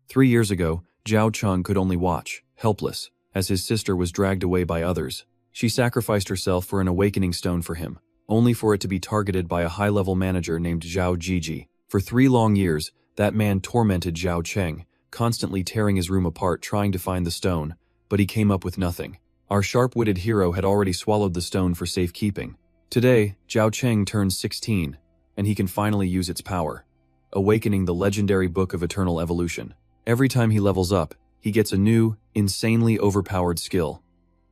3 years ago, Zhao Cheng could only watch, helpless, as his sister was dragged away by others. She sacrificed herself for an awakening stone for him, only for it to be targeted by a high-level manager named Zhao Jiji. For 3 long years, that man tormented Zhao Cheng, constantly tearing his room apart trying to find the stone, but he came up with nothing. Our sharp-witted hero had already swallowed the stone for safekeeping. Today, Zhao Cheng turns 16, and he can finally use its power, awakening the legendary Book of Eternal Evolution. Every time he levels up, he gets a new, insanely overpowered skill.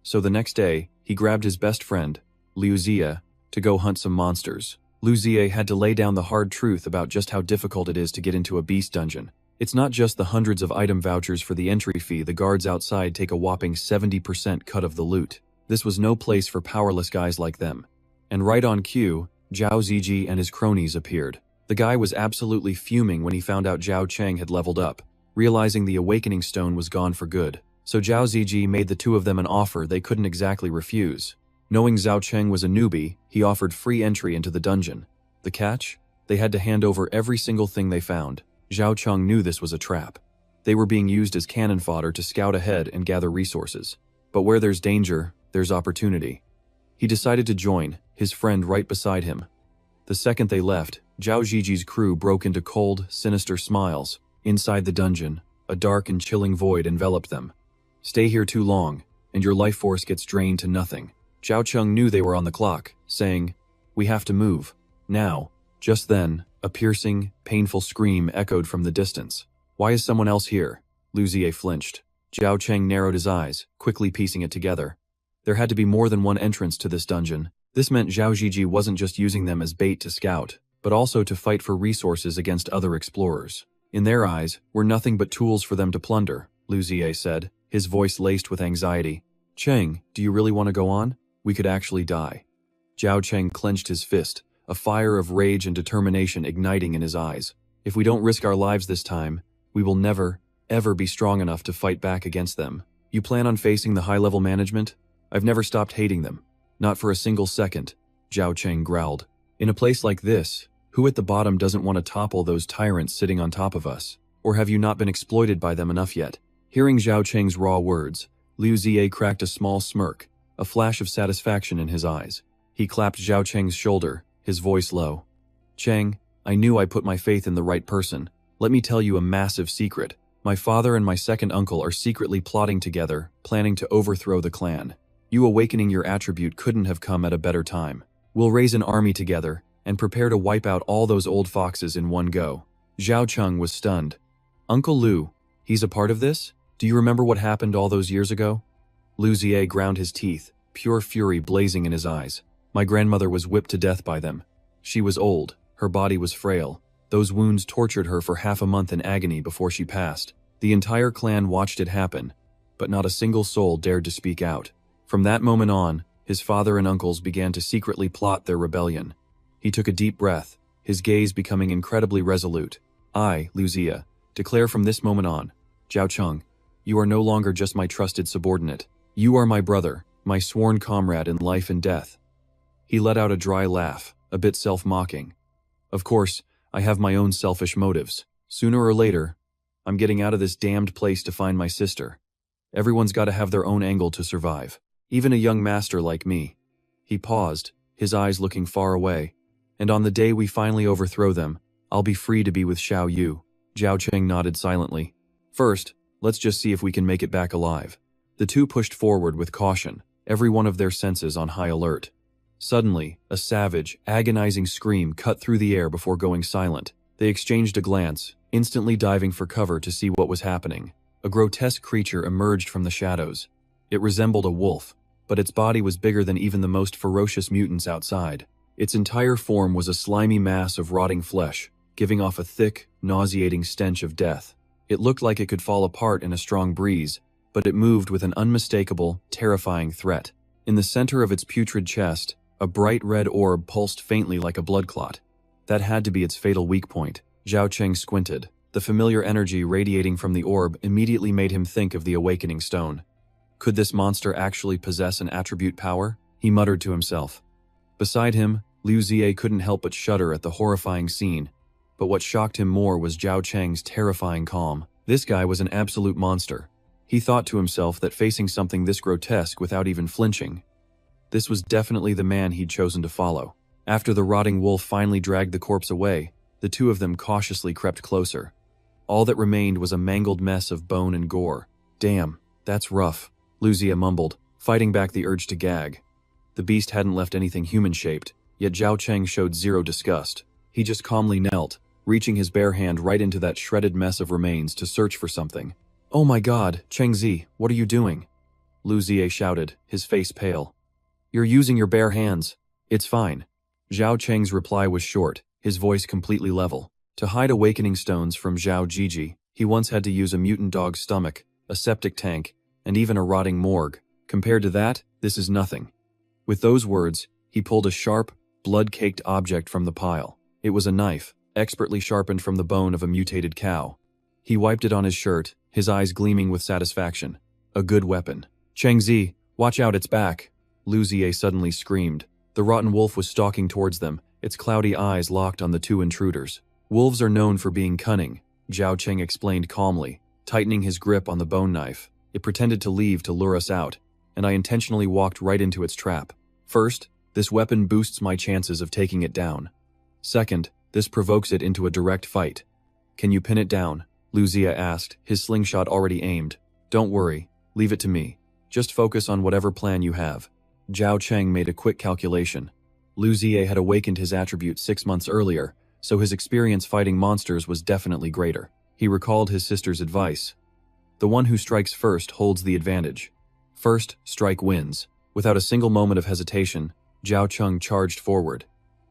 So the next day, he grabbed his best friend, Liu Zia, to go hunt some monsters. Liu Zia had to lay down the hard truth about just how difficult it is to get into a beast dungeon. It's not just the hundreds of item vouchers for the entry fee. The guards outside take a whopping 70% cut of the loot. This was no place for powerless guys like them. And right on cue, Zhao Ziji and his cronies appeared. The guy was absolutely fuming when he found out Zhao Cheng had leveled up, realizing the awakening stone was gone for good. So Zhao Ziji made the two of them an offer they couldn't exactly refuse. Knowing Zhao Cheng was a newbie, he offered free entry into the dungeon. The catch? They had to hand over every single thing they found. Zhao Cheng knew this was a trap. They were being used as cannon fodder to scout ahead and gather resources. But where there's danger, there's opportunity. He decided to join, his friend right beside him. The second they left, Zhao Ziji's crew broke into cold, sinister smiles. Inside the dungeon, a dark and chilling void enveloped them. Stay here too long, and your life force gets drained to nothing. Zhao Cheng knew they were on the clock, saying, "We have to move. Now." Just then, a piercing, painful scream echoed from the distance. "Why is someone else here?" Liu Zia flinched. Zhao Cheng narrowed his eyes, quickly piecing it together. There had to be more than one entrance to this dungeon. This meant Zhao Ziji wasn't just using them as bait to scout, but also to fight for resources against other explorers. In their eyes, were nothing but tools for them to plunder, Liu Zia said, his voice laced with anxiety. "Cheng, do you really want to go on? We could actually die." Zhao Cheng clenched his fist, a fire of rage and determination igniting in his eyes. "If we don't risk our lives this time, we will never, ever be strong enough to fight back against them. You plan on facing the high-level management? I've never stopped hating them. Not for a single second," Zhao Cheng growled. "In a place like this, who at the bottom doesn't want to topple those tyrants sitting on top of us? Or have you not been exploited by them enough yet?" Hearing Zhao Cheng's raw words, Liu Zia cracked a small smirk, a flash of satisfaction in his eyes. He clapped Zhao Cheng's shoulder, his voice low. "Cheng, I knew I put my faith in the right person. Let me tell you a massive secret. My father and my second uncle are secretly plotting together, planning to overthrow the clan. You awakening your attribute couldn't have come at a better time. We'll raise an army together, and prepare to wipe out all those old foxes in one go." Zhao Cheng was stunned. "Uncle Liu, he's a part of this? Do you remember what happened all those years ago?" Liu Zia ground his teeth, pure fury blazing in his eyes. "My grandmother was whipped to death by them. She was old, her body was frail. Those wounds tortured her for half a month in agony before she passed. The entire clan watched it happen, but not a single soul dared to speak out. From that moment on, his father and uncles began to secretly plot their rebellion." He took a deep breath, his gaze becoming incredibly resolute. "I, Liu Zia, declare from this moment on, Zhao Cheng, you are no longer just my trusted subordinate. You are my brother, my sworn comrade in life and death." He let out a dry laugh, a bit self-mocking. "Of course, I have my own selfish motives. Sooner or later, I'm getting out of this damned place to find my sister. Everyone's got to have their own angle to survive. Even a young master like me." He paused, his eyes looking far away. "And on the day we finally overthrow them, I'll be free to be with Xiao Yu." Zhao Cheng nodded silently. "First, let's just see if we can make it back alive." The two pushed forward with caution, every one of their senses on high alert. Suddenly, a savage, agonizing scream cut through the air before going silent. They exchanged a glance, instantly diving for cover to see what was happening. A grotesque creature emerged from the shadows. It resembled a wolf, but its body was bigger than even the most ferocious mutants outside. Its entire form was a slimy mass of rotting flesh, giving off a thick, nauseating stench of death. It looked like it could fall apart in a strong breeze, but it moved with an unmistakable, terrifying threat. In the center of its putrid chest, a bright red orb pulsed faintly like a blood clot. That had to be its fatal weak point. Zhao Cheng squinted. The familiar energy radiating from the orb immediately made him think of the awakening stone. Could this monster actually possess an attribute power? He muttered to himself. Beside him, Liu Zia couldn't help but shudder at the horrifying scene. But what shocked him more was Zhao Cheng's terrifying calm. This guy was an absolute monster. He thought to himself that facing something this grotesque without even flinching, this was definitely the man he'd chosen to follow. After the rotting wolf finally dragged the corpse away, the two of them cautiously crept closer. All that remained was a mangled mess of bone and gore. Damn, that's rough, Luzia mumbled, fighting back the urge to gag. The beast hadn't left anything human-shaped, yet Zhao Cheng showed zero disgust. He just calmly knelt, reaching his bare hand right into that shredded mess of remains to search for something. "Oh my god, Cheng Zi, what are you doing?" Lu Ziye shouted, his face pale. "You're using your bare hands. It's fine." Zhao Cheng's reply was short, his voice completely level. To hide awakening stones from Zhao Jiji, he once had to use a mutant dog's stomach, a septic tank, and even a rotting morgue. Compared to that, this is nothing. With those words, he pulled a sharp, blood-caked object from the pile. It was a knife, expertly sharpened from the bone of a mutated cow. He wiped it on his shirt, his eyes gleaming with satisfaction. A good weapon. "Cheng Zi, watch out, it's back!" Lu Ziye suddenly screamed. The rotten wolf was stalking towards them, its cloudy eyes locked on the two intruders. "Wolves are known for being cunning," Zhao Cheng explained calmly, tightening his grip on the bone knife. "It pretended to leave to lure us out, and I intentionally walked right into its trap. First, this weapon boosts my chances of taking it down. Second, this provokes it into a direct fight." "Can you pin it down?" Lu Ziye asked, his slingshot already aimed. "Don't worry, leave it to me. Just focus on whatever plan you have." Zhao Cheng made a quick calculation. Lu Ziye had awakened his attribute 6 months earlier, so his experience fighting monsters was definitely greater. He recalled his sister's advice. The one who strikes first holds the advantage. First strike wins. Without a single moment of hesitation, Zhao Cheng charged forward.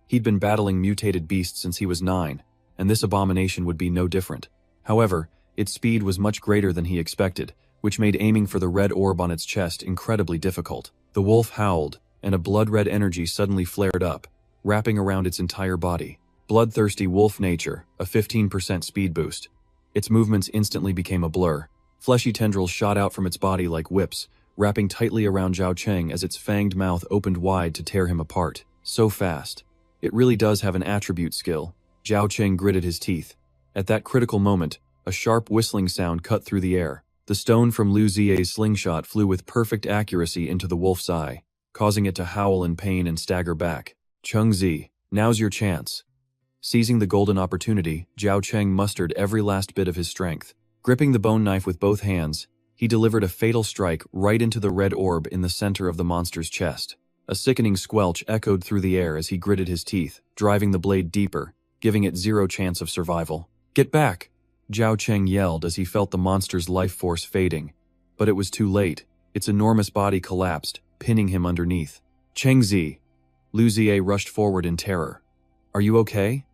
He'd been battling mutated beasts since he was 9, and this abomination would be no different. However, its speed was much greater than he expected, which made aiming for the red orb on its chest incredibly difficult. The wolf howled, and a blood-red energy suddenly flared up, wrapping around its entire body. Bloodthirsty wolf nature, a 15% speed boost. Its movements instantly became a blur. Fleshy tendrils shot out from its body like whips, wrapping tightly around Zhao Cheng as its fanged mouth opened wide to tear him apart. So fast. It really does have an attribute skill. Zhao Cheng gritted his teeth. At that critical moment, a sharp whistling sound cut through the air. The stone from Lu Ziye's slingshot flew with perfect accuracy into the wolf's eye, causing it to howl in pain and stagger back. "Cheng Zi, now's your chance." Seizing the golden opportunity, Zhao Cheng mustered every last bit of his strength. Gripping the bone knife with both hands, he delivered a fatal strike right into the red orb in the center of the monster's chest. A sickening squelch echoed through the air as he gritted his teeth, driving the blade deeper, giving it zero chance of survival. "Get back!" Zhao Cheng yelled as he felt the monster's life force fading. But it was too late. Its enormous body collapsed, pinning him underneath. "Cheng Zi!" Lu Ziye rushed forward in terror. "Are you okay?"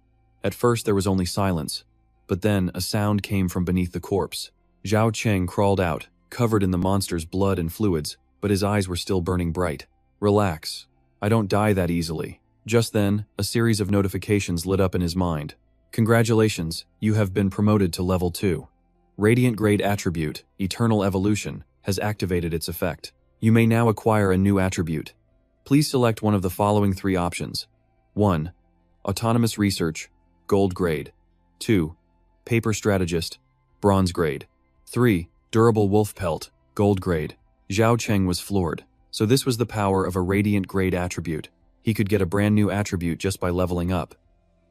At first there was only silence, but then a sound came from beneath the corpse. Zhao Cheng crawled out, covered in the monster's blood and fluids, but his eyes were still burning bright. "Relax. I don't die that easily." Just then, a series of notifications lit up in his mind. "Congratulations, you have been promoted to level 2. Radiant Grade Attribute, Eternal Evolution, has activated its effect. You may now acquire a new attribute. Please select one of the following 3 options. 1. Autonomous Research, Gold Grade. 2. Paper Strategist, Bronze Grade. 3. Durable Wolf Pelt, Gold Grade." Zhao Cheng was floored. So this was the power of a Radiant Grade attribute. He could get a brand new attribute just by leveling up.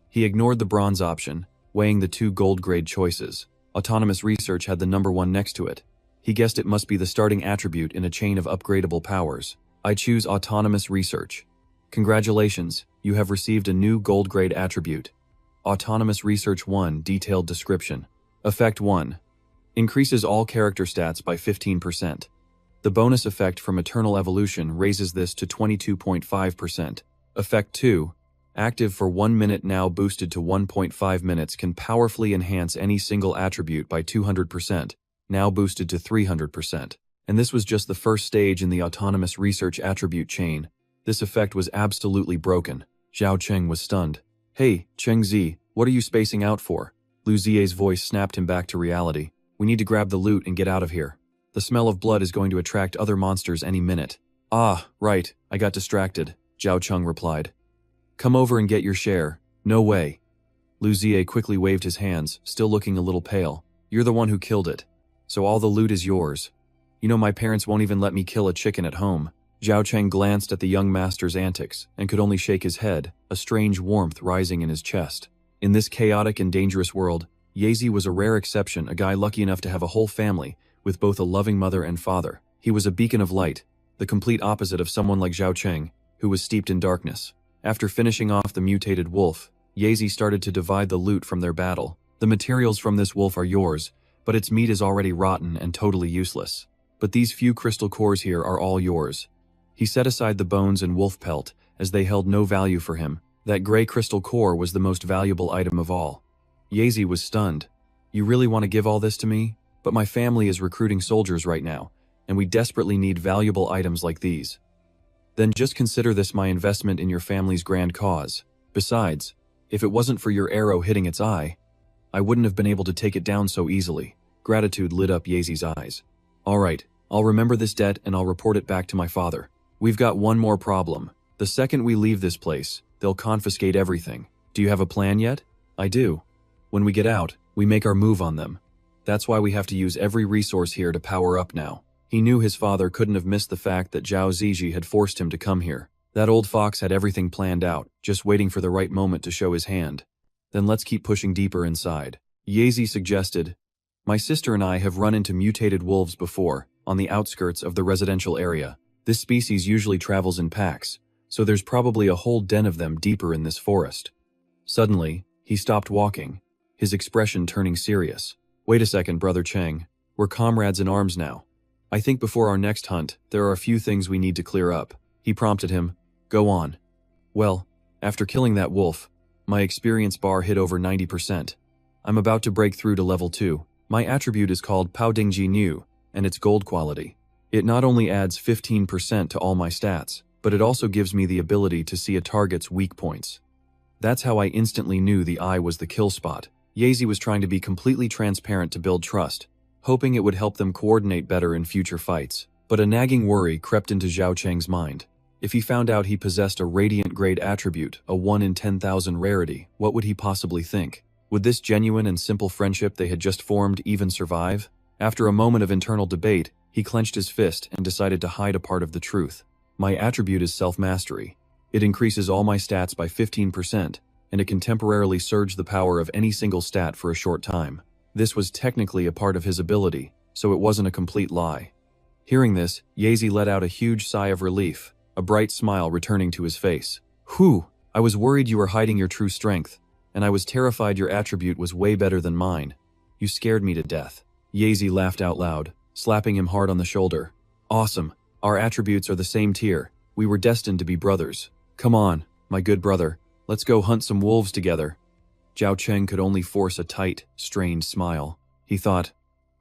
He ignored the bronze option, weighing the 2 gold grade choices. Autonomous Research had the number 1 next to it. He guessed it must be the starting attribute in a chain of upgradable powers. "I choose Autonomous Research. Congratulations, you have received a new gold grade attribute. Autonomous Research 1 Detailed Description. Effect 1. Increases all character stats by 15%. The bonus effect from Eternal Evolution raises this to 22.5%. Effect 2. Active for 1 minute, now boosted to 1.5 minutes, can powerfully enhance any single attribute by 200%, now boosted to 300%. And this was just the first stage in the Autonomous Research attribute chain. This effect was absolutely broken. Zhao Cheng was stunned. "Hey, Cheng Zi, what are you spacing out for?" Lu Ziye's voice snapped him back to reality. "We need to grab the loot and get out of here. The smell of blood is going to attract other monsters any minute." "Ah, right, I got distracted," Zhao Cheng replied. "Come over and get your share." "No way." Lu Ziye quickly waved his hands, still looking a little pale. You're the one who killed it. So all the loot is yours. You know my parents won't even let me kill a chicken at home. Zhao Cheng glanced at the young master's antics and could only shake his head, a strange warmth rising in his chest. In this chaotic and dangerous world, Yazi was a rare exception, a guy lucky enough to have a whole family, with both a loving mother and father. He was a beacon of light, the complete opposite of someone like Zhao Cheng, who was steeped in darkness. After finishing off the mutated wolf, Yazi started to divide the loot from their battle. The materials from this wolf are yours, but its meat is already rotten and totally useless. But these few crystal cores here are all yours. He set aside the bones and wolf pelt, as they held no value for him. That gray crystal core was the most valuable item of all. Yazi was stunned. You really want to give all this to me? But my family is recruiting soldiers right now, and we desperately need valuable items like these. Then just consider this my investment in your family's grand cause. Besides, if it wasn't for your arrow hitting its eye, I wouldn't have been able to take it down so easily. Gratitude lit up Yazi's eyes. All right, I'll remember this debt and I'll report it back to my father. We've got one more problem. The second we leave this place, they'll confiscate everything. Do you have a plan yet? I do. When we get out, we make our move on them. That's why we have to use every resource here to power up now. He knew his father couldn't have missed the fact that Zhao Ziji had forced him to come here. That old fox had everything planned out, just waiting for the right moment to show his hand. Then let's keep pushing deeper inside. Yazi suggested, my sister and I have run into mutated wolves before, on the outskirts of the residential area. This species usually travels in packs, so there's probably a whole den of them deeper in this forest. Suddenly, he stopped walking, his expression turning serious. Wait a second, Brother Cheng. We're comrades in arms now. I think before our next hunt, there are a few things we need to clear up. He prompted him. Go on. Well, after killing that wolf, my experience bar hit over 90%. I'm about to break through to level 2. My attribute is called Pao Dingji Nu, and it's gold quality. It not only adds 15% to all my stats, but it also gives me the ability to see a target's weak points. That's how I instantly knew the eye was the kill spot. Yazi was trying to be completely transparent to build trust, hoping it would help them coordinate better in future fights. But a nagging worry crept into Zhao Cheng's mind. If he found out he possessed a radiant grade attribute, a 1 in 10,000 rarity, what would he possibly think? Would this genuine and simple friendship they had just formed even survive? After a moment of internal debate, he clenched his fist and decided to hide a part of the truth. My attribute is self-mastery. It increases all my stats by 15%, and it can temporarily surge the power of any single stat for a short time. This was technically a part of his ability, so it wasn't a complete lie. Hearing this, Yazi let out a huge sigh of relief, a bright smile returning to his face. Whew, I was worried you were hiding your true strength, and I was terrified your attribute was way better than mine. You scared me to death. Yazi laughed out loud, slapping him hard on the shoulder. Awesome, our attributes are the same tier. We were destined to be brothers. Come on, my good brother, let's go hunt some wolves together. Zhao Cheng could only force a tight, strained smile. He thought,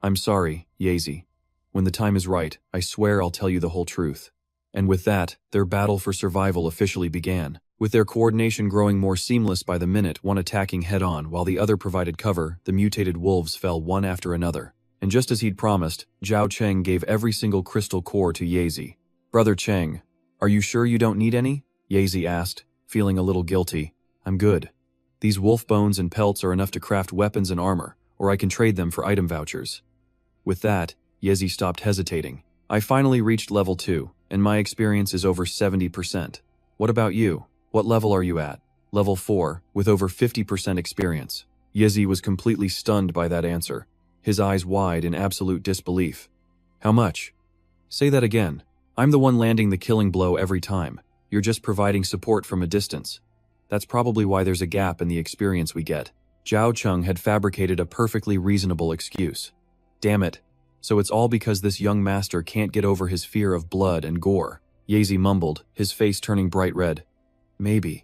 I'm sorry, Yazi. When the time is right, I swear I'll tell you the whole truth. And with that, their battle for survival officially began, with their coordination growing more seamless by the minute, one attacking head-on while the other provided cover. The mutated wolves fell one after another. And just as he'd promised, Zhao Cheng gave every single crystal core to Yazi. Brother Cheng, are you sure you don't need any? Yazi asked, feeling a little guilty. I'm good. These wolf bones and pelts are enough to craft weapons and armor, or I can trade them for item vouchers. With that, Yazi stopped hesitating. I finally reached level 2, and my experience is over 70%. What about you? What level are you at? Level 4, with over 50% experience. Yazi was completely stunned by that answer, his eyes wide in absolute disbelief. How much? Say that again. I'm the one landing the killing blow every time. You're just providing support from a distance. That's probably why there's a gap in the experience we get. Zhao Cheng had fabricated a perfectly reasonable excuse. Damn it. So it's all because this young master can't get over his fear of blood and gore. Yazi mumbled, his face turning bright red. Maybe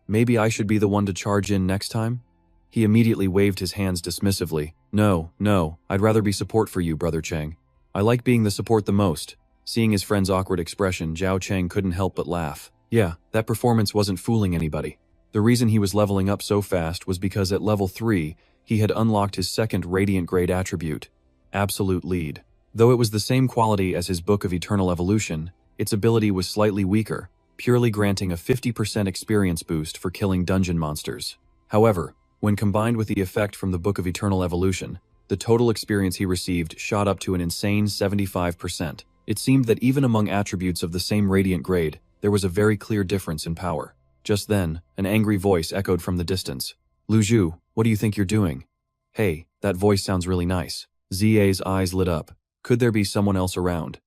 I should be the one to charge in next time? He immediately waved his hands dismissively. No, I'd rather be support for you, Brother Cheng. I like being the support the most. Seeing his friend's awkward expression, Zhao Cheng couldn't help but laugh. Yeah, that performance wasn't fooling anybody. The reason he was leveling up so fast was because at level 3, he had unlocked his second Radiant Grade attribute, Absolute Lead. Though it was the same quality as his Book of Eternal Evolution, its ability was slightly weaker, purely granting a 50% experience boost for killing dungeon monsters. However, when combined with the effect from the Book of Eternal Evolution, The total experience he received shot up to an insane 75%. It seemed that even among attributes of the same radiant grade, there was a very clear difference in power. Just then, an angry voice echoed from the distance. Lu Zhu, what do you think you're doing? Hey, that voice sounds really nice. Zia's eyes lit up. Could there be someone else around?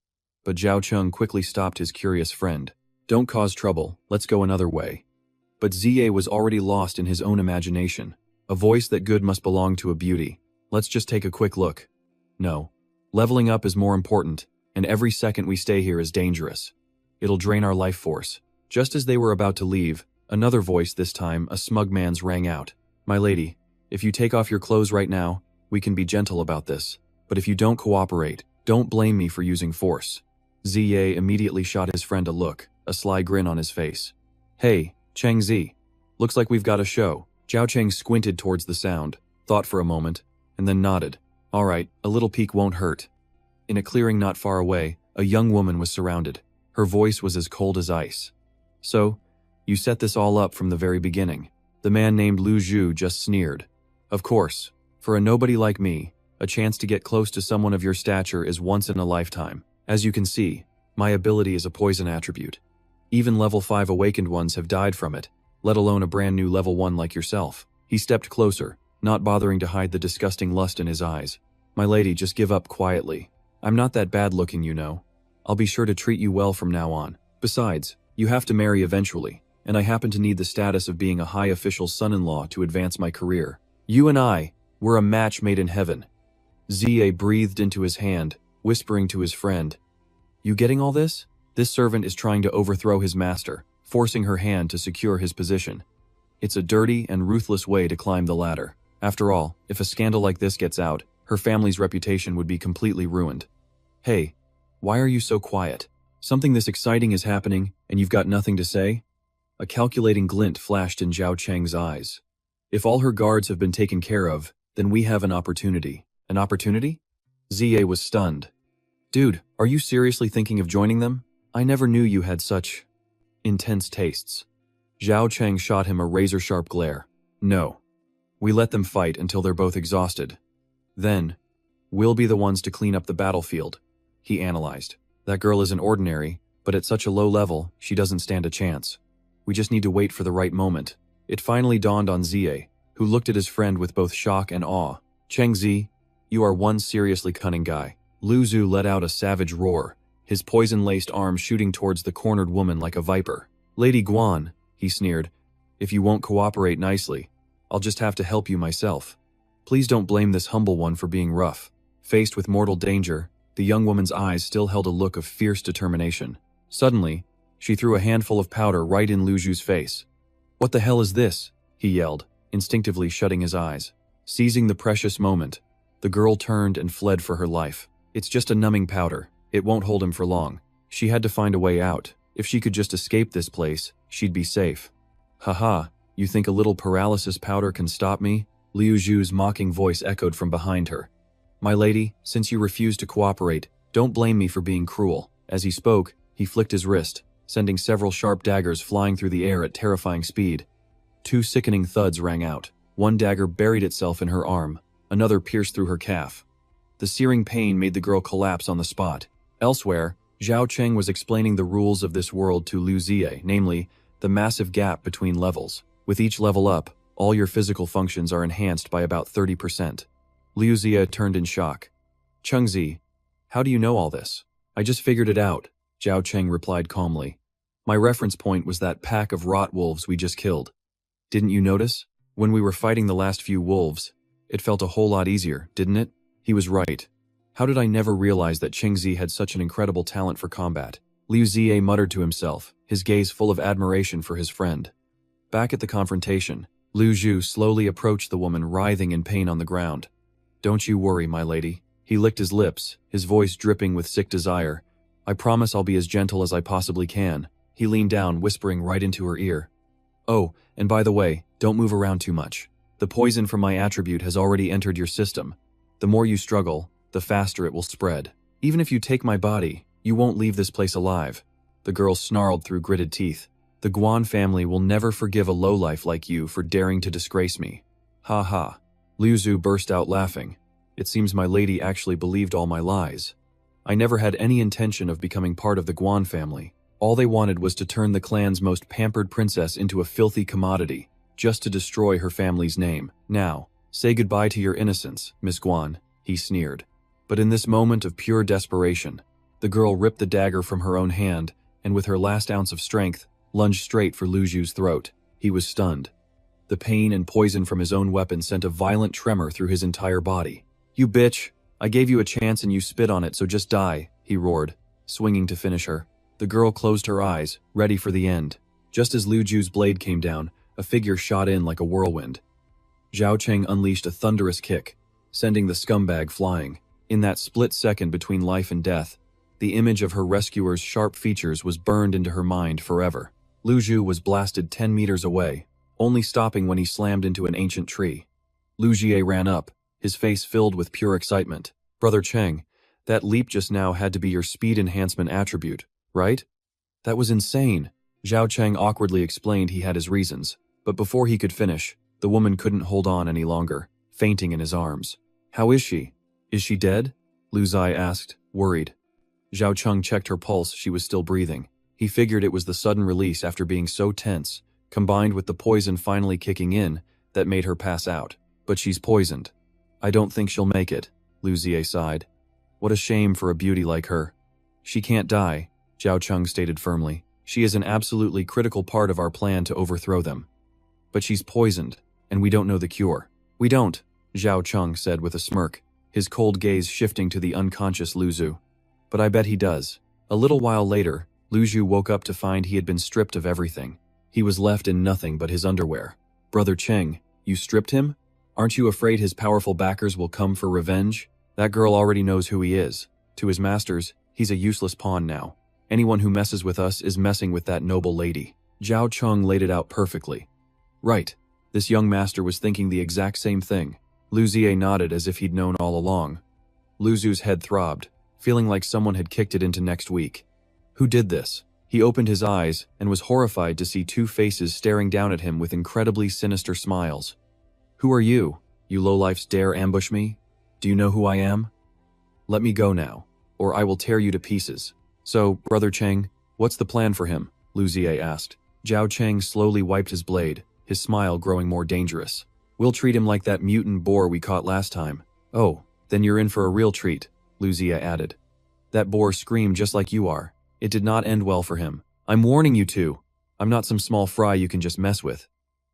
But Zhao Cheng quickly stopped his curious friend. Don't cause trouble, let's go another way. But Zia was already lost in his own imagination. A voice that good must belong to a beauty. Let's just take a quick look. No. Leveling up is more important, and every second we stay here is dangerous. It'll drain our life force. Just as they were about to leave, another voice, this time a smug man's, rang out. My lady, if you take off your clothes right now, we can be gentle about this. But if you don't cooperate, don't blame me for using force. Ziye immediately shot his friend a look, a sly grin on his face. Hey, Cheng Zi. Looks like we've got a show. Zhao Cheng squinted towards the sound, thought for a moment, and then nodded. All right, a little peek won't hurt. In a clearing not far away, a young woman was surrounded. Her voice was as cold as ice. So, you set this all up from the very beginning. The man named Lu Zhu just sneered. Of course, for a nobody like me, a chance to get close to someone of your stature is once in a lifetime. As you can see, my ability is a poison attribute. Even level 5 awakened ones have died from it, let alone a brand new level 1 like yourself. He stepped closer, not bothering to hide the disgusting lust in his eyes. My lady, just give up quietly. I'm not that bad looking, you know. I'll be sure to treat you well from now on. Besides, you have to marry eventually, and I happen to need the status of being a high official son-in-law to advance my career. You and I, we're a match made in heaven. Zia breathed into his hand, whispering to his friend. You getting all this? This servant is trying to overthrow his master, forcing her hand to secure his position. It's a dirty and ruthless way to climb the ladder. After all, if a scandal like this gets out, her family's reputation would be completely ruined. Hey, why are you so quiet? Something this exciting is happening, and you've got nothing to say? A calculating glint flashed in Zhao Cheng's eyes. If all her guards have been taken care of, then we have an opportunity. An opportunity? Zia was stunned. Dude, are you seriously thinking of joining them? I never knew you had such intense tastes. Zhao Cheng shot him a razor-sharp glare. No. We let them fight until they're both exhausted. Then, we'll be the ones to clean up the battlefield. He analyzed. That girl isn't ordinary, but at such a low level, she doesn't stand a chance. We just need to wait for the right moment. It finally dawned on Zia, who looked at his friend with both shock and awe. Cheng Zi, you are one seriously cunning guy. Lu Zhu let out a savage roar, his poison-laced arm shooting towards the cornered woman like a viper. Lady Guan, he sneered, if you won't cooperate nicely, I'll just have to help you myself. Please don't blame this humble one for being rough. Faced with mortal danger, the young woman's eyes still held a look of fierce determination. Suddenly, she threw a handful of powder right in Lu Zhu's face. What the hell is this? He yelled, instinctively shutting his eyes. Seizing the precious moment, the girl turned and fled for her life. It's just a numbing powder. It won't hold him for long. She had to find a way out. If she could just escape this place, she'd be safe. Haha, you think a little paralysis powder can stop me? Liu Zhu's mocking voice echoed from behind her. My lady, since you refuse to cooperate, don't blame me for being cruel. As he spoke, he flicked his wrist, sending several sharp daggers flying through the air at terrifying speed. Two sickening thuds rang out. One dagger buried itself in her arm, another pierced through her calf. The searing pain made the girl collapse on the spot. Elsewhere, Zhao Cheng was explaining the rules of this world to Lu Zia, namely, the massive gap between levels. With each level up, all your physical functions are enhanced by about 30%. Liu Zia turned in shock. Cheng Zi, how do you know all this? I just figured it out, Zhao Cheng replied calmly. My reference point was that pack of rot wolves we just killed. Didn't you notice? When we were fighting the last few wolves, it felt a whole lot easier, didn't it? He was right. How did I never realize that Cheng Zi had such an incredible talent for combat? Liu Zia muttered to himself, his gaze full of admiration for his friend. Back at the confrontation, Lu Zhu slowly approached the woman writhing in pain on the ground. Don't you worry, my lady. He licked his lips, his voice dripping with sick desire. I promise I'll be as gentle as I possibly can. He leaned down, whispering right into her ear. Oh, and by the way, don't move around too much. The poison from my attribute has already entered your system. The more you struggle, the faster it will spread. Even if you take my body, you won't leave this place alive. The girl snarled through gritted teeth. The Guan family will never forgive a lowlife like you for daring to disgrace me. Ha ha. Liu Zhu burst out laughing. It seems my lady actually believed all my lies. I never had any intention of becoming part of the Guan family. All they wanted was to turn the clan's most pampered princess into a filthy commodity, just to destroy her family's name. Now, say goodbye to your innocence, Miss Guan, he sneered. But in this moment of pure desperation, the girl ripped the dagger from her own hand and with her last ounce of strength, lunged straight for Lu Zhu's throat. He was stunned. The pain and poison from his own weapon sent a violent tremor through his entire body. "You bitch! I gave you a chance and you spit on it, so just die," he roared, swinging to finish her. The girl closed her eyes, ready for the end. Just as Lu Zhu's blade came down, a figure shot in like a whirlwind. Zhao Cheng unleashed a thunderous kick, sending the scumbag flying. In that split second between life and death, the image of her rescuer's sharp features was burned into her mind forever. Lu Zhu was blasted 10 meters away, only stopping when he slammed into an ancient tree. Lu Jie ran up, his face filled with pure excitement. "Brother Cheng, that leap just now had to be your speed enhancement attribute, right?" "That was insane." Zhao Cheng awkwardly explained he had his reasons, but before he could finish, the woman couldn't hold on any longer, fainting in his arms. "How is she? Is she dead?" Lu Zai asked, worried. Zhao Cheng checked her pulse. She was still breathing. He figured it was the sudden release after being so tense, combined with the poison finally kicking in, that made her pass out. "But she's poisoned. I don't think she'll make it," Lu Zai sighed. "What a shame for a beauty like her." "She can't die," Zhao Cheng stated firmly. "She is an absolutely critical part of our plan to overthrow them. But she's poisoned, and we don't know the cure." "We don't," Zhao Cheng said with a smirk, his cold gaze shifting to the unconscious Lu Zhu. "But I bet he does." A little while later, Lu Zhu woke up to find he had been stripped of everything. He was left in nothing but his underwear. "Brother Cheng, you stripped him? Aren't you afraid his powerful backers will come for revenge? That girl already knows who he is. To his masters, he's a useless pawn now. Anyone who messes with us is messing with that noble lady." Zhao Cheng laid it out perfectly. Right. This young master was thinking the exact same thing. Lu Zie nodded as if he'd known all along. Lu Zhu's head throbbed, feeling like someone had kicked it into next week. Who did this? He opened his eyes and was horrified to see two faces staring down at him with incredibly sinister smiles. "Who are you? You lowlifes dare ambush me? Do you know who I am? Let me go now, or I will tear you to pieces." "So, Brother Cheng, what's the plan for him?" Lu Zie asked. Zhao Cheng slowly wiped his blade, his smile growing more dangerous. "We'll treat him like that mutant boar we caught last time." "Oh, then you're in for a real treat," Lu Zie added. "That boar screamed just like you are. It did not end well for him. I'm warning you two. I'm not some small fry you can just mess with."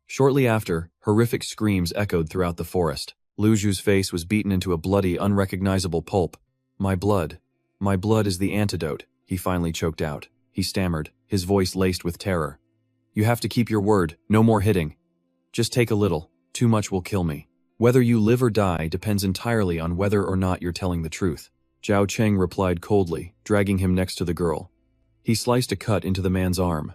Shortly after, horrific screams echoed throughout the forest. Lu Zhu's face was beaten into a bloody, unrecognizable pulp. My blood is the antidote," he finally choked out. He stammered, his voice laced with terror. "You have to keep your word, no more hitting. Just take a little, too much will kill me. Whether you live or die depends entirely on whether or not you're telling the truth." Zhao Cheng replied coldly, dragging him next to the girl. He sliced a cut into the man's arm.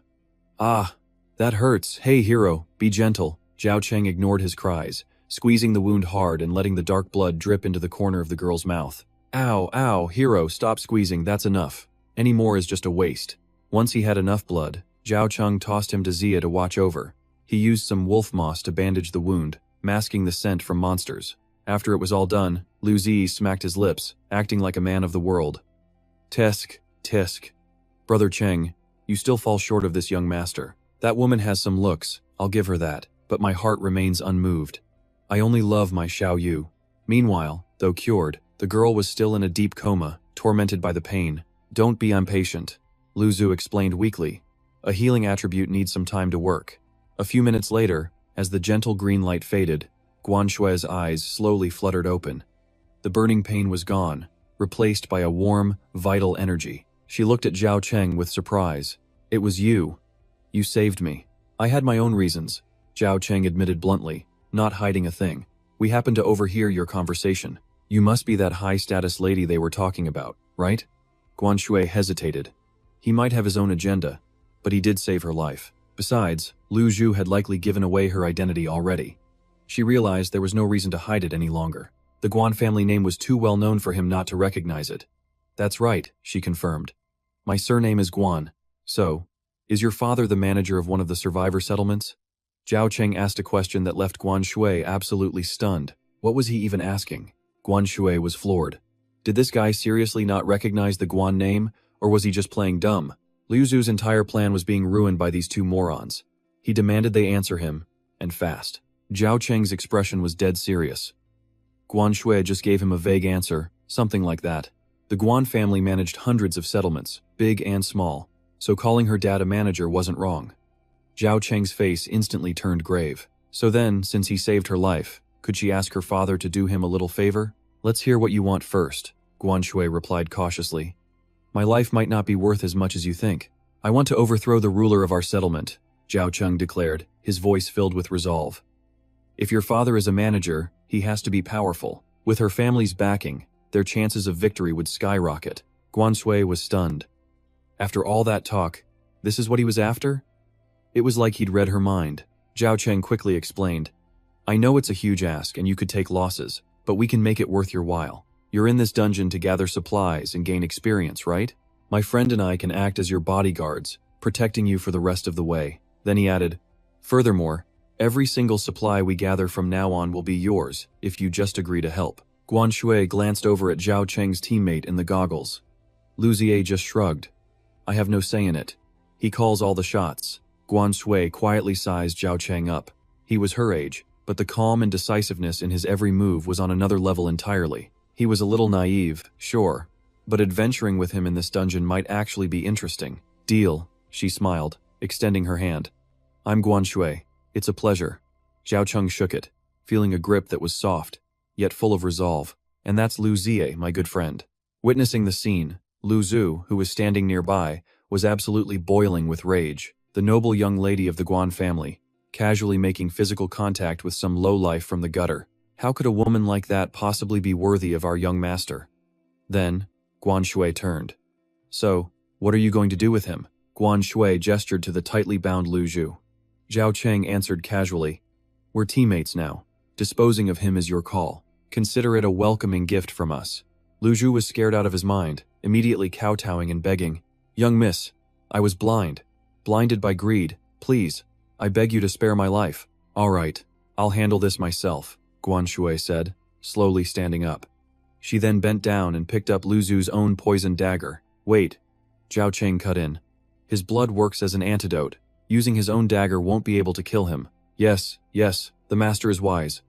"Ah, that hurts. Hey hero, be gentle." Zhao Cheng ignored his cries, squeezing the wound hard and letting the dark blood drip into the corner of the girl's mouth. "Ow, ow, hero, stop squeezing, that's enough. Any more is just a waste." Once he had enough blood, Zhao Cheng tossed him to Zia to watch over. He used some wolf moss to bandage the wound, masking the scent from monsters. After it was all done, Lu Zi smacked his lips, acting like a man of the world. "Tisk, tisk. Brother Cheng, you still fall short of this young master. That woman has some looks, I'll give her that, but my heart remains unmoved. I only love my Xiao Yu." Meanwhile, though cured, the girl was still in a deep coma, tormented by the pain. "Don't be impatient," Lu Zhu explained weakly. "A healing attribute needs some time to work." A few minutes later, as the gentle green light faded, Guan Shue's eyes slowly fluttered open. The burning pain was gone, replaced by a warm, vital energy. She looked at Zhao Cheng with surprise. "It was you. You saved me." "I had my own reasons," Zhao Cheng admitted bluntly, not hiding a thing. "We happened to overhear your conversation. You must be that high-status lady they were talking about, right?" Guan Shue hesitated. He might have his own agenda, but he did save her life. Besides, Lu Zhu had likely given away her identity already. She realized there was no reason to hide it any longer. The Guan family name was too well known for him not to recognize it. "That's right," she confirmed. "My surname is Guan. So, is your father the manager of one of the survivor settlements?" Zhao Cheng asked a question that left Guan Shui absolutely stunned. What was he even asking? Guan Shui was floored. Did this guy seriously not recognize the Guan name, or was he just playing dumb? Liu Zu's entire plan was being ruined by these two morons. He demanded they answer him, and fast. Zhao Cheng's expression was dead serious. Guan Shui just gave him a vague answer, something like that. The Guan family managed hundreds of settlements, big and small, so calling her dad a manager wasn't wrong. Zhao Cheng's face instantly turned grave. So then, since he saved her life, could she ask her father to do him a little favor? Let's hear what you want first, Guan Shui replied cautiously. My life might not be worth as much as you think. I want to overthrow the ruler of our settlement, Zhao Cheng declared, his voice filled with resolve. If your father is a manager, he has to be powerful. With her family's backing, their chances of victory would skyrocket. Guan Shui was stunned. After all that talk, this is what he was after? It was like he'd read her mind. Zhao Cheng quickly explained. I know it's a huge ask and you could take losses, but we can make it worth your while. You're in this dungeon to gather supplies and gain experience, right? My friend and I can act as your bodyguards, protecting you for the rest of the way. Then he added, furthermore, every single supply we gather from now on will be yours, if you just agree to help. Guan Shui glanced over at Zhao Cheng's teammate in the goggles. Lu Ziye just shrugged. I have no say in it. He calls all the shots. Guan Shui quietly sized Zhao Cheng up. He was her age, but the calm and decisiveness in his every move was on another level entirely. He was a little naive, sure, but adventuring with him in this dungeon might actually be interesting. Deal, she smiled, extending her hand. I'm Guan Shui. It's a pleasure. Zhao Cheng shook it, feeling a grip that was soft, yet full of resolve. And that's Lu Ziye, my good friend. Witnessing the scene, Lu Zu, who was standing nearby, was absolutely boiling with rage. The noble young lady of the Guan family, casually making physical contact with some lowlife from the gutter. How could a woman like that possibly be worthy of our young master? Then, Guan Shui turned. So, what are you going to do with him? Guan Shui gestured to the tightly bound Lu Zhu. Zhao Cheng answered casually. We're teammates now. Disposing of him is your call. Consider it a welcoming gift from us. Lu Zhu was scared out of his mind, immediately kowtowing and begging. Young miss, I was blind. Blinded by greed. Please, I beg you to spare my life. All right, I'll handle this myself, Guan Shui said, slowly standing up. She then bent down and picked up Lu Zu's own poisoned dagger. Wait, Zhao Cheng cut in. His blood works as an antidote. Using his own dagger won't be able to kill him. Yes, the master is wise.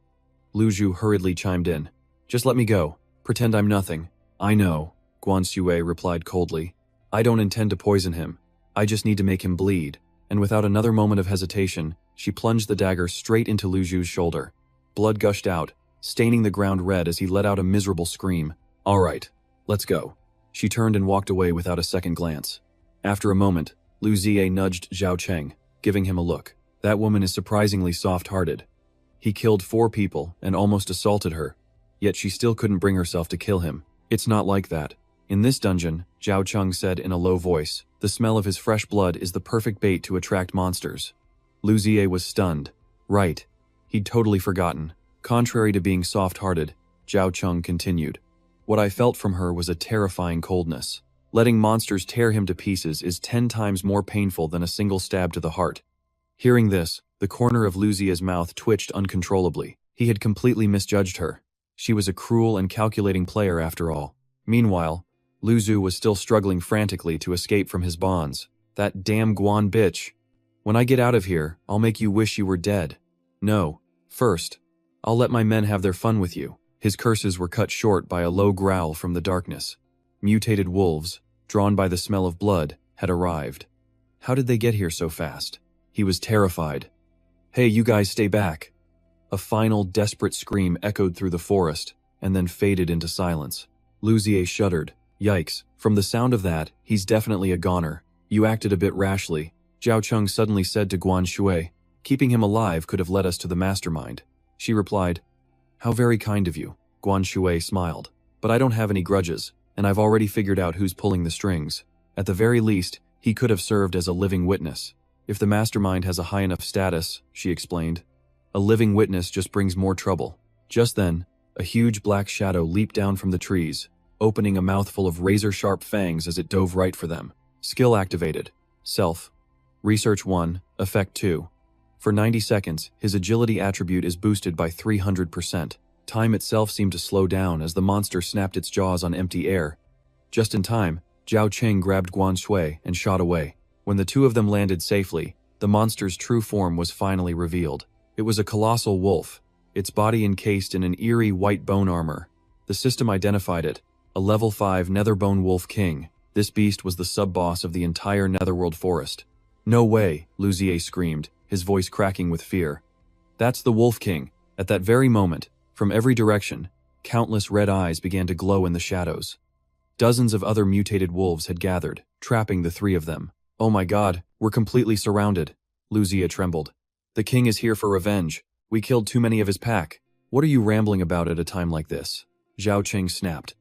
Lu Zhu hurriedly chimed in. Just let me go. Pretend I'm nothing. I know, Guan Shui replied coldly. I don't intend to poison him. I just need to make him bleed. And without another moment of hesitation, she plunged the dagger straight into Lu Zhu's shoulder. Blood gushed out, staining the ground red as he let out a miserable scream. All right, let's go. She turned and walked away without a second glance. After a moment, Lu Ziye nudged Zhao Cheng, giving him a look. That woman is surprisingly soft-hearted. He killed 4 people and almost assaulted her, yet she still couldn't bring herself to kill him. It's not like that. In this dungeon, Zhao Cheng said in a low voice, the smell of his fresh blood is the perfect bait to attract monsters. Lu Ziye was stunned. Right. He'd totally forgotten. Contrary to being soft-hearted, Zhao Cheng continued. What I felt from her was a terrifying coldness. Letting monsters tear him to pieces is 10 times more painful than a single stab to the heart. Hearing this, the corner of Lu Ziye's mouth twitched uncontrollably. He had completely misjudged her. She was a cruel and calculating player after all. Meanwhile, Lu Zhu was still struggling frantically to escape from his bonds. That damn Guan bitch. When I get out of here, I'll make you wish you were dead. No. First, I'll let my men have their fun with you. His curses were cut short by a low growl from the darkness. Mutated wolves, drawn by the smell of blood, had arrived. How did they get here so fast? He was terrified. Hey, you guys stay back. A final, desperate scream echoed through the forest, and then faded into silence. Lu Ziye shuddered. Yikes, from the sound of that, he's definitely a goner. You acted a bit rashly, Zhao Cheng suddenly said to Guan Shui. Keeping him alive could have led us to the mastermind. She replied, How very kind of you. Guan Shui smiled. But I don't have any grudges, and I've already figured out who's pulling the strings. At the very least, he could have served as a living witness. If the mastermind has a high enough status, she explained. A living witness just brings more trouble. Just then, a huge black shadow leaped down from the trees, opening a mouthful of razor-sharp fangs as it dove right for them. Skill activated. Self. Research 1, Effect 2. For 90 seconds, his agility attribute is boosted by 300%. Time itself seemed to slow down as the monster snapped its jaws on empty air. Just in time, Zhao Cheng grabbed Guan Shui and shot away. When the two of them landed safely, the monster's true form was finally revealed. It was a colossal wolf, its body encased in an eerie white bone armor. The system identified it, a level 5 Netherbone Wolf King. This beast was the sub-boss of the entire Netherworld forest. "No way," Lu Ziye screamed, his voice cracking with fear. "That's the Wolf King." At that very moment, from every direction, countless red eyes began to glow in the shadows. Dozens of other mutated wolves had gathered, trapping the three of them. "Oh my god, we're completely surrounded." Lu Ziye trembled. "The king is here for revenge. We killed too many of his pack. What are you rambling about at a time like this?" Zhao Cheng snapped.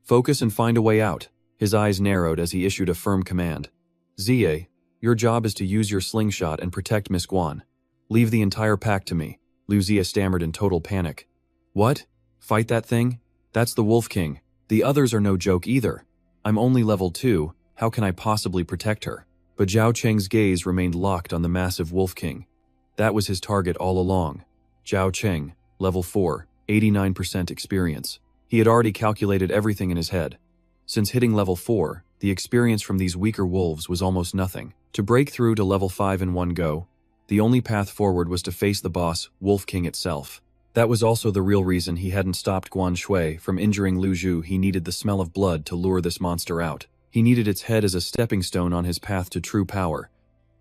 "Focus and find a way out." His eyes narrowed as he issued a firm command. "Ziye, your job is to use your slingshot and protect Miss Guan. Leave the entire pack to me." Lu Ziye stammered in total panic. "What? Fight that thing? That's the Wolf King. The others are no joke either. I'm only level 2, how can I possibly protect her?" But Zhao Cheng's gaze remained locked on the massive Wolf King. That was his target all along. Zhao Cheng, level 4, 89% experience. He had already calculated everything in his head. Since hitting level 4, the experience from these weaker wolves was almost nothing. To break through to level 5 in one go, the only path forward was to face the boss, Wolf King itself. That was also the real reason he hadn't stopped Guan Shui from injuring Lu Zhu. He needed the smell of blood to lure this monster out. He needed its head as a stepping stone on his path to true power.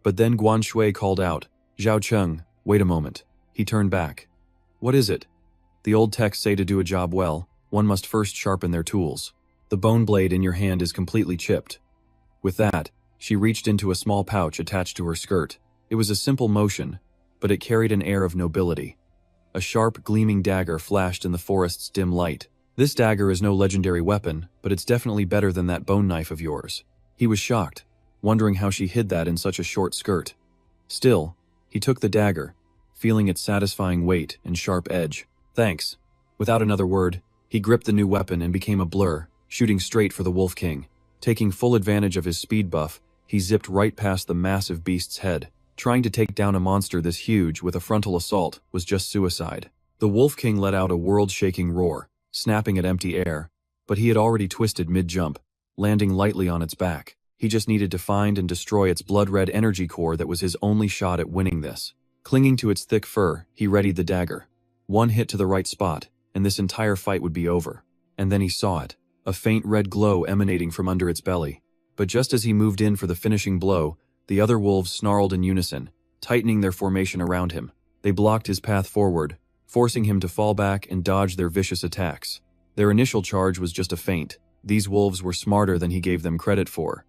But then Guan Shui called out, "Zhao Cheng, wait a moment." He turned back. "What is it?" "The old texts say to do a job well, one must first sharpen their tools. The bone blade in your hand is completely chipped." With that, she reached into a small pouch attached to her skirt. It was a simple motion, but it carried an air of nobility. A sharp, gleaming dagger flashed in the forest's dim light. "This dagger is no legendary weapon, but it's definitely better than that bone knife of yours." He was shocked, wondering how she hid that in such a short skirt. Still, he took the dagger, feeling its satisfying weight and sharp edge. "Thanks." Without another word, he gripped the new weapon and became a blur, shooting straight for the Wolf King. Taking full advantage of his speed buff, he zipped right past the massive beast's head. Trying to take down a monster this huge with a frontal assault was just suicide. The Wolf King let out a world-shaking roar, snapping at empty air, but he had already twisted mid-jump, landing lightly on its back. He just needed to find and destroy its blood-red energy core. That was his only shot at winning this. Clinging to its thick fur, he readied the dagger. One hit to the right spot, and this entire fight would be over. And then he saw it, a faint red glow emanating from under its belly. But just as he moved in for the finishing blow, the other wolves snarled in unison, tightening their formation around him. They blocked his path forward, forcing him to fall back and dodge their vicious attacks. Their initial charge was just a feint. These wolves were smarter than he gave them credit for.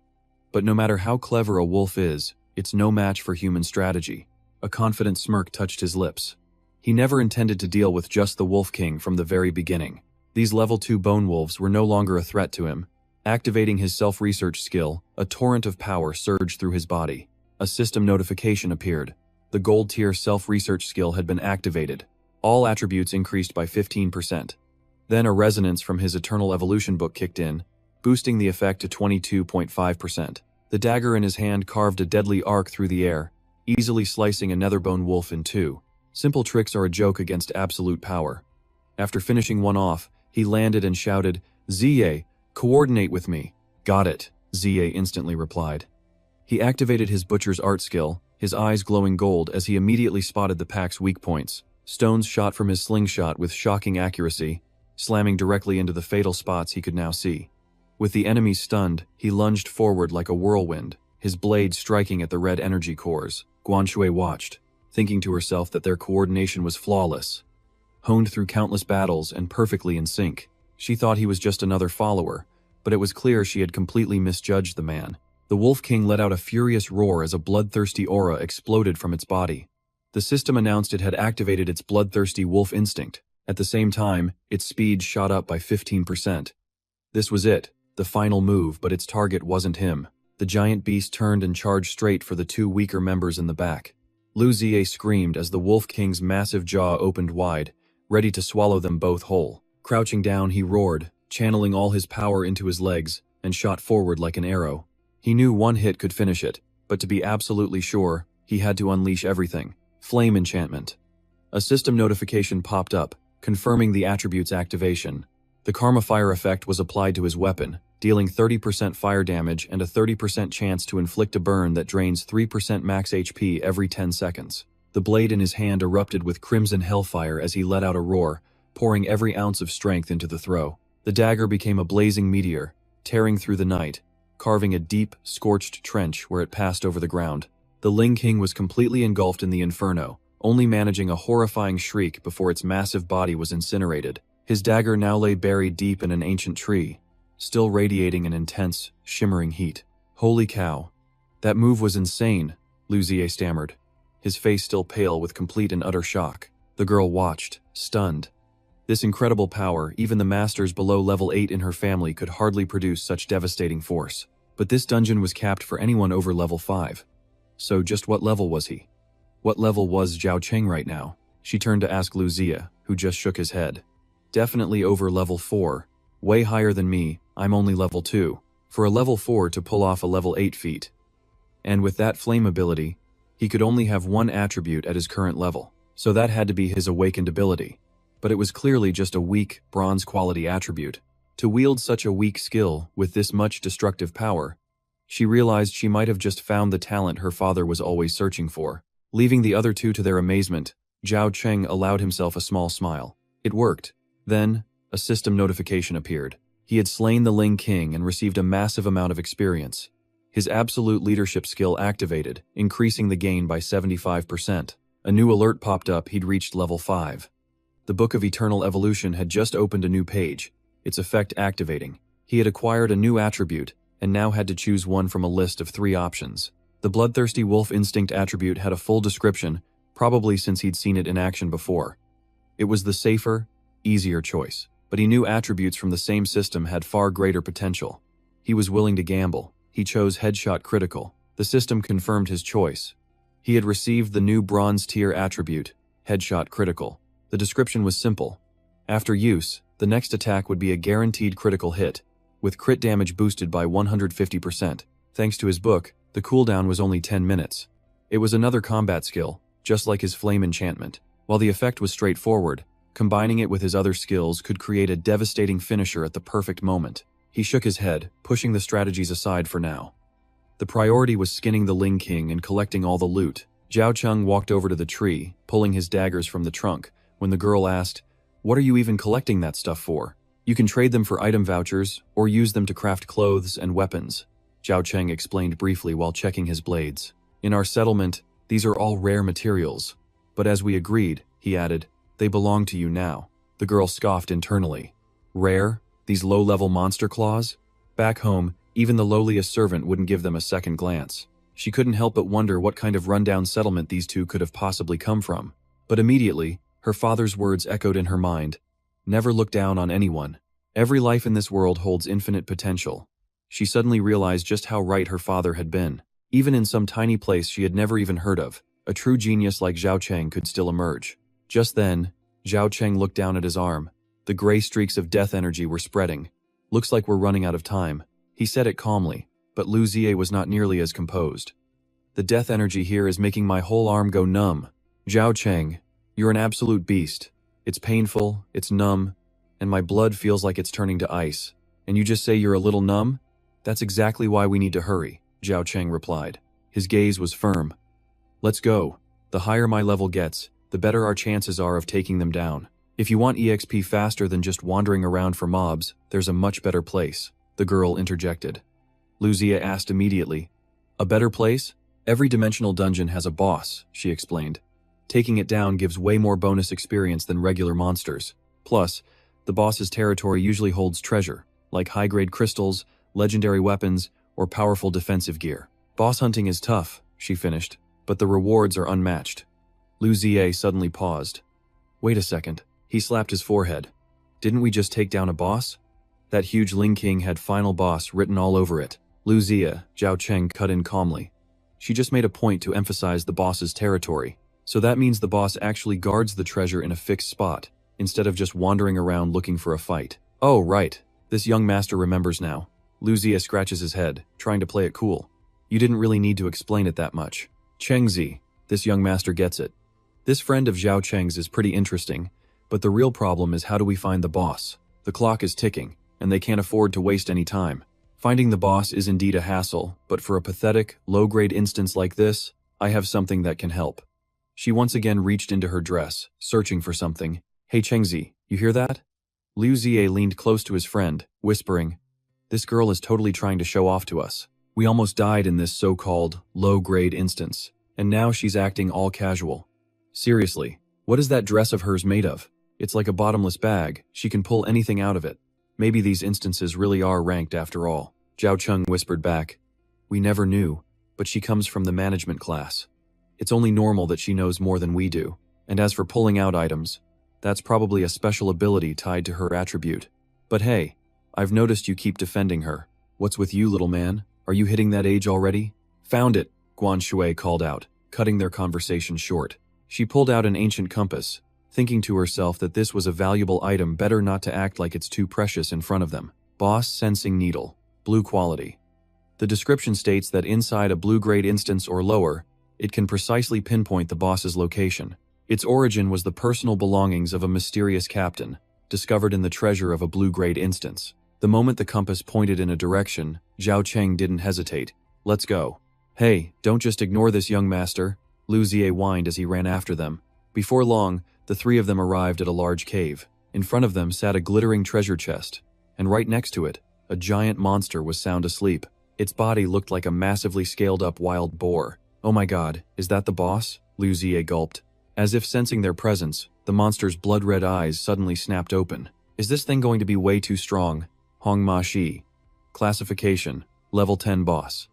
But no matter how clever a wolf is, it's no match for human strategy. A confident smirk touched his lips. He never intended to deal with just the Wolf King from the very beginning. These level 2 bone wolves were no longer a threat to him. Activating his self-research skill, a torrent of power surged through his body. A system notification appeared. The gold tier self-research skill had been activated. All attributes increased by 15%. Then a resonance from his Eternal Evolution book kicked in, boosting the effect to 22.5%. The dagger in his hand carved a deadly arc through the air, easily slicing a Netherbone wolf in two. Simple tricks are a joke against absolute power. After finishing one off, he landed and shouted, "Ziye, coordinate with me." "Got it," Ziye instantly replied. He activated his butcher's art skill, his eyes glowing gold as he immediately spotted the pack's weak points. Stones shot from his slingshot with shocking accuracy, slamming directly into the fatal spots he could now see. With the enemies stunned, he lunged forward like a whirlwind, his blade striking at the red energy cores. Guan Shui watched, thinking to herself that their coordination was flawless. Honed through countless battles and perfectly in sync, she thought he was just another follower, but it was clear she had completely misjudged the man. The Wolf King let out a furious roar as a bloodthirsty aura exploded from its body. The system announced it had activated its bloodthirsty wolf instinct. At the same time, its speed shot up by 15%. This was it, the final move, but its target wasn't him. The giant beast turned and charged straight for the two weaker members in the back. Lu Ziye screamed as the Wolf King's massive jaw opened wide, ready to swallow them both whole. Crouching down, he roared, channeling all his power into his legs, and shot forward like an arrow. He knew one hit could finish it, but to be absolutely sure, he had to unleash everything. Flame enchantment. A system notification popped up, confirming the attribute's activation. The Karma Fire effect was applied to his weapon, dealing 30% fire damage and a 30% chance to inflict a burn that drains 3% max HP every 10 seconds. The blade in his hand erupted with crimson hellfire as he let out a roar, pouring every ounce of strength into the throw. The dagger became a blazing meteor, tearing through the night, carving a deep, scorched trench where it passed over the ground. The Ling King was completely engulfed in the inferno, only managing a horrifying shriek before its massive body was incinerated. His dagger now lay buried deep in an ancient tree, still radiating an intense, shimmering heat. Holy cow. That move was insane, Lu Ziye stammered, his face still pale with complete and utter shock. The girl watched, stunned. This incredible power, even the masters below level 8 in her family could hardly produce such devastating force. But this dungeon was capped for anyone over level 5. So just what level was he? What level was Zhao Cheng right now? She turned to ask Lu Ziye, who just shook his head. Definitely over level 4. Way higher than me, I'm only level 2. For a level 4 to pull off a level 8 feat. And with that flame ability, he could only have one attribute at his current level. So that had to be his awakened ability. But it was clearly just a weak, bronze quality attribute. To wield such a weak skill with this much destructive power, she realized she might have just found the talent her father was always searching for. Leaving the other two to their amazement, Zhao Cheng allowed himself a small smile. It worked. Then, a system notification appeared. He had slain the Ling King and received a massive amount of experience. His absolute leadership skill activated, increasing the gain by 75%. A new alert popped up he'd reached level 5. The Book of Eternal Evolution had just opened a new page, its effect activating. He had acquired a new attribute, and now had to choose one from a list of 3 options. The Bloodthirsty Wolf Instinct attribute had a full description, probably since he'd seen it in action before. It was the safer, easier choice, but he knew attributes from the same system had far greater potential. He was willing to gamble. He chose Headshot Critical. The system confirmed his choice. He had received the new Bronze Tier attribute, Headshot Critical. The description was simple. After use, the next attack would be a guaranteed critical hit, with crit damage boosted by 150%. Thanks to his book, the cooldown was only 10 minutes. It was another combat skill, just like his flame enchantment. While the effect was straightforward, combining it with his other skills could create a devastating finisher at the perfect moment. He shook his head, pushing the strategies aside for now. The priority was skinning the Ling King and collecting all the loot. Zhao Cheng walked over to the tree, pulling his daggers from the trunk, when the girl asked, "What are you even collecting that stuff for? You can trade them for item vouchers, or use them to craft clothes and weapons," Zhao Cheng explained briefly while checking his blades. "In our settlement, these are all rare materials. But as we agreed," he added, "they belong to you now." The girl scoffed internally. Rare? These low-level monster claws? Back home, even the lowliest servant wouldn't give them a second glance. She couldn't help but wonder what kind of rundown settlement these two could have possibly come from. But immediately, her father's words echoed in her mind. Never look down on anyone. Every life in this world holds infinite potential. She suddenly realized just how right her father had been. Even in some tiny place she had never even heard of, a true genius like Zhao Cheng could still emerge. Just then, Zhao Cheng looked down at his arm. The gray streaks of death energy were spreading. "Looks like we're running out of time." He said it calmly, but Lu Ziye was not nearly as composed. "The death energy here is making my whole arm go numb. Zhao Cheng, you're an absolute beast. It's painful, it's numb, and my blood feels like it's turning to ice. And you just say you're a little numb? That's exactly why we need to hurry," Zhao Cheng replied. His gaze was firm. "Let's go. The higher my level gets, the better our chances are of taking them down. If you want EXP faster than just wandering around for mobs, there's a much better place," the girl interjected. Lu Ziye asked immediately, "A better place? Every dimensional dungeon has a boss," she explained. "Taking it down gives way more bonus experience than regular monsters. Plus, the boss's territory usually holds treasure, like high-grade crystals, legendary weapons, or powerful defensive gear. Boss hunting is tough," she finished, "but the rewards are unmatched." Lu Ziye suddenly paused. "Wait a second." He slapped his forehead. "Didn't we just take down a boss?" That huge Ling King had final boss written all over it. Lu Ziye, Zhao Cheng cut in calmly. She just made a point to emphasize the boss's territory. So that means the boss actually guards the treasure in a fixed spot, instead of just wandering around looking for a fight. "Oh, right. This young master remembers now." Lu Ziye scratches his head, trying to play it cool. "You didn't really need to explain it that much. Chengzi, this young master gets it." This friend of Zhao Cheng's is pretty interesting, But the real problem is, how do we find the boss? The clock is ticking, and they can't afford to waste any time. Finding the boss is indeed a hassle, but for a pathetic, low-grade instance like this, I have something that can help. She once again reached into her dress, searching for something. Hey Chengzi, you hear that? Liu Zie leaned close to his friend, whispering, "This girl is totally trying to show off to us. We almost died in this so-called low-grade instance, and now she's acting all casual. Seriously, what is that dress of hers made of? It's like a bottomless bag, she can pull anything out of it. Maybe these instances really are ranked after all." Zhao Cheng whispered back, "We never knew, but she comes from the management class. It's only normal that she knows more than we do. And as for pulling out items, that's probably a special ability tied to her attribute. But hey, I've noticed you keep defending her. What's with you, little man? Are you hitting that age already?" "Found it," Guan Shui called out, cutting their conversation short. She pulled out an ancient compass, thinking to herself that this was a valuable item, better not to act like it's too precious in front of them. Boss Sensing Needle, blue quality. The description states that inside a blue-grade instance or lower, it can precisely pinpoint the boss's location. Its origin was the personal belongings of a mysterious captain, discovered in the treasure of a blue-grade instance. The moment the compass pointed in a direction, Zhao Cheng didn't hesitate. "Let's go." "Hey, don't just ignore this, young master," Liu Zie whined as he ran after them. Before long, the three of them arrived at a large cave. In front of them sat a glittering treasure chest, and right next to it, a giant monster was sound asleep. Its body looked like a massively scaled-up wild boar. "Oh my god, is that the boss?" Liu Zie gulped. As if sensing their presence, the monster's blood-red eyes suddenly snapped open. "Is this thing going to be way too strong?" Hong Ma Shi. Classification: Level 10 Boss.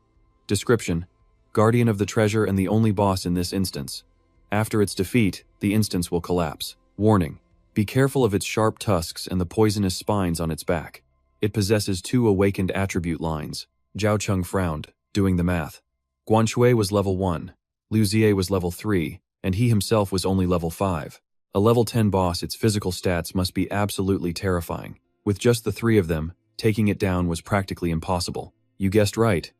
Description: Guardian of the treasure and the only boss in this instance. After its defeat, the instance will collapse. Warning: be careful of its sharp tusks and the poisonous spines on its back. It possesses 2 awakened attribute lines. Zhao Cheng frowned, doing the math. Guan Shui was level 1, Liu Zie was level 3, and he himself was only level 5. A level 10 boss, its physical stats must be absolutely terrifying. With just the 3 of them, taking it down was practically impossible. You guessed right.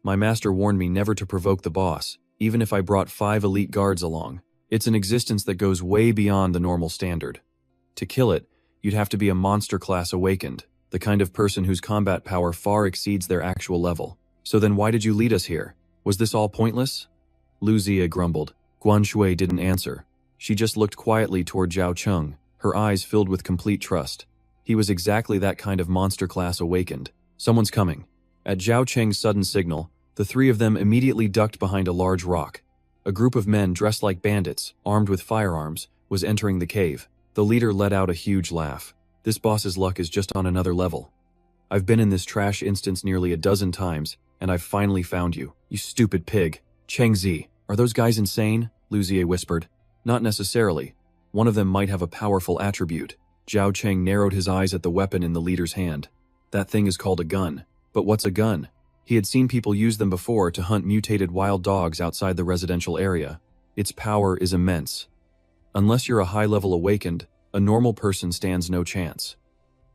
My master warned me never to provoke the boss, even if I brought 5 elite guards along. It's an existence that goes way beyond the normal standard. To kill it, you'd have to be a monster class awakened, the kind of person whose combat power far exceeds their actual level. So then why did you lead us here? Was this all pointless? Liu Zie grumbled. Guan Shui didn't answer. She just looked quietly toward Zhao Cheng, her eyes filled with complete trust. He was exactly that kind of monster class awakened. Someone's coming. At Zhao Cheng's sudden signal, the 3 of them immediately ducked behind a large rock. A group of men dressed like bandits, armed with firearms, was entering the cave. The leader let out a huge laugh. This boss's luck is just on another level. I've been in this trash instance nearly a dozen times, and I've finally found you, you stupid pig. Chengzi, are those guys insane? Liu Zie whispered. Not necessarily. One of them might have a powerful attribute. Zhao Cheng narrowed his eyes at the weapon in the leader's hand. That thing is called a gun. But what's a gun? He had seen people use them before to hunt mutated wild dogs outside the residential area. Its power is immense. Unless you're a high-level awakened, a normal person stands no chance.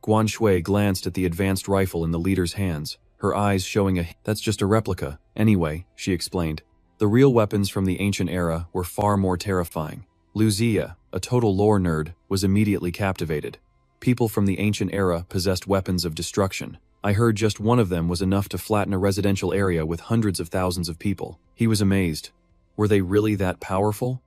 Guan Shui glanced at the advanced rifle in the leader's hands, her eyes showing that's just a replica. Anyway, she explained. The real weapons from the ancient era were far more terrifying. Liu Zie, a total lore nerd, was immediately captivated. People from the ancient era possessed weapons of destruction. I heard just one of them was enough to flatten a residential area with hundreds of thousands of people. He was amazed. Were they really that powerful?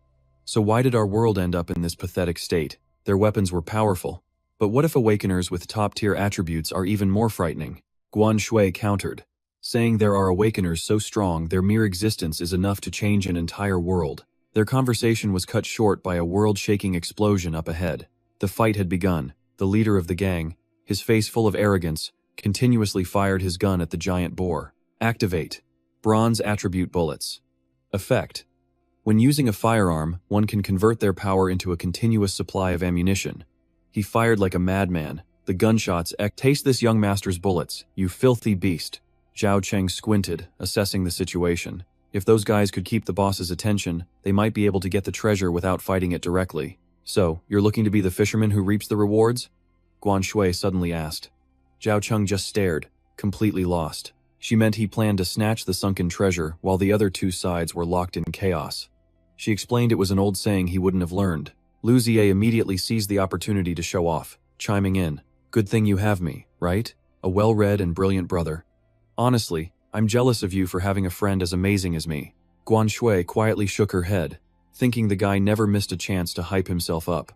So why did our world end up in this pathetic state? Their weapons were powerful. But what if awakeners with top-tier attributes are even more frightening? Guan Shui countered, saying there are awakeners so strong their mere existence is enough to change an entire world. Their conversation was cut short by a world-shaking explosion up ahead. The fight had begun. The leader of the gang, his face full of arrogance, continuously fired his gun at the giant boar. Activate. Bronze attribute bullets. Effect. When using a firearm, one can convert their power into a continuous supply of ammunition. He fired like a madman. The gunshots taste this young master's bullets, you filthy beast. Zhao Cheng squinted, assessing the situation. If those guys could keep the boss's attention, they might be able to get the treasure without fighting it directly. So, you're looking to be the fisherman who reaps the rewards? Guan Shui suddenly asked. Zhao Cheng just stared, completely lost. She meant he planned to snatch the sunken treasure while the other 2 sides were locked in chaos. She explained it was an old saying he wouldn't have learned. Lu Ziye immediately seized the opportunity to show off, chiming in, "Good thing you have me, right? A well-read and brilliant brother. Honestly, I'm jealous of you for having a friend as amazing as me." Guan Shui quietly shook her head, thinking the guy never missed a chance to hype himself up.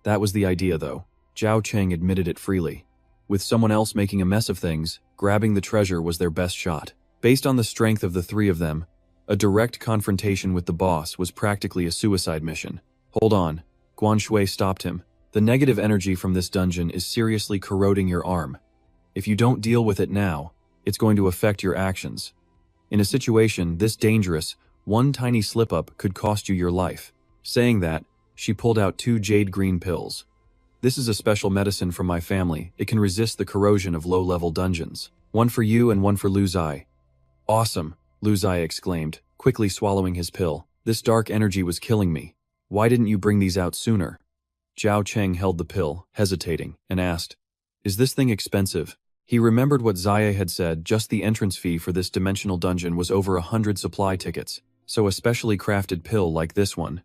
That was the idea, though. Zhao Cheng admitted it freely. With someone else making a mess of things, grabbing the treasure was their best shot. Based on the strength of the three of them, a direct confrontation with the boss was practically a suicide mission. "Hold on." Guan Shui stopped him. "The negative energy from this dungeon is seriously corroding your arm. If you don't deal with it now, it's going to affect your actions. In a situation this dangerous, one tiny slip-up could cost you your life." Saying that, she pulled out 2 jade green pills. "This is a special medicine from my family. It can resist the corrosion of low-level dungeons. One for you and one for Lu Zai." "Awesome," Lu Zai exclaimed, quickly swallowing his pill. "This dark energy was killing me. Why didn't you bring these out sooner?" Zhao Cheng held the pill, hesitating, and asked, "Is this thing expensive?" He remembered what Zaya had said. Just the entrance fee for this dimensional dungeon was over 100 supply tickets, so a specially crafted pill like this one.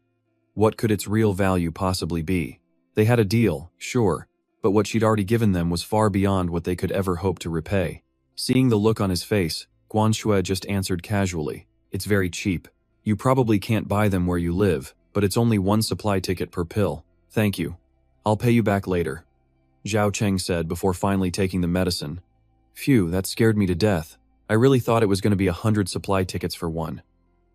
What could its real value possibly be? They had a deal, sure, but what she'd already given them was far beyond what they could ever hope to repay. Seeing the look on his face, Guan Shui just answered casually, "It's very cheap. You probably can't buy them where you live, but it's only 1 supply ticket per pill. Thank you. I'll pay you back later," Zhao Cheng said before finally taking the medicine. "Phew, that scared me to death. I really thought it was going to be 100 supply tickets for one."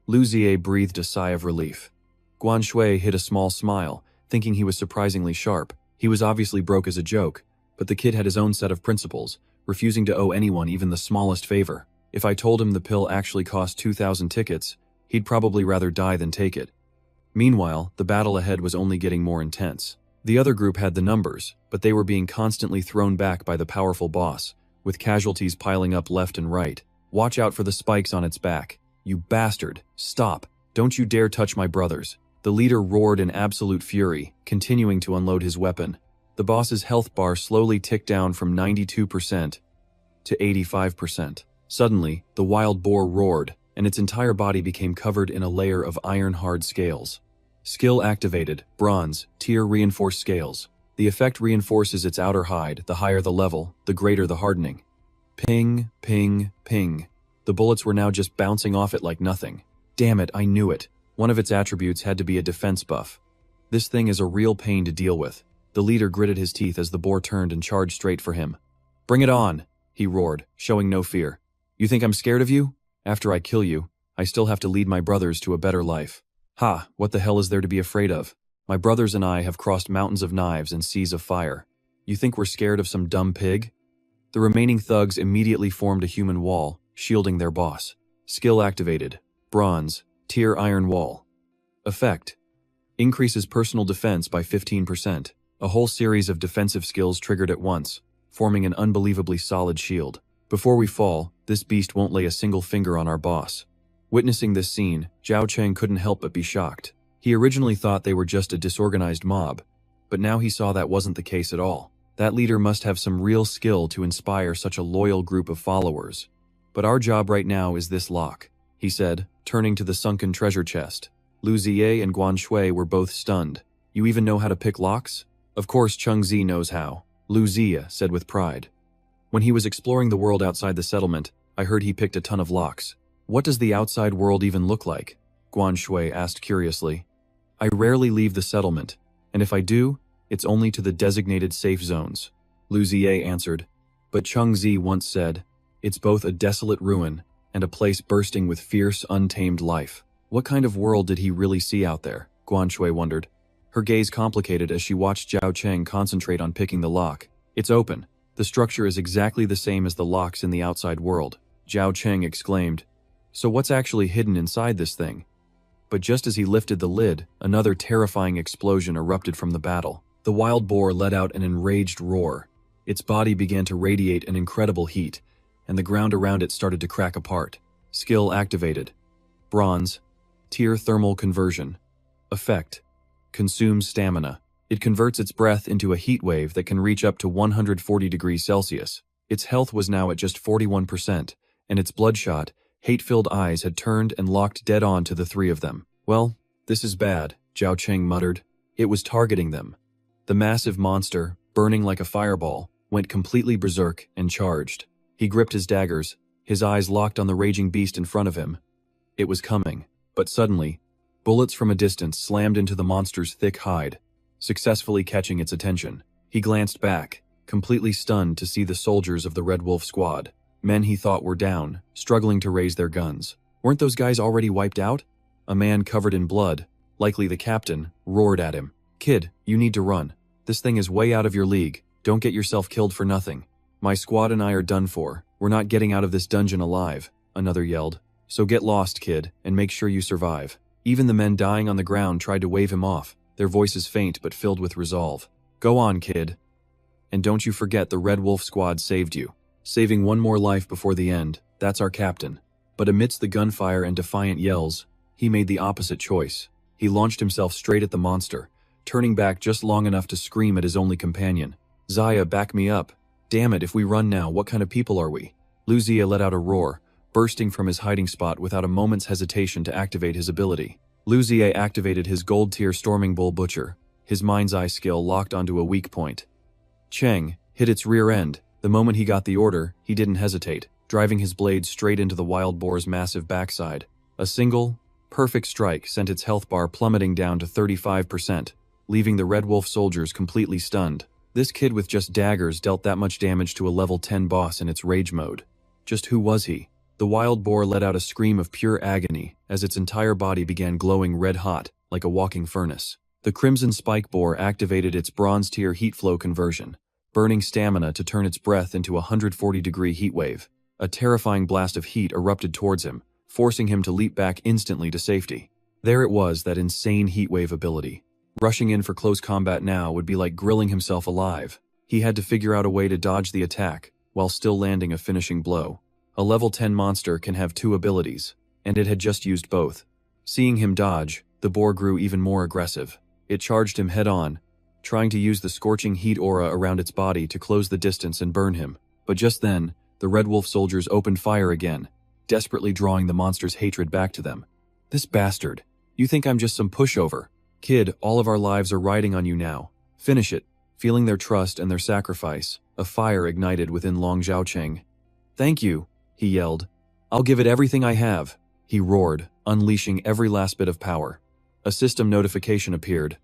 Lu Ziye breathed a sigh of relief. Guan Shui hid a small smile, thinking he was surprisingly sharp. He was obviously broke as a joke, but the kid had his own set of principles, refusing to owe anyone even the smallest favor. If I told him the pill actually cost 2,000 tickets, he'd probably rather die than take it. Meanwhile, the battle ahead was only getting more intense. The other group had the numbers, but they were being constantly thrown back by the powerful boss, with casualties piling up left and right. "Watch out for the spikes on its back. You bastard! Stop! Don't you dare touch my brothers!" The leader roared in absolute fury, continuing to unload his weapon. The boss's health bar slowly ticked down from 92% to 85%. Suddenly, the wild boar roared, and its entire body became covered in a layer of iron-hard scales. Skill activated, bronze, tier reinforced scales. The effect reinforces its outer hide. The higher the level, the greater the hardening. Ping, ping, ping. The bullets were now just bouncing off it like nothing. Damn it, I knew it. One of its attributes had to be a defense buff. This thing is a real pain to deal with. The leader gritted his teeth as the boar turned and charged straight for him. "Bring it on," he roared, showing no fear. "You think I'm scared of you? After I kill you, I still have to lead my brothers to a better life. Ha, what the hell is there to be afraid of? My brothers and I have crossed mountains of knives and seas of fire. You think we're scared of some dumb pig?" The remaining thugs immediately formed a human wall, shielding their boss. Skill activated. Bronze, tier iron wall. Effect: increases personal defense by 15%. A whole series of defensive skills triggered at once, forming an unbelievably solid shield. Before we fall, this beast won't lay a single finger on our boss. Witnessing this scene, Zhao Cheng couldn't help but be shocked. He originally thought they were just a disorganized mob, but now he saw that wasn't the case at all. That leader must have some real skill to inspire such a loyal group of followers. "But our job right now is this lock," he said, turning to the sunken treasure chest. Lu Ziye and Guan Shui were both stunned. "You even know how to pick locks?" "Of course Cheng Zi knows how," Lu Ziye said with pride. "When he was exploring the world outside the settlement, I heard he picked a ton of locks." "What does the outside world even look like?" Guan Shui asked curiously. "I rarely leave the settlement, and if I do, it's only to the designated safe zones," Lu Ziye answered. "But Cheng Zi once said, it's both a desolate ruin and a place bursting with fierce, untamed life." What kind of world did he really see out there? Guan Shui wondered. Her gaze complicated as she watched Zhao Cheng concentrate on picking the lock. "It's open. The structure is exactly the same as the locks in the outside world," Zhao Cheng exclaimed. "So what's actually hidden inside this thing?" But just as he lifted the lid, another terrifying explosion erupted from the battle. The wild boar let out an enraged roar. Its body began to radiate an incredible heat, and the ground around it started to crack apart. Skill activated. Bronze. Tier thermal conversion. Effect: consumes stamina. It converts its breath into a heat wave that can reach up to 140 degrees Celsius. Its health was now at just 41%, and its bloodshot, hate-filled eyes had turned and locked dead on to the three of them. "Well, this is bad," Zhao Cheng muttered. It was targeting them. The massive monster, burning like a fireball, went completely berserk and charged. He gripped his daggers, his eyes locked on the raging beast in front of him. It was coming, but suddenly, bullets from a distance slammed into the monster's thick hide, successfully catching its attention. He glanced back, completely stunned to see the soldiers of the Red Wolf squad. Men he thought were down, struggling to raise their guns. Weren't those guys already wiped out? A man covered in blood, likely the captain, roared at him. "Kid, you need to run. This thing is way out of your league. Don't get yourself killed for nothing." "My squad and I are done for. We're not getting out of this dungeon alive," another yelled. "So get lost, kid, and make sure you survive." Even the men dying on the ground tried to wave him off, their voices faint but filled with resolve. "Go on, kid. And don't you forget the Red Wolf squad saved you. Saving one more life before the end, that's our captain." But amidst the gunfire and defiant yells, he made the opposite choice. He launched himself straight at the monster, turning back just long enough to scream at his only companion. "Zaya, back me up. Damn it, if we run now, what kind of people are we?" Lu Zia let out a roar, bursting from his hiding spot without a moment's hesitation to activate his ability. Lu Zia activated his gold-tier Storming Bull Butcher, his mind's eye skill locked onto a weak point. Cheng hit its rear end. The moment he got the order, he didn't hesitate, driving his blade straight into the wild boar's massive backside. A single, perfect strike sent its health bar plummeting down to 35%, leaving the Red Wolf soldiers completely stunned. This kid with just daggers dealt that much damage to a level 10 boss in its rage mode. Just who was he? The wild boar let out a scream of pure agony as its entire body began glowing red-hot, like a walking furnace. The Crimson Spike Boar activated its bronze-tier heat flow conversion, burning stamina to turn its breath into a 140-degree heat wave. A terrifying blast of heat erupted towards him, forcing him to leap back instantly to safety. There it was, that insane heat wave ability. Rushing in for close combat now would be like grilling himself alive. He had to figure out a way to dodge the attack, while still landing a finishing blow. A level 10 monster can have two abilities, and it had just used both. Seeing him dodge, the boar grew even more aggressive. It charged him head-on, trying to use the scorching heat aura around its body to close the distance and burn him. But just then, the Red Wolf soldiers opened fire again, desperately drawing the monster's hatred back to them. "This bastard. You think I'm just some pushover? Kid, all of our lives are riding on you now. Finish it." Feeling their trust and their sacrifice, a fire ignited within Zhao Cheng. "Thank you," he yelled. "I'll give it everything I have," he roared, unleashing every last bit of power. A system notification appeared.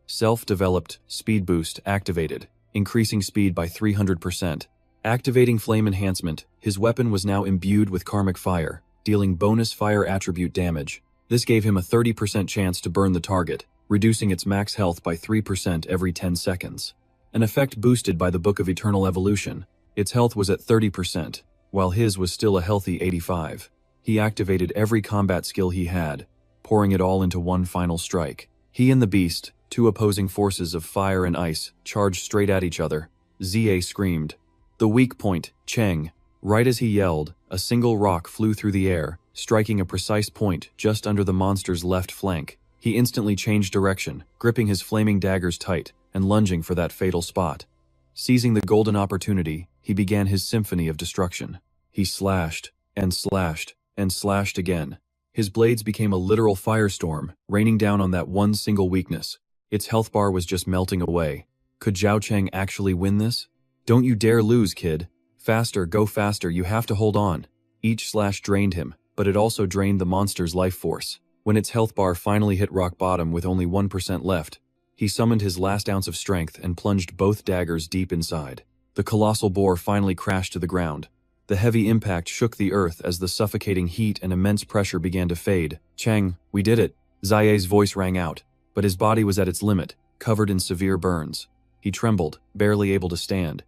Self-developed speed boost activated, increasing speed by 300%. Activating flame enhancement, his weapon was now imbued with karmic fire, dealing bonus fire attribute damage. This gave him a 30% chance to burn the target, reducing its max health by 3% every 10 seconds. An effect boosted by the Book of Eternal Evolution. Its health was at 30%, while his was still a healthy 85. He activated every combat skill he had, pouring it all into one final strike. He and the beast, two opposing forces of fire and ice, charged straight at each other. Zia screamed. The weak point, Cheng. Right as he yelled, a single rock flew through the air, striking a precise point just under the monster's left flank. He instantly changed direction, gripping his flaming daggers tight and lunging for that fatal spot. Seizing the golden opportunity, he began his symphony of destruction. He slashed, and slashed, and slashed again. His blades became a literal firestorm, raining down on that one single weakness. Its health bar was just melting away. Could Zhao Cheng actually win this? "Don't you dare lose, kid. Faster, go faster, you have to hold on." Each slash drained him, but it also drained the monster's life force. When its health bar finally hit rock bottom with only 1% left, he summoned his last ounce of strength and plunged both daggers deep inside. The colossal boar finally crashed to the ground. The heavy impact shook the earth as the suffocating heat and immense pressure began to fade. "Cheng, we did it." Zia's voice rang out, but his body was at its limit, covered in severe burns. He trembled, barely able to stand.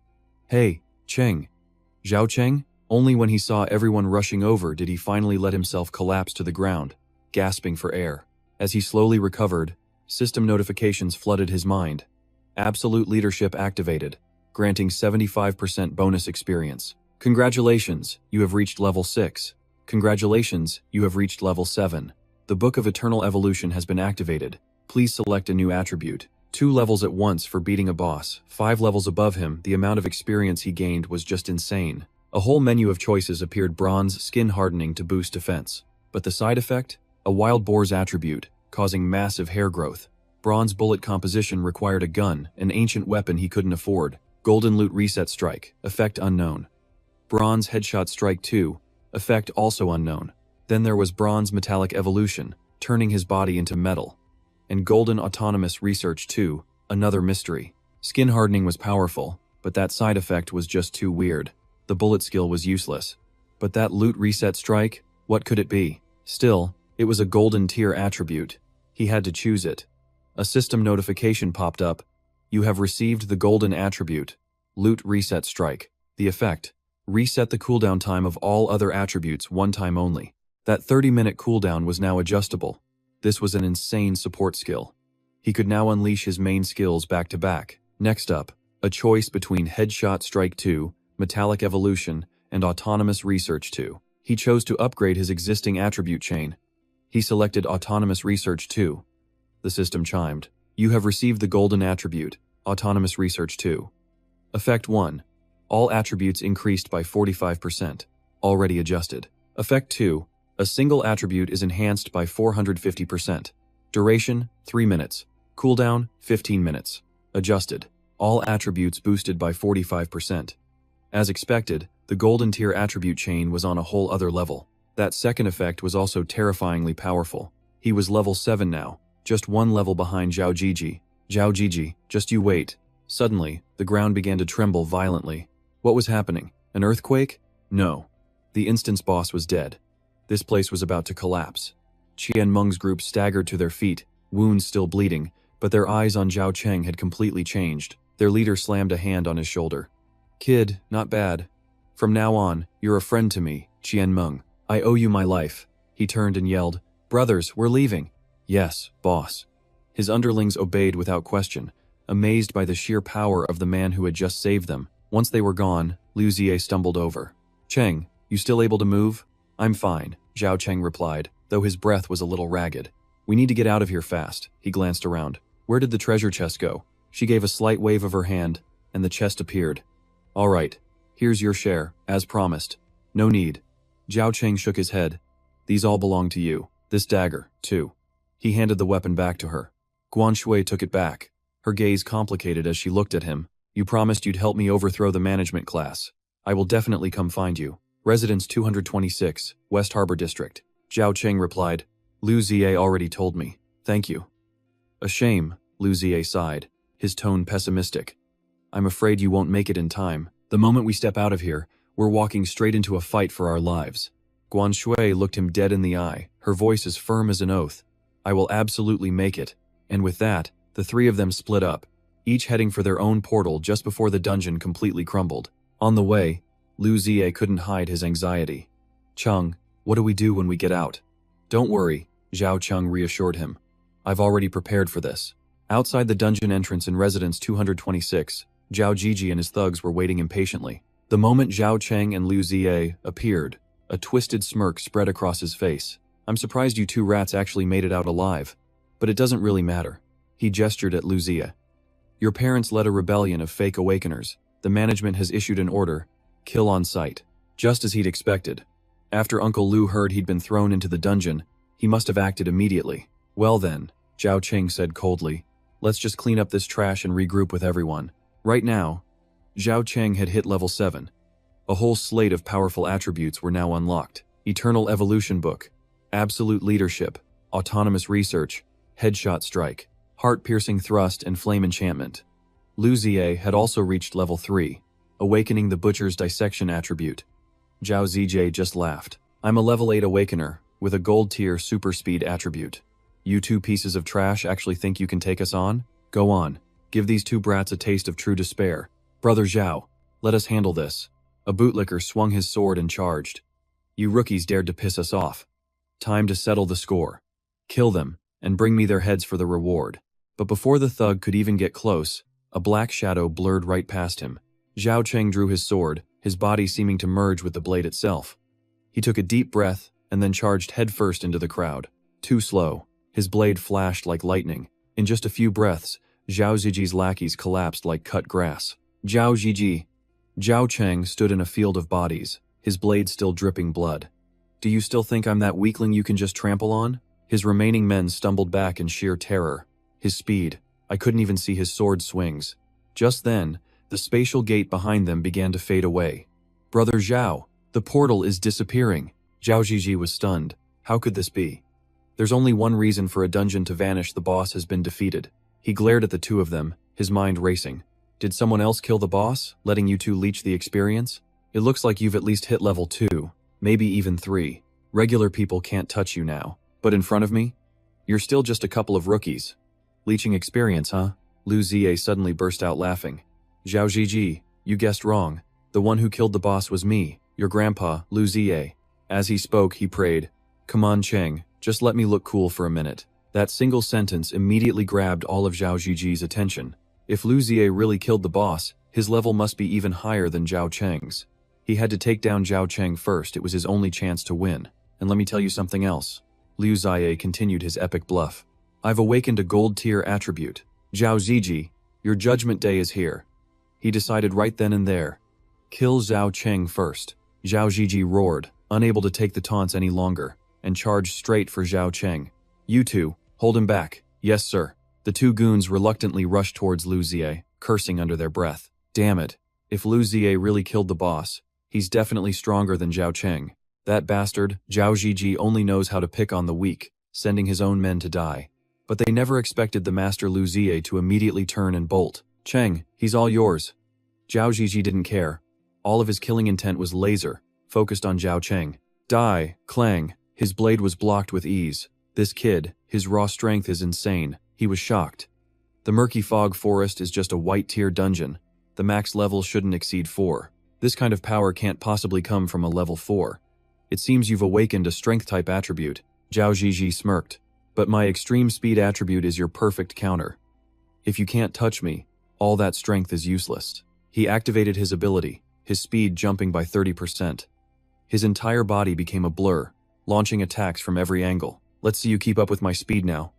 "Hey, Cheng." Zhao Cheng? Only when he saw everyone rushing over did he finally let himself collapse to the ground, gasping for air. As he slowly recovered, system notifications flooded his mind. Absolute leadership activated, granting 75% bonus experience. "Congratulations, you have reached level 6. Congratulations, you have reached level 7. The Book of Eternal Evolution has been activated. Please select a new attribute." 2 levels at once for beating a boss. 5 levels above him, the amount of experience he gained was just insane. A whole menu of choices appeared: bronze, skin hardening to boost defense. But the side effect? A wild boar's attribute, causing massive hair growth. Bronze bullet composition required a gun, an ancient weapon he couldn't afford. Golden loot reset strike, effect unknown. Bronze headshot strike 2, effect also unknown. Then there was bronze metallic evolution, turning his body into metal. And golden autonomous research 2, another mystery. Skin hardening was powerful, but that side effect was just too weird. The bullet skill was useless. But that loot reset strike, what could it be? Still, it was a golden tier attribute. He had to choose it. A system notification popped up. You have received the golden attribute, loot reset strike. The effect, reset the cooldown time of all other attributes one time only. That 30-minute cooldown was now adjustable. This was an insane support skill. He could now unleash his main skills back to back. Next up, a choice between Headshot Strike 2, Metallic Evolution, and Autonomous Research 2. He chose to upgrade his existing attribute chain. He selected Autonomous Research 2. The system chimed. You have received the golden attribute, Autonomous Research 2. Effect 1. All attributes increased by 45%. Already adjusted. Effect 2. A single attribute is enhanced by 450%. Duration, 3 minutes. Cooldown, 15 minutes. Adjusted. All attributes boosted by 45%. As expected, the golden tier attribute chain was on a whole other level. That second effect was also terrifyingly powerful. He was level 7 now, just one level behind Zhao Jiji. Zhao Jiji, just you wait. Suddenly, the ground began to tremble violently. What was happening? An earthquake? No. The instance boss was dead. This place was about to collapse. Qian Meng's group staggered to their feet, wounds still bleeding, but their eyes on Zhao Cheng had completely changed. Their leader slammed a hand on his shoulder. Kid, not bad. From now on, you're a friend to me, Qian Meng. I owe you my life. He turned and yelled, Brothers, we're leaving. Yes, boss. His underlings obeyed without question, amazed by the sheer power of the man who had just saved them. Once they were gone, Liu Zie stumbled over. Cheng, you still able to move? I'm fine, Zhao Cheng replied, though his breath was a little ragged. We need to get out of here fast. He glanced around. Where did the treasure chest go? She gave a slight wave of her hand, and the chest appeared. All right, here's your share, as promised. No need. Zhao Cheng shook his head. These all belong to you. This dagger, too. He handed the weapon back to her. Guan Shui took it back. Her gaze complicated as she looked at him. You promised you'd help me overthrow the management class. I will definitely come find you. Residence 226, West Harbor District. Zhao Cheng replied. Liu Zie already told me. Thank you. A shame, Liu Zie sighed, his tone pessimistic. I'm afraid you won't make it in time. The moment we step out of here, we're walking straight into a fight for our lives. Guan Shui looked him dead in the eye, her voice as firm as an oath. I will absolutely make it. And with that, the three of them split up, each heading for their own portal just before the dungeon completely crumbled. On the way, Liu Zie couldn't hide his anxiety. Cheng, what do we do when we get out? Don't worry, Zhao Cheng reassured him. I've already prepared for this. Outside the dungeon entrance in Residence 226, Zhao Jiji and his thugs were waiting impatiently. The moment Zhao Cheng and Liu Zie appeared, a twisted smirk spread across his face. I'm surprised you two rats actually made it out alive. But it doesn't really matter. He gestured at Liu Zie. Your parents led a rebellion of fake awakeners. The management has issued an order. Kill on sight. Just as he'd expected. After Uncle Liu heard he'd been thrown into the dungeon, he must have acted immediately. Well then, Zhao Cheng said coldly. Let's just clean up this trash and regroup with everyone. Right now, Zhao Cheng had hit level 7. A whole slate of powerful attributes were now unlocked. Eternal Evolution Book, Absolute Leadership, Autonomous Research, Headshot Strike, Heart-Piercing Thrust, and Flame Enchantment. Liu Zie had also reached level 3, awakening the Butcher's Dissection attribute. Zhao Zijie just laughed. I'm a level 8 awakener, with a gold tier super speed attribute. You two pieces of trash actually think you can take us on? Go on. Give these two brats a taste of true despair. Brother Zhao, let us handle this. A bootlicker swung his sword and charged. You rookies dared to piss us off. Time to settle the score. Kill them, and bring me their heads for the reward. But before the thug could even get close, a black shadow blurred right past him. Zhao Cheng drew his sword, his body seeming to merge with the blade itself. He took a deep breath, and then charged headfirst into the crowd. Too slow. His blade flashed like lightning. In just a few breaths, Zhao Ziji's lackeys collapsed like cut grass. Zhao Ziji. Zhao Cheng stood in a field of bodies, his blade still dripping blood. Do you still think I'm that weakling you can just trample on? His remaining men stumbled back in sheer terror. his speed. I couldn't even see his sword swings. Just then, the spatial gate behind them began to fade away. Brother Zhao, the portal is disappearing. Zhao Zhiji was stunned. How could this be? There's only one reason for a dungeon to vanish. The boss has been defeated. He glared at the two of them, his mind racing. Did someone else kill the boss, letting you two leech the experience? It looks like you've at least hit level 2, maybe even 3. Regular people can't touch you now. But in front of me? You're still just a couple of rookies. Leeching experience, huh? Lu Ziye suddenly burst out laughing. Zhao Zhiji, you guessed wrong. The one who killed the boss was me, your grandpa, Lu Ziye. As he spoke, he prayed, "Come on, Cheng, just let me look cool for a minute." That single sentence immediately grabbed all of Zhao Zhiji's attention. If Lu Ziye really killed the boss, his level must be even higher than Zhao Cheng's. He had to take down Zhao Cheng first. It was his only chance to win. And let me tell you something else. Liu Ziye continued his epic bluff. I've awakened a gold tier attribute. Zhao Zhiji, your judgment day is here. He decided right then and there. Kill Zhao Cheng first. Zhao Zhiji roared, unable to take the taunts any longer, and charged straight for Zhao Cheng. You two, hold him back. Yes, sir. The two goons reluctantly rushed towards Lu Ziye, cursing under their breath. Damn it. If Lu Ziye really killed the boss, he's definitely stronger than Zhao Cheng. That bastard, Zhao Zhiji, only knows how to pick on the weak, sending his own men to die. But they never expected the master Lu Ziye to immediately turn and bolt. Cheng, he's all yours. Zhao Zhiji didn't care. All of his killing intent was laser, focused on Zhao Cheng. Die, clang. His blade was blocked with ease. This kid, his raw strength is insane. He was shocked. The murky fog forest is just a white tier dungeon. The max level shouldn't exceed 4. This kind of power can't possibly come from a level 4. It seems you've awakened a strength type attribute. Zhao Zhiji smirked. But my extreme speed attribute is your perfect counter. If you can't touch me, all that strength is useless. He activated his ability, his speed jumping by 30%. His entire body became a blur, launching attacks from every angle. Let's see you keep up with my speed now.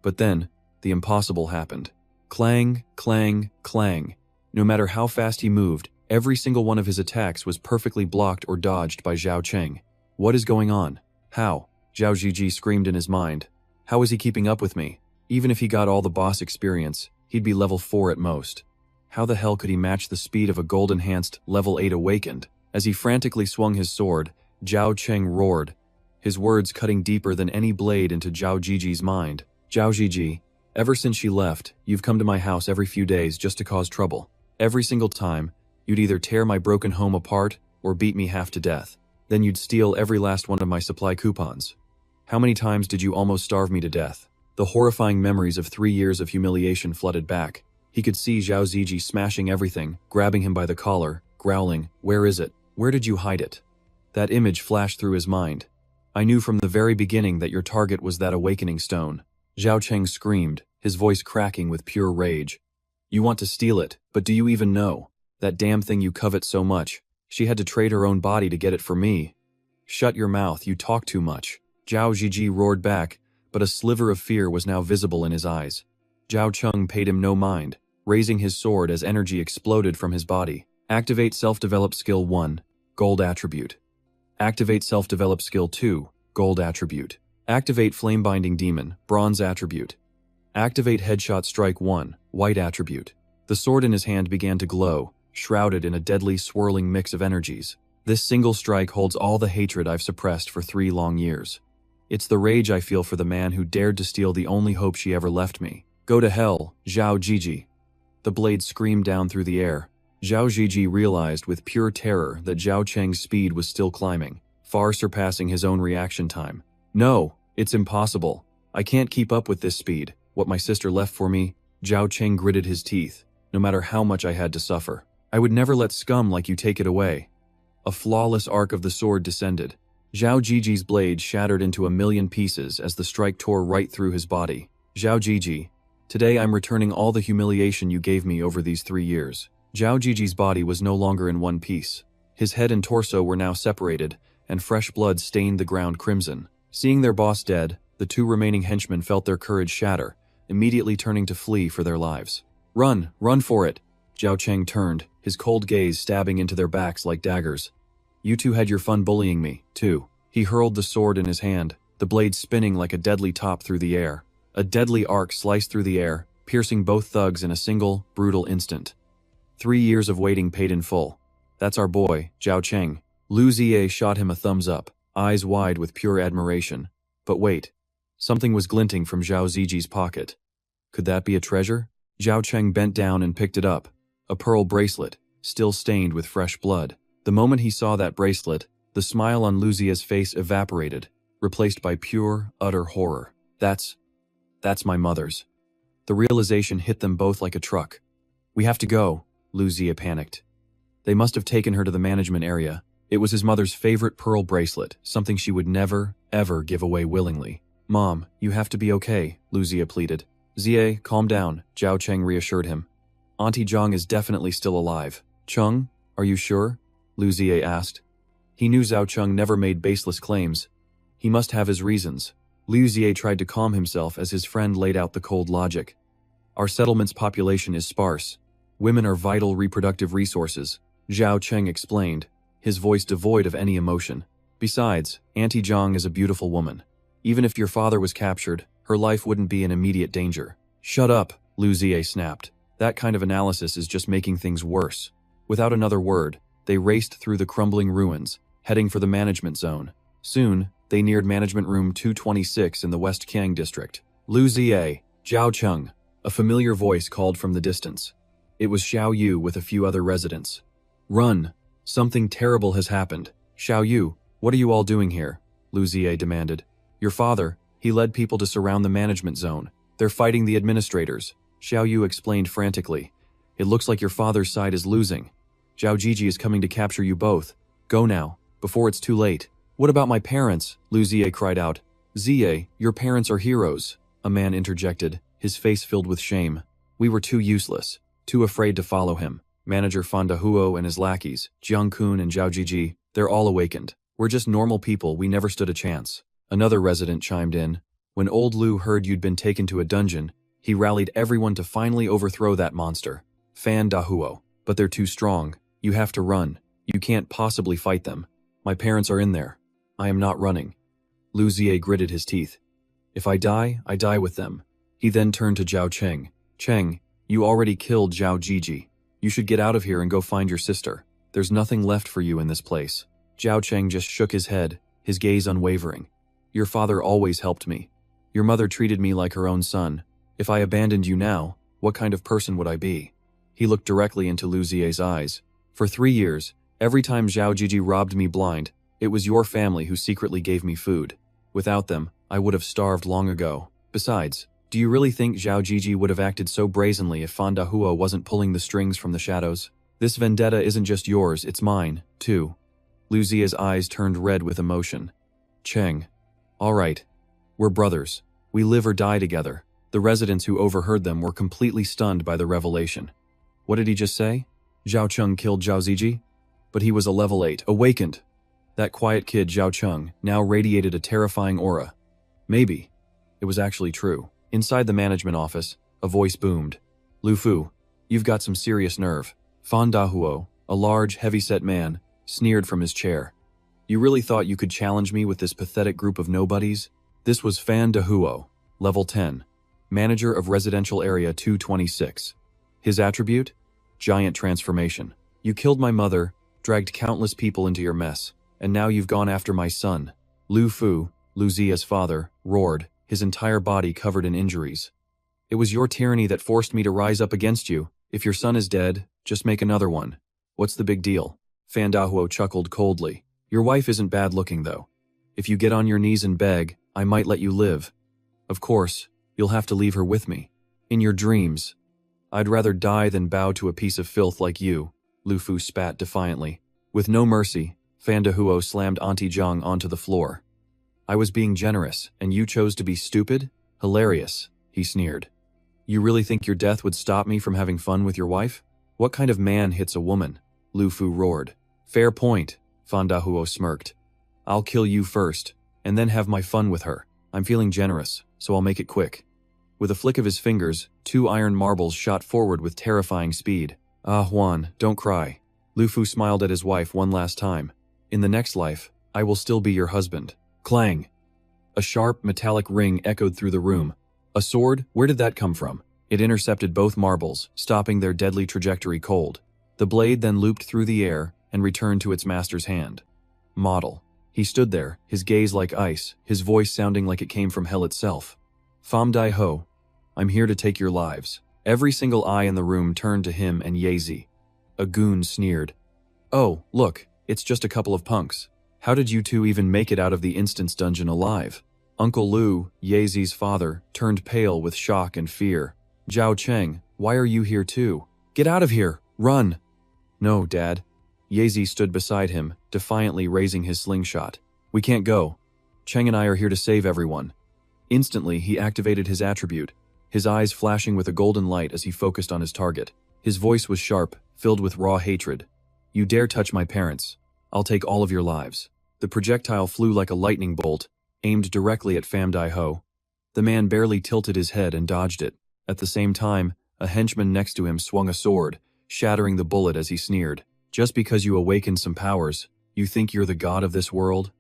But then, the impossible happened. Clang, clang, clang. No matter how fast he moved, every single one of his attacks was perfectly blocked or dodged by Zhao Cheng. What is going on? How? Zhao Zhiji screamed in his mind. How is he keeping up with me? Even if he got all the boss experience, he'd be level 4 at most. How the hell could he match the speed of a gold-enhanced level 8 awakened? As he frantically swung his sword, Zhao Cheng roared, his words cutting deeper than any blade into Zhao Zhiji's mind. Zhao Zhiji, ever since she left, you've come to my house every few days just to cause trouble. Every single time, you'd either tear my broken home apart or beat me half to death. Then you'd steal every last one of my supply coupons. How many times did you almost starve me to death? The horrifying memories of 3 years of humiliation flooded back. He could see Zhao Zhiji smashing everything, grabbing him by the collar, growling, "Where is it? Where did you hide it?" That image flashed through his mind. I knew from the very beginning that your target was that awakening stone. Zhao Cheng screamed, his voice cracking with pure rage. You want to steal it, but do you even know? That damn thing you covet so much. She had to trade her own body to get it for me. Shut your mouth, you talk too much. Zhao Zhiji roared back, but a sliver of fear was now visible in his eyes. Zhao Cheng paid him no mind, raising his sword as energy exploded from his body. Activate Self-Develop Skill 1, Gold Attribute. Activate Self-Develop Skill 2, Gold Attribute. Activate Flame-Binding Demon, Bronze Attribute. Activate Headshot Strike 1, White Attribute. The sword in his hand began to glow, shrouded in a deadly swirling mix of energies. This single strike holds all the hatred I've suppressed for 3 long years. It's the rage I feel for the man who dared to steal the only hope she ever left me. Go to hell, Zhao Zhiji. The blade screamed down through the air. Zhao Zhiji realized with pure terror that Zhao Cheng's speed was still climbing, far surpassing his own reaction time. No, it's impossible. I can't keep up with this speed. What my sister left for me, Zhao Cheng gritted his teeth. No matter how much I had to suffer, I would never let scum like you take it away. A flawless arc of the sword descended. Zhao Zhiji's blade shattered into a million pieces as the strike tore right through his body. Zhao Zhiji, today I'm returning all the humiliation you gave me over these 3 years. Zhao Zhiji's body was no longer in one piece. His head and torso were now separated, and fresh blood stained the ground crimson. Seeing their boss dead, the 2 remaining henchmen felt their courage shatter, immediately turning to flee for their lives. Run, run for it! Zhao Cheng turned, his cold gaze stabbing into their backs like daggers. You two had your fun bullying me, too. He hurled the sword in his hand, the blade spinning like a deadly top through the air. A deadly arc sliced through the air, piercing both thugs in a single, brutal instant. 3 years of waiting paid in full. That's our boy, Zhao Cheng. Lu Ziye shot him a thumbs up, eyes wide with pure admiration. But wait. Something was glinting from Zhao Ziji's pocket. Could that be a treasure? Zhao Cheng bent down and picked it up. A pearl bracelet, still stained with fresh blood. The moment he saw that bracelet, the smile on Lu Ziye's face evaporated, replaced by pure, utter horror. That's my mother's. The realization hit them both like a truck. We have to go, Lu Ziye panicked. They must have taken her to the management area. It was his mother's favorite pearl bracelet, something she would never, ever give away willingly. Mom, you have to be okay, Lu Ziye pleaded. Ziye, calm down, Zhao Cheng reassured him. Auntie Zhang is definitely still alive. Cheng, are you sure? Lu Ziye asked. He knew Zhao Cheng never made baseless claims. He must have his reasons. Lu Ziye tried to calm himself as his friend laid out the cold logic. Our settlement's population is sparse. Women are vital reproductive resources, Zhao Cheng explained, his voice devoid of any emotion. Besides, Auntie Zhang is a beautiful woman. Even if your father was captured, her life wouldn't be in immediate danger. Shut up, Lu Ziye snapped. That kind of analysis is just making things worse. Without another word, they raced through the crumbling ruins, heading for the management zone. Soon, they neared Management Room 226 in the West Kiang district. Lu Ziye, Zhao Cheng. A familiar voice called from the distance. It was Xiao Yu with a few other residents. Run! Something terrible has happened. Xiao Yu, what are you all doing here? Lu Ziye demanded. Your father, he led people to surround the management zone. They're fighting the administrators, Xiao Yu explained frantically. It looks like your father's side is losing. Zhao Jiji is coming to capture you both. Go now, before it's too late. What about my parents? Lu Ziye cried out. Ziye, your parents are heroes, a man interjected, his face filled with shame. We were too useless, too afraid to follow him. Manager Fan Dahuo and his lackeys, Jiang Kun and Zhao Jiji, they're all awakened. We're just normal people, we never stood a chance. Another resident chimed in. When old Lu heard you'd been taken to a dungeon, he rallied everyone to finally overthrow that monster. Fan Dahuo. But they're too strong. You have to run. You can't possibly fight them. My parents are in there. I am not running. Lu Ziye gritted his teeth. If I die with them. He then turned to Zhao Cheng. Cheng, you already killed Zhao Jiji. You should get out of here and go find your sister. There's nothing left for you in this place. Zhao Cheng just shook his head, his gaze unwavering. Your father always helped me. Your mother treated me like her own son. If I abandoned you now, what kind of person would I be? He looked directly into Lu Ziye's eyes. For 3 years, every time Zhao Jiji robbed me blind, it was your family who secretly gave me food. Without them, I would have starved long ago. Besides, do you really think Zhao Jiji would have acted so brazenly if Fan Dahuo wasn't pulling the strings from the shadows? This vendetta isn't just yours, it's mine, too. Lu Ziye's eyes turned red with emotion. Cheng. All right. We're brothers. We live or die together. The residents who overheard them were completely stunned by the revelation. What did he just say? Zhao Cheng killed Zhao Ziji? But he was a level 8, awakened. That quiet kid Zhao Cheng now radiated a terrifying aura. Maybe. It was actually true. Inside the management office, a voice boomed. Lu Fu, you've got some serious nerve. Fan Dahuo, a large, heavy-set man, sneered from his chair. You really thought you could challenge me with this pathetic group of nobodies? This was Fan Dahuo, level 10, manager of residential area 226. His attribute? Giant transformation. You killed my mother, dragged countless people into your mess, and now you've gone after my son. Lu Fu, Lu Ziye's father, roared, his entire body covered in injuries. It was your tyranny that forced me to rise up against you. If your son is dead, just make another one. What's the big deal? Fan Dahuo chuckled coldly. Your wife isn't bad looking though. If you get on your knees and beg, I might let you live. Of course, you'll have to leave her with me. In your dreams. I'd rather die than bow to a piece of filth like you, Lu Fu spat defiantly. With no mercy, Fan Dahuo slammed Auntie Zhang onto the floor. I was being generous, and you chose to be stupid? Hilarious, he sneered. You really think your death would stop me from having fun with your wife? What kind of man hits a woman? Lu Fu roared. Fair point, Fan Dahuo smirked. I'll kill you first, and then have my fun with her. I'm feeling generous, so I'll make it quick. With a flick of his fingers, 2 iron marbles shot forward with terrifying speed. Ah, Juan, don't cry. Lu Fu smiled at his wife one last time. In the next life, I will still be your husband. Clang! A sharp, metallic ring echoed through the room. A sword? Where did that come from? It intercepted both marbles, stopping their deadly trajectory cold. The blade then looped through the air and returned to its master's hand. Model. He stood there, his gaze like ice, his voice sounding like it came from hell itself. Pham Dai Ho, I'm here to take your lives. Every single eye in the room turned to him and Yazi. A goon sneered. Oh, look, it's just a couple of punks. How did you two even make it out of the instance dungeon alive? Uncle Lu, Yazi's father, turned pale with shock and fear. Zhao Cheng, why are you here too? Get out of here! Run! No, Dad. Yazi stood beside him, defiantly raising his slingshot. We can't go. Cheng and I are here to save everyone. Instantly, he activated his attribute, his eyes flashing with a golden light as he focused on his target. His voice was sharp, filled with raw hatred. You dare touch my parents. I'll take all of your lives. The projectile flew like a lightning bolt, aimed directly at Pham Dai Ho. The man barely tilted his head and dodged it. At the same time, a henchman next to him swung a sword, shattering the bullet as he sneered. Just because you awakened some powers, you think you're the god of this world?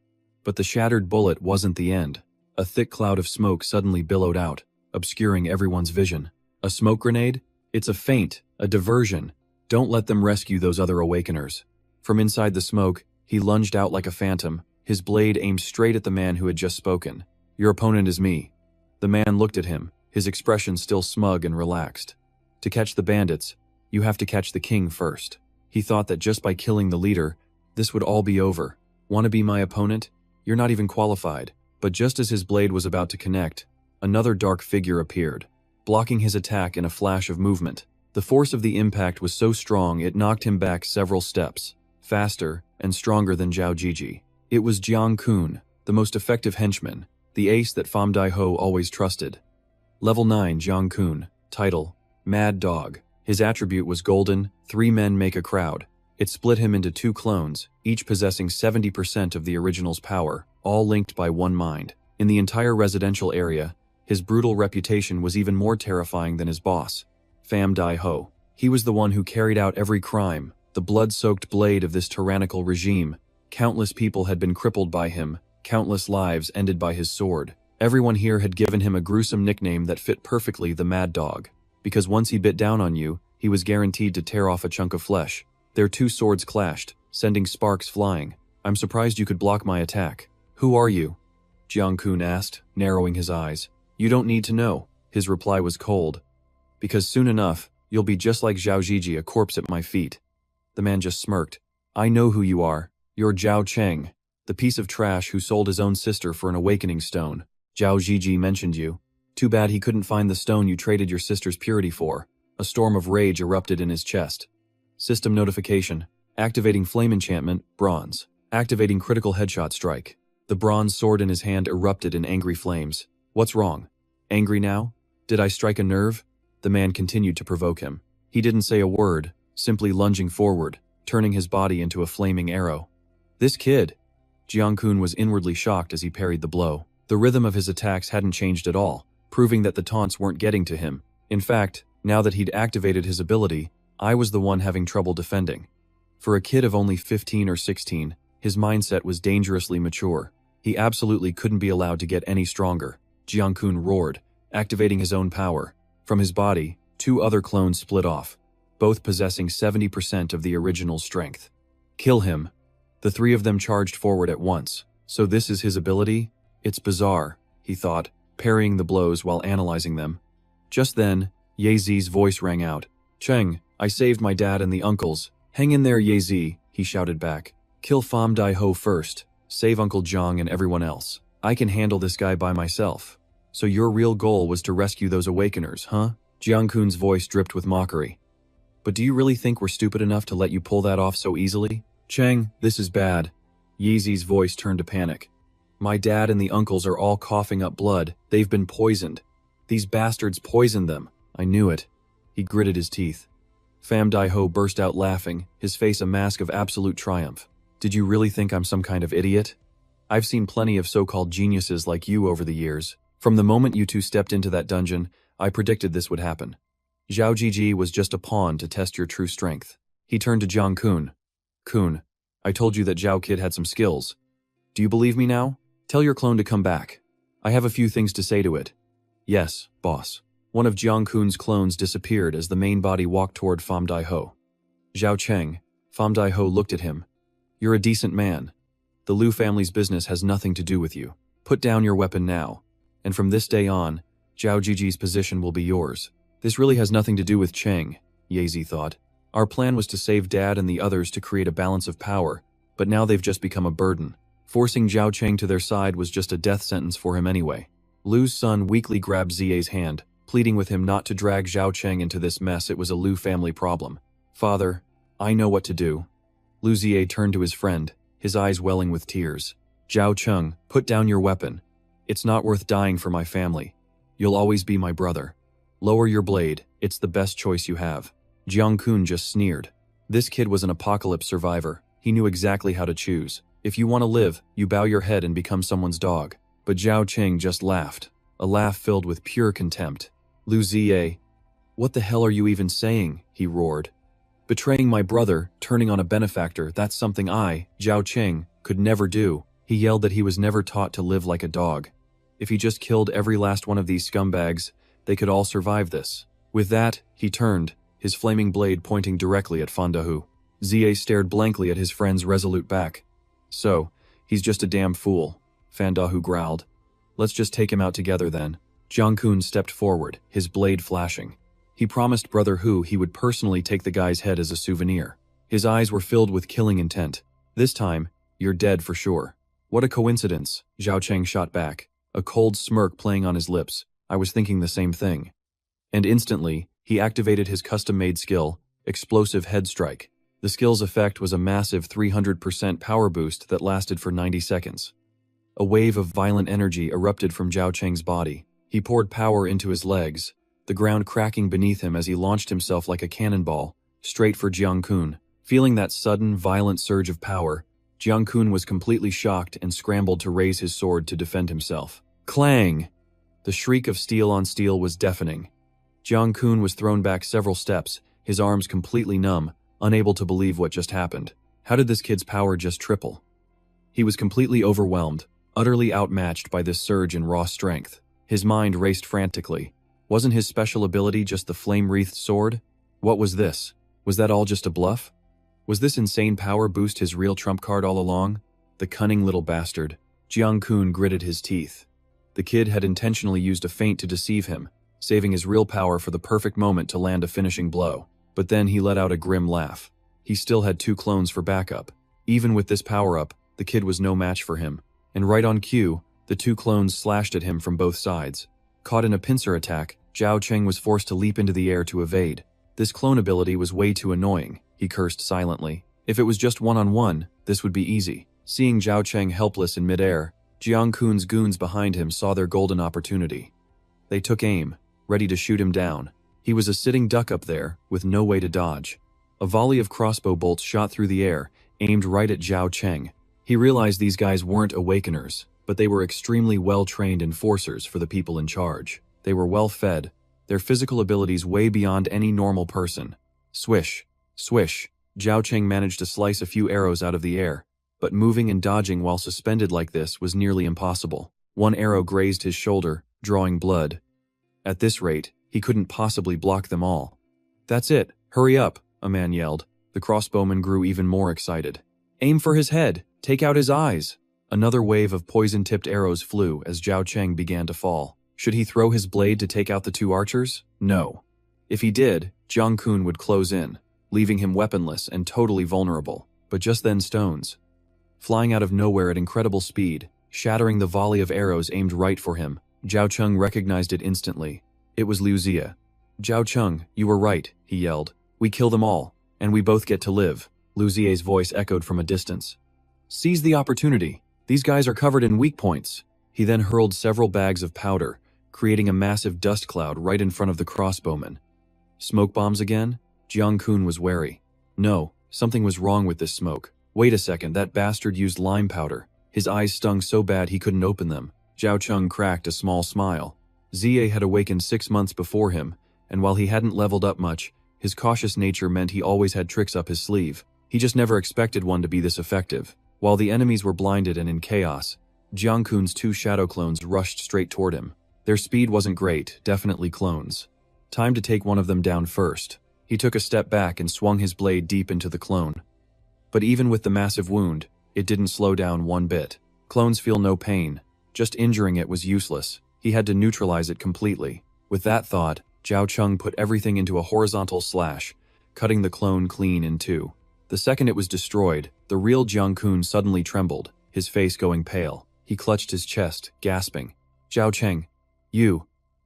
But the shattered bullet wasn't the end. A thick cloud of smoke suddenly billowed out, obscuring everyone's vision. A smoke grenade? It's a feint, a diversion. Don't let them rescue those other awakeners. From inside the smoke, he lunged out like a phantom, his blade aimed straight at the man who had just spoken. Your opponent is me. The man looked at him, his expression still smug and relaxed. To catch the bandits, you have to catch the king first. He thought that just by killing the leader, this would all be over. Want to be my opponent? You're not even qualified. But just as his blade was about to connect, another dark figure appeared, blocking his attack in a flash of movement. The force of the impact was so strong it knocked him back several steps, faster and stronger than Zhao Jiji. It was Jiang Kun, the most effective henchman, the ace that Pham Dai Ho always trusted. Level 9 Jiang Kun, title, Mad Dog. His attribute was golden, 3 men make a crowd. It split him into 2 clones, each possessing 70% of the original's power, all linked by one mind. In the entire residential area, his brutal reputation was even more terrifying than his boss, Pham Dai Ho. He was the one who carried out every crime, the blood-soaked blade of this tyrannical regime. Countless people had been crippled by him, countless lives ended by his sword. Everyone here had given him a gruesome nickname that fit perfectly, the Mad Dog. Because once he bit down on you, he was guaranteed to tear off a chunk of flesh. Their 2 swords clashed, sending sparks flying. I'm surprised you could block my attack. Who are you? Jiang Kun asked, narrowing his eyes. You don't need to know. His reply was cold. Because soon enough, you'll be just like Zhao Jiji, a corpse at my feet. The man just smirked. I know who you are. You're Zhao Cheng, the piece of trash who sold his own sister for an awakening stone. Zhao Jiji mentioned you. Too bad he couldn't find the stone you traded your sister's purity for. A storm of rage erupted in his chest. System notification. Activating flame enchantment, bronze. Activating critical headshot strike. The bronze sword in his hand erupted in angry flames. What's wrong? Angry now? Did I strike a nerve? The man continued to provoke him. He didn't say a word, simply lunging forward, turning his body into a flaming arrow. This kid! Jiang Kun was inwardly shocked as he parried the blow. The rhythm of his attacks hadn't changed at all, proving that the taunts weren't getting to him. In fact, now that he'd activated his ability, I was the one having trouble defending. For a kid of only 15 or 16, his mindset was dangerously mature. He absolutely couldn't be allowed to get any stronger. Jiang Kun roared, activating his own power. From his body, 2 other clones split off, both possessing 70% of the original's strength. Kill him. The 3 of them charged forward at once. So this is his ability? It's bizarre, he thought, parrying the blows while analyzing them. Just then, Yezi's voice rang out. Cheng, I saved my dad and the uncles. Hang in there, Yezi, he shouted back. Kill Pham Dai Ho first. Save Uncle Zhang and everyone else. I can handle this guy by myself. So your real goal was to rescue those awakeners, huh? Jiang Kun's voice dripped with mockery. But do you really think we're stupid enough to let you pull that off so easily? Cheng, this is bad. Yezi's voice turned to panic. My dad and the uncles are all coughing up blood. They've been poisoned. These bastards poisoned them. I knew it. He gritted his teeth. Pham Dai Ho burst out laughing, his face a mask of absolute triumph. Did you really think I'm some kind of idiot? I've seen plenty of so-called geniuses like you over the years. From the moment you two stepped into that dungeon, I predicted this would happen. Zhao Jiji was just a pawn to test your true strength. He turned to Jiang Kun. Kun, I told you that Zhao Kid had some skills. Do you believe me now? Tell your clone to come back. I have a few things to say to it. Yes, boss. One of Jiang Kun's clones disappeared as the main body walked toward Pham Dai Ho. Zhao Cheng. Pham Dai Ho looked at him. You're a decent man. The Liu family's business has nothing to do with you. Put down your weapon now. And from this day on, Zhao Jiji's position will be yours. This really has nothing to do with Cheng, Yazi thought. Our plan was to save Dad and the others to create a balance of power, but now they've just become a burden. Forcing Zhao Cheng to their side was just a death sentence for him anyway. Liu's son weakly grabbed Zie's hand, pleading with him not to drag Zhao Cheng into this mess. It was a Liu family problem. Father, I know what to do. Liu Zie turned to his friend, his eyes welling with tears. Zhao Cheng, put down your weapon. It's not worth dying for my family. You'll always be my brother. Lower your blade, it's the best choice you have. Jiang Kun just sneered. This kid was an apocalypse survivor. He knew exactly how to choose. If you want to live, you bow your head and become someone's dog. But Zhao Cheng just laughed, a laugh filled with pure contempt. Liu Zie, what the hell are you even saying? He roared. Betraying my brother, turning on a benefactor, that's something I, Zhao Cheng, could never do. He yelled that he was never taught to live like a dog. If he just killed every last one of these scumbags, they could all survive this. With that, he turned, his flaming blade pointing directly at Pham Dai Ho. Zie stared blankly at his friend's resolute back. So, he's just a damn fool, Pham Dai Ho growled. Let's just take him out together then. Jiang Kun stepped forward, his blade flashing. He promised Brother Hu he would personally take the guy's head as a souvenir. His eyes were filled with killing intent. This time, you're dead for sure. What a coincidence, Zhao Cheng shot back, a cold smirk playing on his lips. I was thinking the same thing. And instantly, he activated his custom-made skill, Explosive Head Strike. The skill's effect was a massive 300% power boost that lasted for 90 seconds. A wave of violent energy erupted from Zhao Cheng's body. He poured power into his legs, the ground cracking beneath him as he launched himself like a cannonball, straight for Jiang Kun. Feeling that sudden, violent surge of power, Jiang Kun was completely shocked and scrambled to raise his sword to defend himself. Clang! The shriek of steel on steel was deafening. Jiang Kun was thrown back several steps, his arms completely numb, unable to believe what just happened. How did this kid's power just triple? He was completely overwhelmed, utterly outmatched by this surge in raw strength. His mind raced frantically. Wasn't his special ability just the flame-wreathed sword? What was this? Was that all just a bluff? Was this insane power boost his real trump card all along? The cunning little bastard. Jiang Kun gritted his teeth. The kid had intentionally used a feint to deceive him, saving his real power for the perfect moment to land a finishing blow. But then he let out a grim laugh. He still had 2 clones for backup. Even with this power-up, the kid was no match for him. And right on cue, the 2 clones slashed at him from both sides. Caught in a pincer attack, Zhao Cheng was forced to leap into the air to evade. This clone ability was way too annoying, he cursed silently. If it was just one-on-one, this would be easy. Seeing Zhao Cheng helpless in midair, Jiang Kun's goons behind him saw their golden opportunity. They took aim, ready to shoot him down. He was a sitting duck up there, with no way to dodge. A volley of crossbow bolts shot through the air, aimed right at Zhao Cheng. He realized these guys weren't awakeners, but they were extremely well-trained enforcers for the people in charge. They were well-fed, their physical abilities way beyond any normal person. Swish, swish, Zhao Cheng managed to slice a few arrows out of the air, but moving and dodging while suspended like this was nearly impossible. One arrow grazed his shoulder, drawing blood. At this rate, he couldn't possibly block them all. That's it, hurry up, a man yelled. The crossbowman grew even more excited. Aim for his head, take out his eyes. Another wave of poison-tipped arrows flew as Zhao Cheng began to fall. Should he throw his blade to take out the 2 archers? No. If he did, Jiang Kun would close in, leaving him weaponless and totally vulnerable. But just then stones, flying out of nowhere at incredible speed, shattering the volley of arrows aimed right for him. Zhao Cheng recognized it instantly. It was Liu Zie. Zhao Cheng, you were right, he yelled. We kill them all, and we both get to live. Liu Zie's voice echoed from a distance. Seize the opportunity. These guys are covered in weak points. He then hurled several bags of powder, creating a massive dust cloud right in front of the crossbowman. Smoke bombs again? Jiang Kun was wary. No, something was wrong with this smoke. Wait a second, that bastard used lime powder. His eyes stung so bad he couldn't open them. Zhao Cheng cracked a small smile. Zie had awakened 6 months before him, and while he hadn't leveled up much, his cautious nature meant he always had tricks up his sleeve. He just never expected one to be this effective. While the enemies were blinded and in chaos, Jiang Kun's 2 shadow clones rushed straight toward him. Their speed wasn't great, definitely clones. Time to take one of them down first. He took a step back and swung his blade deep into the clone. But even with the massive wound, it didn't slow down one bit. Clones feel no pain. Just injuring it was useless. He had to neutralize it completely. With that thought, Zhao Cheng put everything into a horizontal slash, cutting the clone clean in two. The second it was destroyed, the real Jiang Kun suddenly trembled, his face going pale. He clutched his chest, gasping. Zhao Cheng,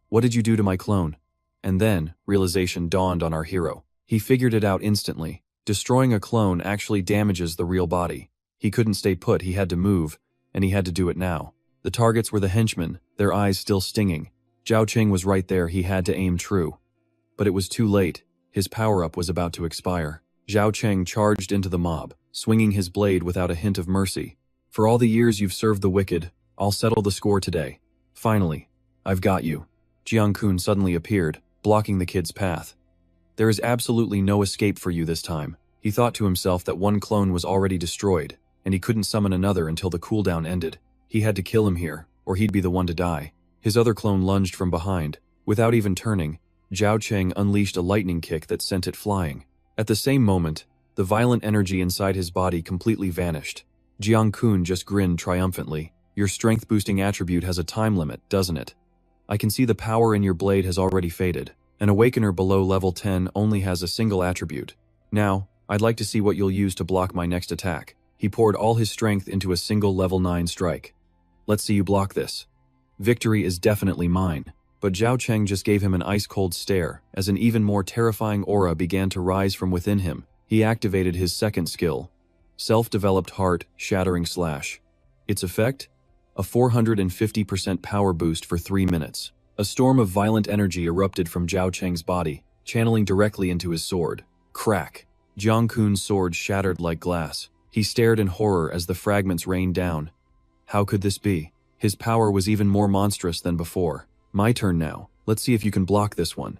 what did you do to my clone? And then, realization dawned on our hero. He figured it out instantly. Destroying a clone actually damages the real body. He couldn't stay put, he had to move, and he had to do it now. The targets were the henchmen, their eyes still stinging. Zhao Cheng was right there, he had to aim true. But it was too late. His power-up was about to expire. Zhao Cheng charged into the mob, swinging his blade without a hint of mercy. For all the years you've served the wicked, I'll settle the score today. Finally, I've got you. Jiang Kun suddenly appeared, blocking the kid's path. There is absolutely no escape for you this time. He thought to himself that one clone was already destroyed, and he couldn't summon another until the cooldown ended. He had to kill him here, or he'd be the one to die. His other clone lunged from behind. Without even turning, Zhao Cheng unleashed a lightning kick that sent it flying. At the same moment, the violent energy inside his body completely vanished. Jiang Kun just grinned triumphantly. Your strength-boosting attribute has a time limit, doesn't it? I can see the power in your blade has already faded. An Awakener below level 10 only has a single attribute. Now, I'd like to see what you'll use to block my next attack. He poured all his strength into a single level 9 strike. Let's see you block this. Victory is definitely mine. But Zhao Cheng just gave him an ice-cold stare, as an even more terrifying aura began to rise from within him. He activated his second skill, Self-Developed Heart-Shattering Slash. Its effect? A 450% power boost for 3 minutes. A storm of violent energy erupted from Zhao Cheng's body, channeling directly into his sword. Crack! Jiang Kun's sword shattered like glass. He stared in horror as the fragments rained down. How could this be? His power was even more monstrous than before. My turn now. Let's see if you can block this one.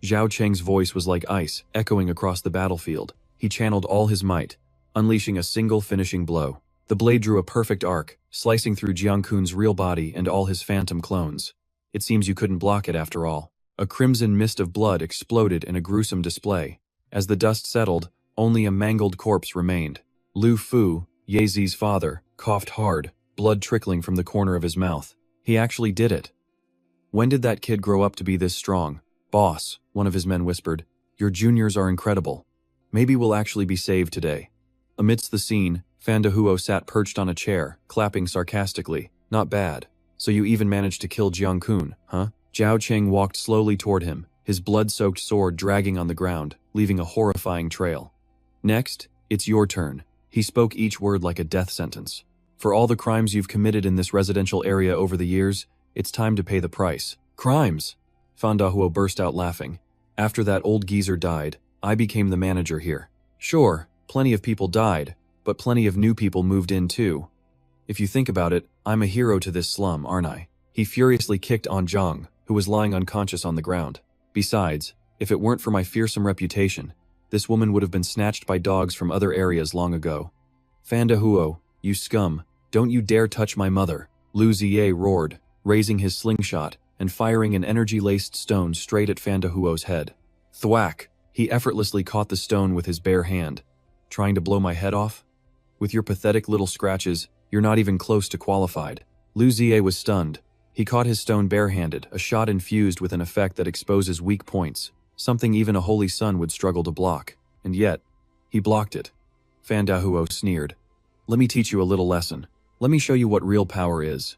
Zhao Cheng's voice was like ice, echoing across the battlefield. He channeled all his might, unleashing a single finishing blow. The blade drew a perfect arc, slicing through Jiang Kun's real body and all his phantom clones. It seems you couldn't block it after all. A crimson mist of blood exploded in a gruesome display. As the dust settled, only a mangled corpse remained. Lu Fu, Ye Zi's father, coughed hard, blood trickling from the corner of his mouth. He actually did it. When did that kid grow up to be this strong? Boss, one of his men whispered, your juniors are incredible. Maybe we'll actually be saved today. Amidst the scene, Fan Dehuo sat perched on a chair, clapping sarcastically. Not bad. So you even managed to kill Jiang Kun, huh? Zhao Cheng walked slowly toward him, his blood-soaked sword dragging on the ground, leaving a horrifying trail. Next, it's your turn. He spoke each word like a death sentence. For all the crimes you've committed in this residential area over the years, it's time to pay the price. Crimes! Fan Dehuo burst out laughing. After that old geezer died, I became the manager here. Sure, plenty of people died, but plenty of new people moved in too. If you think about it, I'm a hero to this slum, aren't I? He furiously kicked An Zhang, who was lying unconscious on the ground. Besides, if it weren't for my fearsome reputation, this woman would have been snatched by dogs from other areas long ago. Fan Dehuo, you scum, don't you dare touch my mother, Lu Ziye roared, raising his slingshot and firing an energy-laced stone straight at Fan Dehuo's head. Thwack! He effortlessly caught the stone with his bare hand. Trying to blow my head off? With your pathetic little scratches, you're not even close to qualified. Lu Ziye was stunned. He caught his stone barehanded, a shot infused with an effect that exposes weak points, something even a holy sun would struggle to block. And yet, he blocked it. Fan Dehuo sneered. Let me teach you a little lesson. Let me show you what real power is.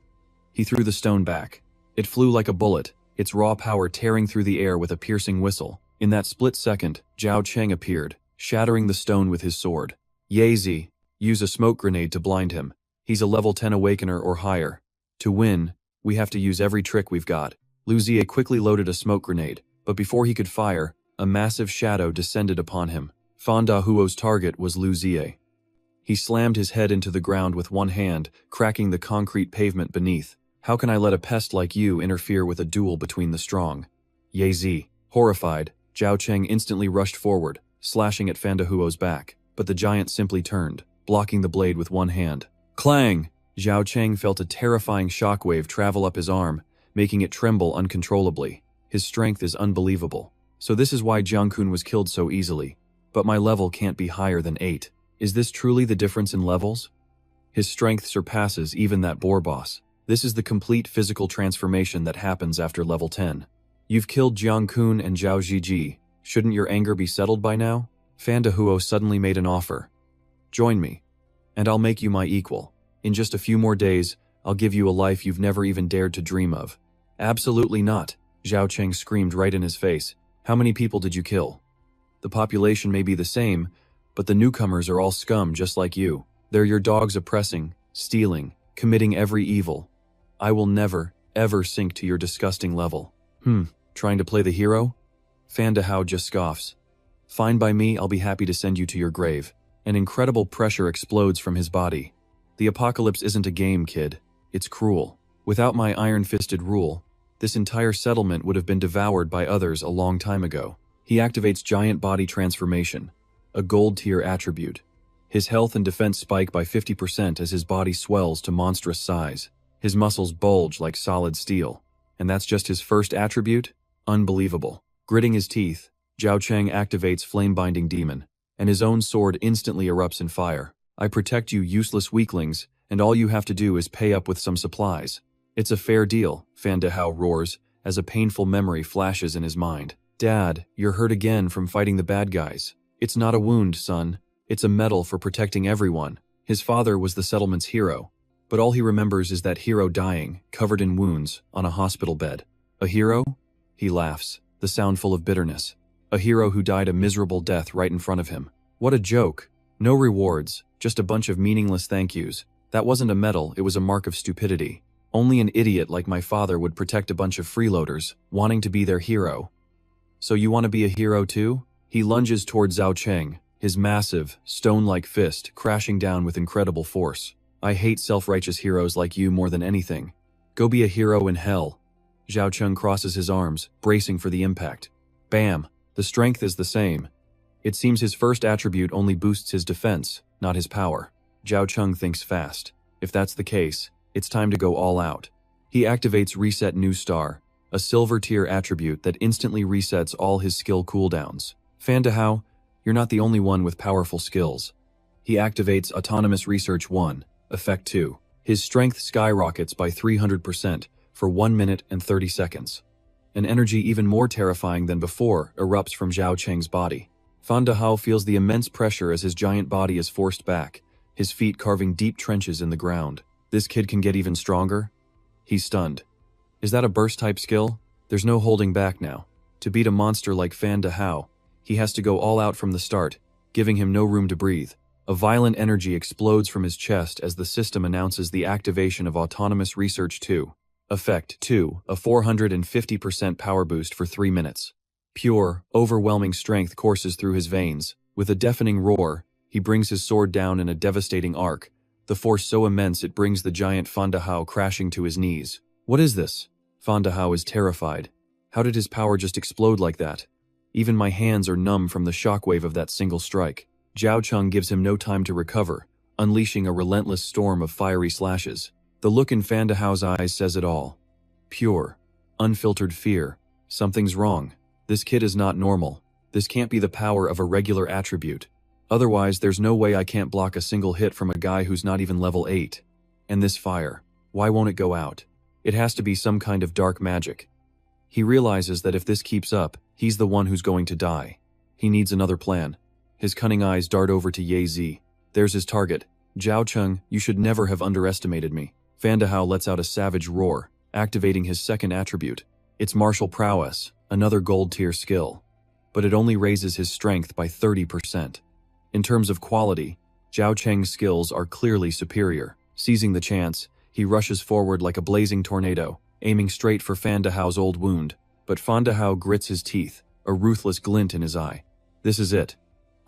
He threw the stone back. It flew like a bullet, its raw power tearing through the air with a piercing whistle. In that split second, Zhao Cheng appeared, shattering the stone with his sword. Ye Zi, use a smoke grenade to blind him. He's a level 10 Awakener or higher. To win, we have to use every trick we've got. Lu Ziye quickly loaded a smoke grenade, but before he could fire, a massive shadow descended upon him. Fan Dehuo's target was Lu Ziye. He slammed his head into the ground with one hand, cracking the concrete pavement beneath. How can I let a pest like you interfere with a duel between the strong? Ye Zi. Horrified, Zhao Cheng instantly rushed forward, slashing at Fan Dehuo's back, but the giant simply turned, blocking the blade with one hand. Clang! Zhao Cheng felt a terrifying shockwave travel up his arm, making it tremble uncontrollably. His strength is unbelievable. So this is why Jiang Kun was killed so easily. But my level can't be higher than 8. Is this truly the difference in levels? His strength surpasses even that boar boss. This is the complete physical transformation that happens after level 10. You've killed Jiang Kun and Zhao Zhiji. Shouldn't your anger be settled by now? Fan Dehuo suddenly made an offer. Join me, and I'll make you my equal. In just a few more days, I'll give you a life you've never even dared to dream of. Absolutely not, Zhao Cheng screamed right in his face. How many people did you kill? The population may be the same, but the newcomers are all scum just like you. They're your dogs oppressing, stealing, committing every evil. I will never, ever sink to your disgusting level. Trying to play the hero? Fan Dehao just scoffs. Fine by me, I'll be happy to send you to your grave. An incredible pressure explodes from his body. The apocalypse isn't a game, kid. It's cruel. Without my iron-fisted rule, this entire settlement would have been devoured by others a long time ago. He activates Giant Body Transformation, a gold-tier attribute. His health and defense spike by 50% as his body swells to monstrous size. His muscles bulge like solid steel. And that's just his first attribute? Unbelievable. Gritting his teeth, Zhao Cheng activates Flame-Binding Demon, and his own sword instantly erupts in fire. I protect you, useless weaklings, and all you have to do is pay up with some supplies. It's a fair deal, Fan Dehao roars, as a painful memory flashes in his mind. Dad, you're hurt again from fighting the bad guys. It's not a wound, son. It's a medal for protecting everyone. His father was the settlement's hero, but all he remembers is that hero dying, covered in wounds, on a hospital bed. A hero? He laughs, the sound full of bitterness. A hero who died a miserable death right in front of him. What a joke. No rewards, just a bunch of meaningless thank yous. That wasn't a medal, it was a mark of stupidity. Only an idiot like my father would protect a bunch of freeloaders, wanting to be their hero. So you want to be a hero too? He lunges toward Zhao Cheng, his massive, stone-like fist crashing down with incredible force. I hate self-righteous heroes like you more than anything. Go be a hero in hell. Zhao Cheng crosses his arms, bracing for the impact. Bam! The strength is the same. It seems his first attribute only boosts his defense, not his power. Zhao Cheng thinks fast. If that's the case, it's time to go all out. He activates Reset New Star, a silver-tier attribute that instantly resets all his skill cooldowns. Fan Dehao, you're not the only one with powerful skills. He activates Autonomous Research 1, Effect 2. His strength skyrockets by 300% for 1 minute and 30 seconds. An energy even more terrifying than before erupts from Zhao Cheng's body. Fan Dehao feels the immense pressure as his giant body is forced back, his feet carving deep trenches in the ground. This kid can get even stronger? He's stunned. Is that a burst-type skill? There's no holding back now. To beat a monster like Fan Dehao, he has to go all out from the start, giving him no room to breathe. A violent energy explodes from his chest as the system announces the activation of Autonomous Research 2. Effect 2, a 450% power boost for 3 minutes. Pure, overwhelming strength courses through his veins. With a deafening roar, he brings his sword down in a devastating arc, the force so immense it brings the giant Fan Dehao crashing to his knees. What is this? Fan Dehao is terrified. How did his power just explode like that? Even my hands are numb from the shockwave of that single strike. Zhao Cheng gives him no time to recover, unleashing a relentless storm of fiery slashes. The look in Fan Dehao's eyes says it all. Pure, unfiltered fear. Something's wrong. This kid is not normal. This can't be the power of a regular attribute. Otherwise, there's no way I can't block a single hit from a guy who's not even level 8. And this fire, why won't it go out? It has to be some kind of dark magic. He realizes that if this keeps up, he's the one who's going to die. He needs another plan. His cunning eyes dart over to Ye Zi. There's his target. Zhao Cheng, you should never have underestimated me. Fan Dehao lets out a savage roar, activating his second attribute. It's martial prowess, another gold-tier skill. But it only raises his strength by 30%. In terms of quality, Zhao Cheng's skills are clearly superior. Seizing the chance, he rushes forward like a blazing tornado, aiming straight for Fan Dehao's old wound. But Fan Dehao grits his teeth, a ruthless glint in his eye. This is it.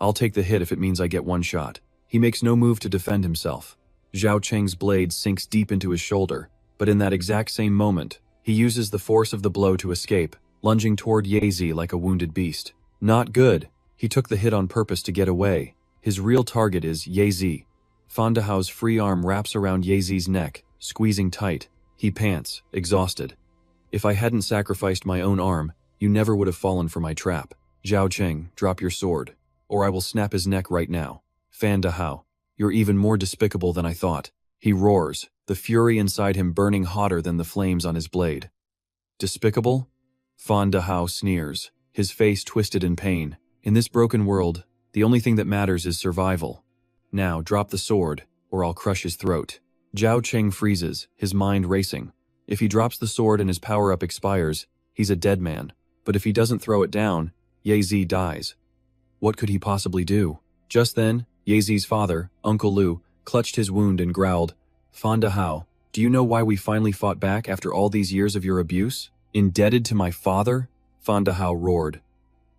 I'll take the hit if it means I get one shot. He makes no move to defend himself. Zhao Cheng's blade sinks deep into his shoulder, but in that exact same moment, he uses the force of the blow to escape, lunging toward Ye Zi like a wounded beast. Not good. He took the hit on purpose to get away. His real target is Ye Zi. Fan Dehao's free arm wraps around Ye Zi's neck, squeezing tight. He pants, exhausted. If I hadn't sacrificed my own arm, you never would have fallen for my trap. Zhao Cheng, drop your sword, or I will snap his neck right now. Fan Dahao, you're even more despicable than I thought. He roars, the fury inside him burning hotter than the flames on his blade. Despicable? Fan Dahao sneers, his face twisted in pain. In this broken world, the only thing that matters is survival. Now drop the sword, or I'll crush his throat. Zhao Cheng freezes, his mind racing. If he drops the sword and his power-up expires, he's a dead man. But if he doesn't throw it down, Ye Zi dies. What could he possibly do? Just then, Ye Zi's father, Uncle Lu, clutched his wound and growled, Fan Dahao, do you know why we finally fought back after all these years of your abuse? Indebted to my father? Fan Dahao roared.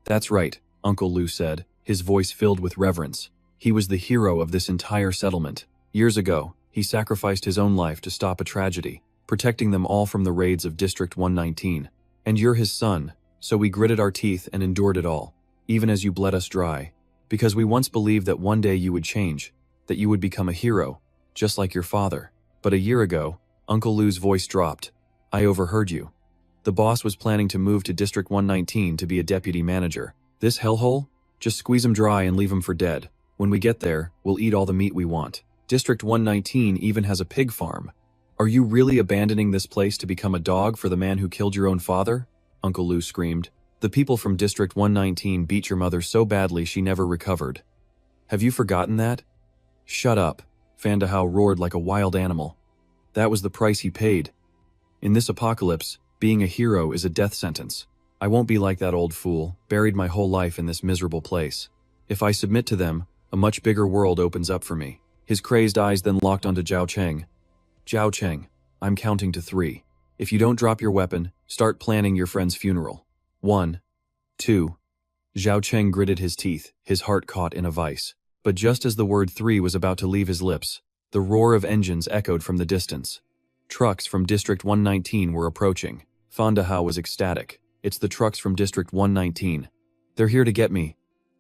That's right, Uncle Lu said, his voice filled with reverence. He was the hero of this entire settlement. Years ago, he sacrificed his own life to stop a tragedy, protecting them all from the raids of District 119. And you're his son, so we gritted our teeth and endured it all, even as you bled us dry, because we once believed that one day you would change, that you would become a hero, just like your father. But a year ago, Uncle Lu's voice dropped. I overheard you. The boss was planning to move to District 119 to be a deputy manager. This hellhole? Just squeeze him dry and leave him for dead. When we get there, we'll eat all the meat we want. District 119 even has a pig farm. Are you really abandoning this place to become a dog for the man who killed your own father? Uncle Lu screamed. The people from District 119 beat your mother so badly she never recovered. Have you forgotten that? Shut up, Fan Dahao roared like a wild animal. That was the price he paid. In this apocalypse, being a hero is a death sentence. I won't be like that old fool, buried my whole life in this miserable place. If I submit to them, a much bigger world opens up for me. His crazed eyes then locked onto Zhao Cheng. Zhao Cheng, I'm counting to 3. If you don't drop your weapon, start planning your friend's funeral. 1, 2. Zhao Cheng gritted his teeth, his heart caught in a vice. But just as the word 3 was about to leave his lips, the roar of engines echoed from the distance. Trucks from District 119 were approaching. Fan Dahao was ecstatic. It's the trucks from District 119. They're here to get me.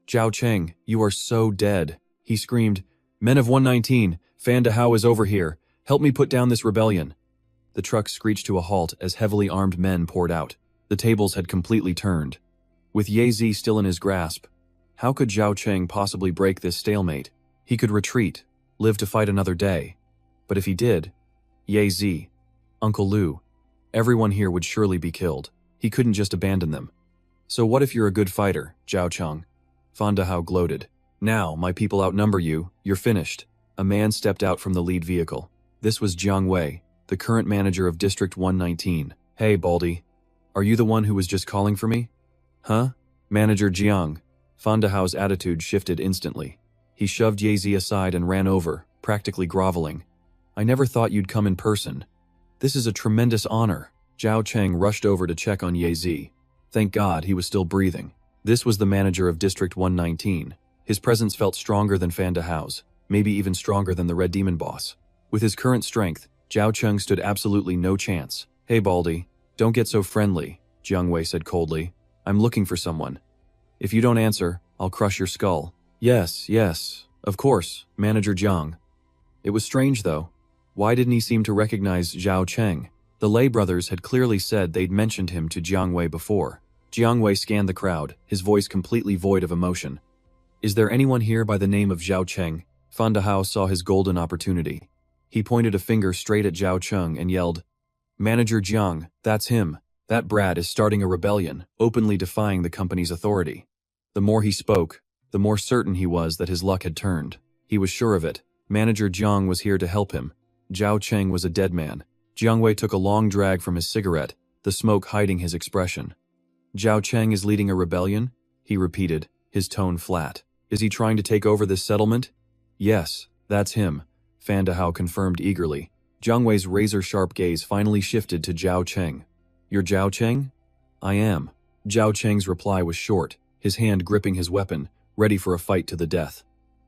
Zhao Cheng, you are so dead. He screamed, Men of 119, Fan Dahao is over here. Help me put down this rebellion. The truck screeched to a halt as heavily armed men poured out. The tables had completely turned. With Ye Zi still in his grasp, how could Zhao Cheng possibly break this stalemate? He could retreat, live to fight another day. But if he did, Ye Zi, Uncle Lu, everyone here would surely be killed. He couldn't just abandon them. So what if you're a good fighter, Zhao Cheng? Fan Dahao gloated. Now, my people outnumber you, you're finished. A man stepped out from the lead vehicle. This was Jiang Wei, the current manager of District 119. Hey, Baldy. Are you the one who was just calling for me? Huh? Manager Jiang. Fan Dahao's attitude shifted instantly. He shoved Ye Zi aside and ran over, practically groveling. I never thought you'd come in person. This is a tremendous honor. Zhao Cheng rushed over to check on Ye Zi. Thank God he was still breathing. This was the manager of District 119. His presence felt stronger than Fan Dahao's, maybe even stronger than the Red Demon boss. With his current strength, Zhao Cheng stood absolutely no chance. Hey Baldy, don't get so friendly, Jiang Wei said coldly. I'm looking for someone. If you don't answer, I'll crush your skull. Yes, of course, Manager Jiang. It was strange though. Why didn't he seem to recognize Zhao Cheng? The Lei brothers had clearly said they'd mentioned him to Jiang Wei before. Jiang Wei scanned the crowd, his voice completely void of emotion. Is there anyone here by the name of Zhao Cheng? Fan Dahao saw his golden opportunity. He pointed a finger straight at Zhao Cheng and yelled, Manager Jiang, that's him. That brat is starting a rebellion, openly defying the company's authority. The more he spoke, the more certain he was that his luck had turned. He was sure of it. Manager Jiang was here to help him. Zhao Cheng was a dead man. Jiang Wei took a long drag from his cigarette, the smoke hiding his expression. Zhao Cheng is leading a rebellion? He repeated, his tone flat. Is he trying to take over this settlement? Yes, that's him, Fan Dahao confirmed eagerly. Jiang Wei's razor-sharp gaze finally shifted to Zhao Cheng. You're Zhao Cheng? I am. Zhao Cheng's reply was short, his hand gripping his weapon, ready for a fight to the death.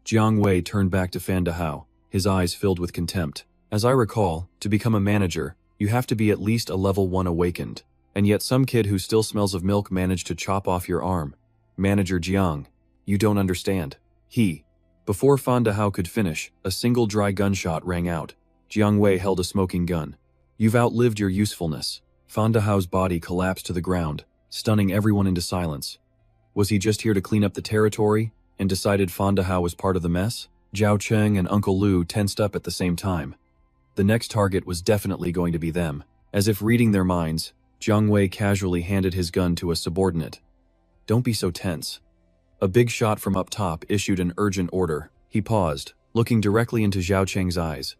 Jiang Wei turned back to Fan Dahao, his eyes filled with contempt. As I recall, to become a manager, you have to be at least a level 1 awakened. And yet some kid who still smells of milk managed to chop off your arm. Manager Jiang, you don't understand. Before Fan Dahao could finish, a single dry gunshot rang out. Jiang Wei held a smoking gun. You've outlived your usefulness. Fan Dehao's body collapsed to the ground, stunning everyone into silence. Was he just here to clean up the territory and decided Fan Dehao was part of the mess? Zhao Cheng and Uncle Lu tensed up at the same time. The next target was definitely going to be them. As if reading their minds, Jiang Wei casually handed his gun to a subordinate. Don't be so tense. A big shot from up top issued an urgent order. He paused, looking directly into Zhao Cheng's eyes.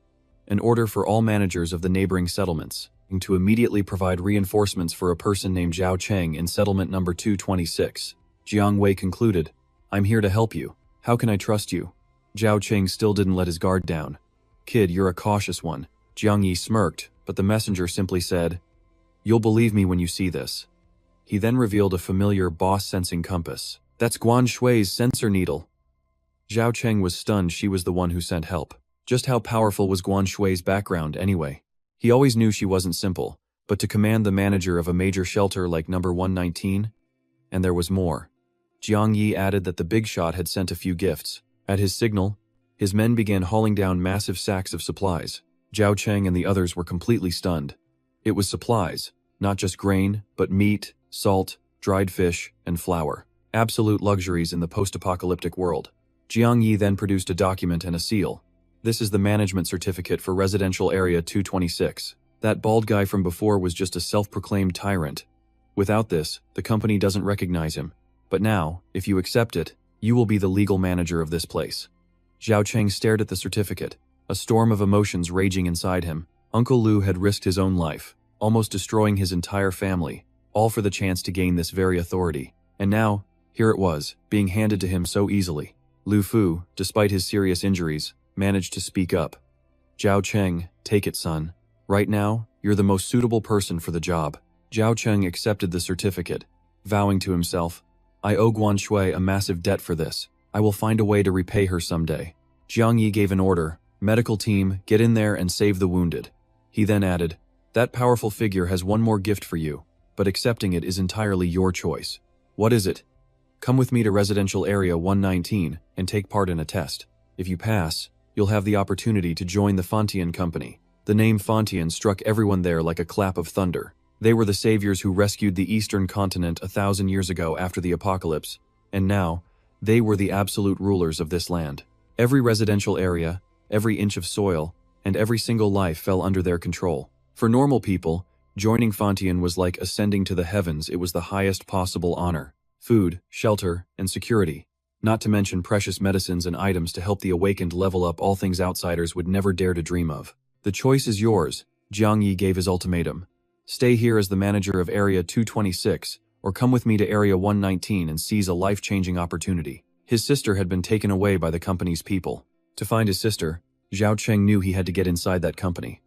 An order for all managers of the neighboring settlements to immediately provide reinforcements for a person named Zhao Cheng in settlement number 226. Jiang Wei concluded, I'm here to help you. How can I trust you? Zhao Cheng still didn't let his guard down. Kid, you're a cautious one. Jiang Yi smirked, but the messenger simply said, You'll believe me when you see this. He then revealed a familiar boss-sensing compass. That's Guan Shui's sensor needle. Zhao Cheng was stunned she was the one who sent help. Just how powerful was Guan Shui's background anyway? He always knew she wasn't simple, but to command the manager of a major shelter like number 119? And there was more. Jiang Yi added that the big shot had sent a few gifts. At his signal, his men began hauling down massive sacks of supplies. Zhao Cheng and the others were completely stunned. It was supplies, not just grain, but meat, salt, dried fish, and flour. Absolute luxuries in the post-apocalyptic world. Jiang Yi then produced a document and a seal. This is the management certificate for residential area 226. That bald guy from before was just a self-proclaimed tyrant. Without this, the company doesn't recognize him. But now, if you accept it, you will be the legal manager of this place. Zhao Cheng stared at the certificate, a storm of emotions raging inside him. Uncle Lu had risked his own life, almost destroying his entire family, all for the chance to gain this very authority. And now, here it was, being handed to him so easily. Lu Fu, despite his serious injuries, managed to speak up. Zhao Cheng, take it, son. Right now, you're the most suitable person for the job. Zhao Cheng accepted the certificate, vowing to himself, I owe Guan Shui a massive debt for this. I will find a way to repay her someday. Jiang Yi gave an order, medical team, get in there and save the wounded. He then added, that powerful figure has one more gift for you, but accepting it is entirely your choice. What is it? Come with me to residential area 119 and take part in a test. If you pass, you'll have the opportunity to join the Fantian Company. The name Fantian struck everyone there like a clap of thunder. They were the saviors who rescued the eastern continent 1,000 years ago after the apocalypse, and now, they were the absolute rulers of this land. Every residential area, every inch of soil, and every single life fell under their control. For normal people, joining Fantian was like ascending to the heavens. It was the highest possible honor. Food, shelter, and security. Not to mention precious medicines and items to help the awakened level up all things outsiders would never dare to dream of. The choice is yours, Jiang Yi gave his ultimatum. Stay here as the manager of Area 226, or come with me to Area 119 and seize a life-changing opportunity. His sister had been taken away by the company's people. To find his sister, Zhao Cheng knew he had to get inside that company.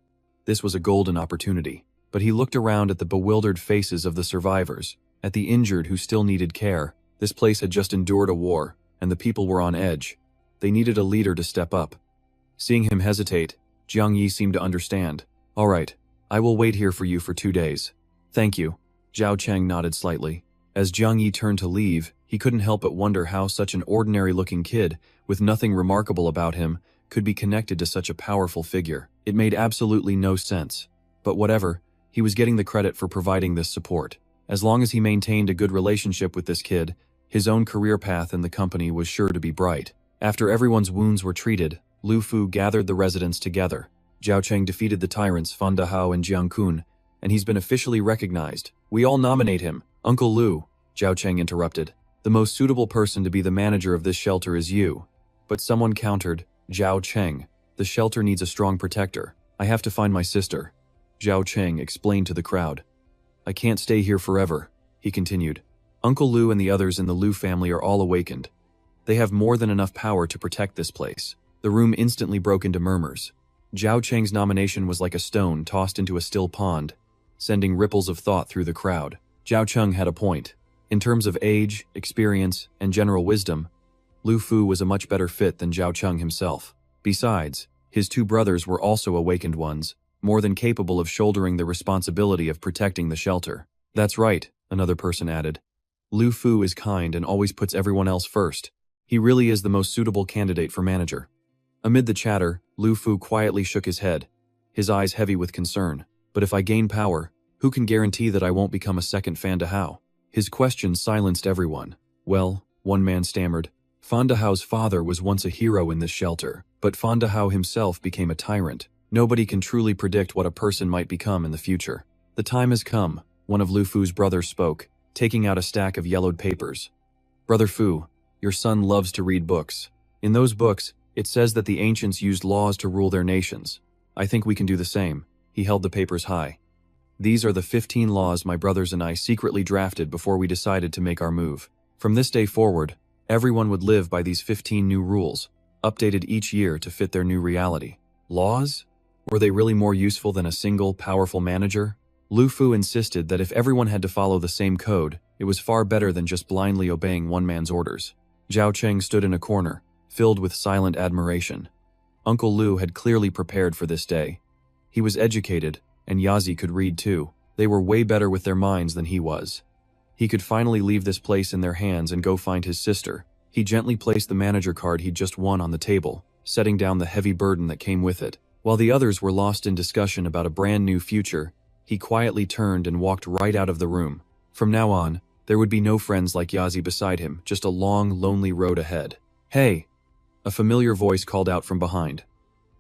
This was a golden opportunity, but he looked around at the bewildered faces of the survivors, at the injured who still needed care. This place had just endured a war, and the people were on edge. They needed a leader to step up. Seeing him hesitate, Jiang Yi seemed to understand. All right, I will wait here for you for 2 days. Thank you. Zhao Cheng nodded slightly. As Jiang Yi turned to leave, he couldn't help but wonder how such an ordinary-looking kid, with nothing remarkable about him, could be connected to such a powerful figure. It made absolutely no sense. But whatever, he was getting the credit for providing this support. As long as he maintained a good relationship with this kid, his own career path in the company was sure to be bright. After everyone's wounds were treated, Lu Fu gathered the residents together. Zhao Cheng defeated the tyrants Fan Dehao and Jiang Kun, and he's been officially recognized. We all nominate him. Uncle Lu, Zhao Cheng interrupted. The most suitable person to be the manager of this shelter is you. But someone countered, Zhao Cheng, the shelter needs a strong protector. I have to find my sister. Zhao Cheng explained to the crowd. I can't stay here forever, he continued. Uncle Lu and the others in the Lu family are all awakened. They have more than enough power to protect this place. The room instantly broke into murmurs. Zhao Cheng's nomination was like a stone tossed into a still pond, sending ripples of thought through the crowd. Zhao Cheng had a point. In terms of age, experience, and general wisdom, Lu Fu was a much better fit than Zhao Cheng himself. Besides, his 2 brothers were also awakened ones, more than capable of shouldering the responsibility of protecting the shelter. That's right, another person added. Lu Fu is kind and always puts everyone else first. He really is the most suitable candidate for manager. Amid the chatter, Lu Fu quietly shook his head, his eyes heavy with concern. But if I gain power, Who can guarantee that I won't become a second Fan Dahao? His question silenced everyone. Well, one man stammered. Fan Dahao's father was once a hero in this shelter, but Fan Dahao himself became a tyrant. Nobody can truly predict what a person might become in the future. The time has come, one of Lu Fu's brothers spoke, taking out a stack of yellowed papers. Brother Fu, your son loves to read books. In those books, it says that the ancients used laws to rule their nations. I think we can do the same. He held the papers high. These are the 15 laws my brothers and I secretly drafted before we decided to make our move. From this day forward, everyone would live by these 15 new rules, updated each year to fit their new reality. Laws? Were they really more useful than a single, powerful manager? Lu Fu insisted that if everyone had to follow the same code, it was far better than just blindly obeying one man's orders. Zhao Cheng stood in a corner, filled with silent admiration. Uncle Lu had clearly prepared for this day. He was educated, and Yazi could read too. They were way better with their minds than he was. He could finally leave this place in their hands and go find his sister. He gently placed the manager card he'd just won on the table, setting down the heavy burden that came with it. While the others were lost in discussion about a brand new future, he quietly turned and walked right out of the room. From now on, there would be no friends like Yazi beside him, just a long, lonely road ahead. Hey! A familiar voice called out from behind.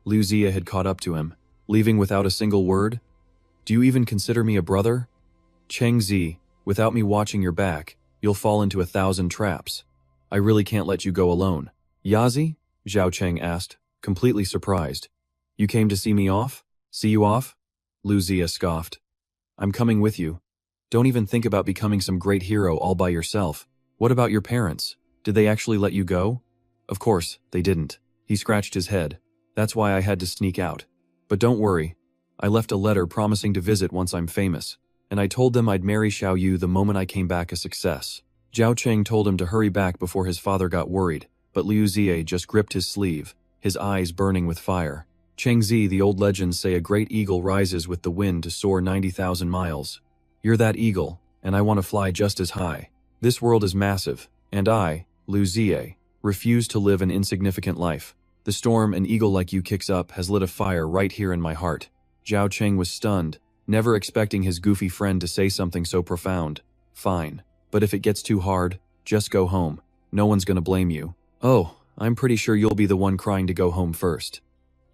Liu Zia had caught up to him, leaving without a single word. Do you even consider me a brother? Cheng Zi, without me watching your back, you'll fall into 1,000 traps. I really can't let you go alone. Yazi? Zhao Cheng asked, completely surprised. You came to see me off? See you off? Liu Zia scoffed. I'm coming with you. Don't even think about becoming some great hero all by yourself. What about your parents? Did they actually let you go? Of course, they didn't. He scratched his head. That's why I had to sneak out. But don't worry. I left a letter promising to visit once I'm famous, and I told them I'd marry Xiao Yu the moment I came back a success. Zhao Cheng told him to hurry back before his father got worried, but Liu Zia just gripped his sleeve, his eyes burning with fire. Cheng Zi, the old legends say a great eagle rises with the wind to soar 90,000 miles. You're that eagle, and I want to fly just as high. This world is massive, and I, Liu Zia, refuse to live an insignificant life. The storm an eagle like you kicks up has lit a fire right here in my heart. Zhao Cheng was stunned, never expecting his goofy friend to say something so profound. Fine, but if it gets too hard, just go home. No one's gonna blame you. Oh, I'm pretty sure you'll be the one crying to go home first.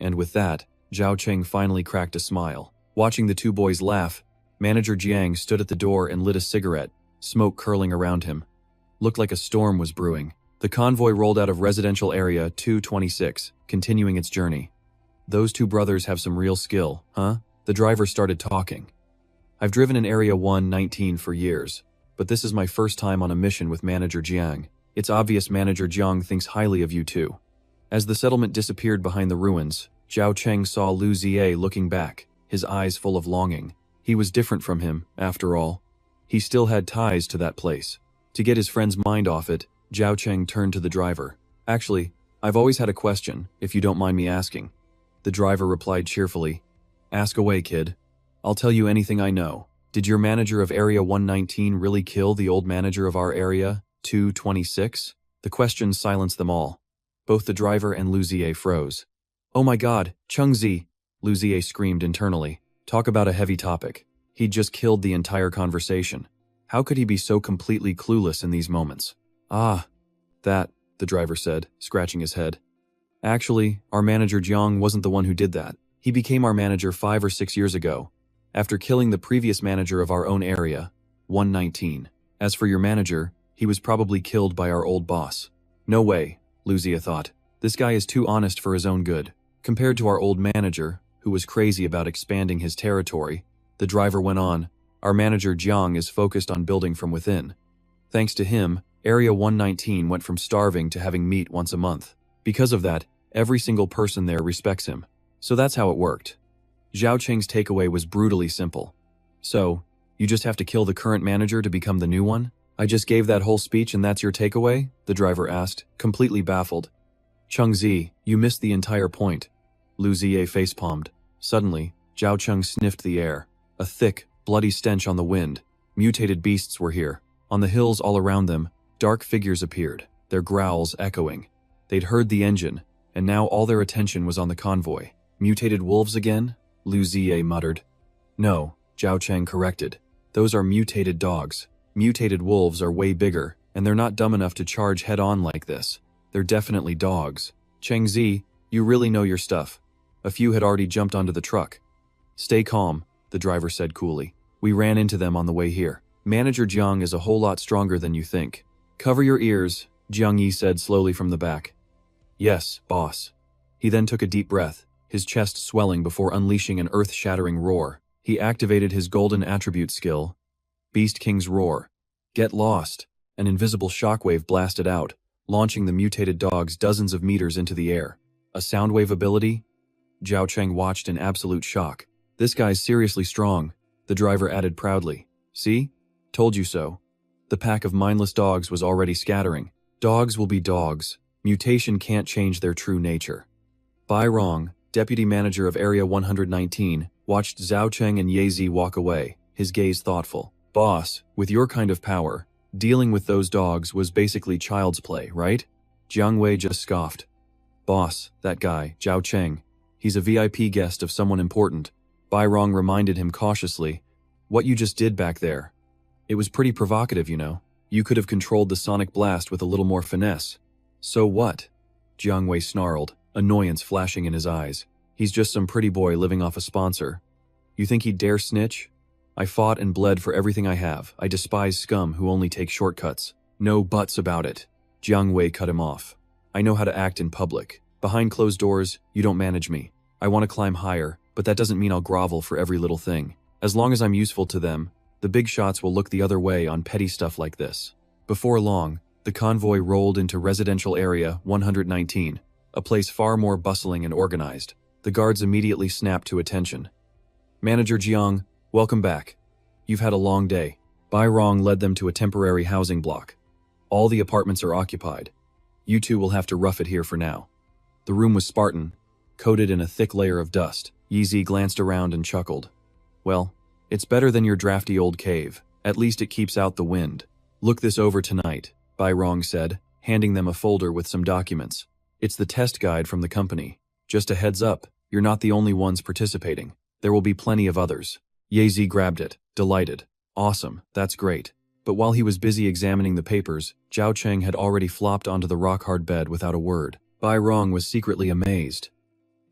And with that, Zhao Cheng finally cracked a smile. Watching the two boys laugh, Manager Jiang stood at the door and lit a cigarette, smoke curling around him. Looked like a storm was brewing. The convoy rolled out of residential area 226, continuing its journey. Those two brothers have some real skill, huh? The driver started talking. I've driven in Area 119 for years, but this is my first time on a mission with Manager Jiang. It's obvious Manager Jiang thinks highly of you too. As the settlement disappeared behind the ruins, Zhao Cheng saw Liu Zia looking back, his eyes full of longing. He was different from him, after all. He still had ties to that place. To get his friend's mind off it, Zhao Cheng turned to the driver. Actually, I've always had a question, if you don't mind me asking. The driver replied cheerfully. Ask away, kid. I'll tell you anything I know. Did your manager of Area 119 really kill the old manager of our area, 226? The question silenced them all. Both the driver and Liu Zia froze. Oh my god, Cheng Zi! Liu Zia screamed internally. Talk about a heavy topic. He'd just killed the entire conversation. How could he be so completely clueless in these moments? Ah, that, the driver said, scratching his head. Actually, our manager Jiang wasn't the one who did that. He became our manager 5 or 6 years ago, after killing the previous manager of our own area, 119. As for your manager, he was probably killed by our old boss. No way, Liu Zia thought. This guy is too honest for his own good. Compared to our old manager, who was crazy about expanding his territory, the driver went on, our manager Jiang is focused on building from within. Thanks to him, Area 119 went from starving to having meat once a month. Because of that, every single person there respects him. So that's how it worked. Zhao Cheng's takeaway was brutally simple. So, you just have to kill the current manager to become the new one? I just gave that whole speech and that's your takeaway? The driver asked, completely baffled. Cheng Zi, you missed the entire point. Liu Zia facepalmed. Suddenly, Zhao Cheng sniffed the air. A thick, bloody stench on the wind. Mutated beasts were here. On the hills all around them, dark figures appeared, their growls echoing. They'd heard the engine, and now all their attention was on the convoy. Mutated wolves again? Liu Zia muttered. No, Zhao Cheng corrected. Those are mutated dogs. Mutated wolves are way bigger, and they're not dumb enough to charge head-on like this. They're definitely dogs. Cheng Zi, you really know your stuff. A few had already jumped onto the truck. Stay calm, the driver said coolly. We ran into them on the way here. Manager Jiang is a whole lot stronger than you think. Cover your ears, Jiang Yi said slowly from the back. Yes, boss. He then took a deep breath, his chest swelling before unleashing an earth-shattering roar. He activated his golden attribute skill, Beast King's Roar. Get lost. An invisible shockwave blasted out, launching the mutated dogs dozens of meters into the air. A soundwave ability? Zhao Cheng watched in absolute shock. This guy's seriously strong, the driver added proudly. See? Told you so. The pack of mindless dogs was already scattering. Dogs will be dogs. Mutation can't change their true nature. Bai Rong, deputy manager of Area 119, watched Zhao Cheng and Ye Zi walk away, his gaze thoughtful. Boss, with your kind of power, dealing with those dogs was basically child's play, right? Jiang Wei just scoffed. Boss, that guy, Zhao Cheng, he's a VIP guest of someone important. Bai Rong reminded him cautiously. What you just did back there. It was pretty provocative, you know. You could have controlled the sonic blast with a little more finesse. So what? Jiang Wei snarled, annoyance flashing in his eyes. He's just some pretty boy living off a sponsor. You think he'd dare snitch? I fought and bled for everything I have. I despise scum who only take shortcuts. No buts about it. Jiang Wei cut him off. I know how to act in public. Behind closed doors, you don't manage me. I want to climb higher, but that doesn't mean I'll grovel for every little thing. As long as I'm useful to them, the big shots will look the other way on petty stuff like this. Before long, the convoy rolled into residential area 119, a place far more bustling and organized. The guards immediately snapped to attention. Manager Jiang, welcome back. You've had a long day. Bai Rong led them to a temporary housing block. All the apartments are occupied. You two will have to rough it here for now. The room was Spartan, coated in a thick layer of dust. Ye Zi glanced around and chuckled. Well, it's better than your drafty old cave. At least it keeps out the wind. Look this over tonight, Bai Rong said, handing them a folder with some documents. It's the test guide from the company. Just a heads up, you're not the only ones participating. There will be plenty of others. Ye Zi grabbed it, delighted. Awesome, that's great. But while he was busy examining the papers, Zhao Cheng had already flopped onto the rock-hard bed without a word. Bai Rong was secretly amazed.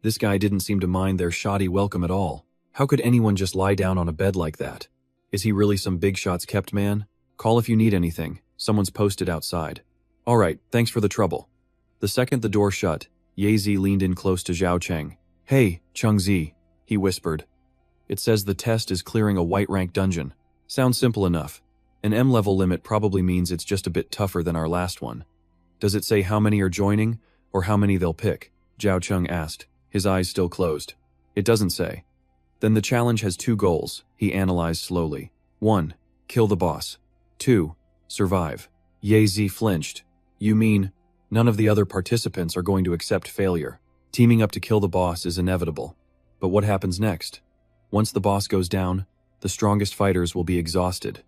This guy didn't seem to mind their shoddy welcome at all. How could anyone just lie down on a bed like that? Is he really some big shots kept man? Call if you need anything. Someone's posted outside. All right, thanks for the trouble. The second the door shut, Ye Zi leaned in close to Zhao Cheng. Hey, Cheng Zi, he whispered. It says the test is clearing a white rank dungeon. Sounds simple enough. An M-level limit probably means it's just a bit tougher than our last one. Does it say how many are joining, or how many they'll pick? Zhao Cheng asked, his eyes still closed. It doesn't say. Then the challenge has 2 goals, he analyzed slowly. 1. Kill the boss. 2. Survive. Ye Zi flinched. You mean, none of the other participants are going to accept failure. Teaming up to kill the boss is inevitable. But what happens next? Once the boss goes down, the strongest fighters will be exhausted.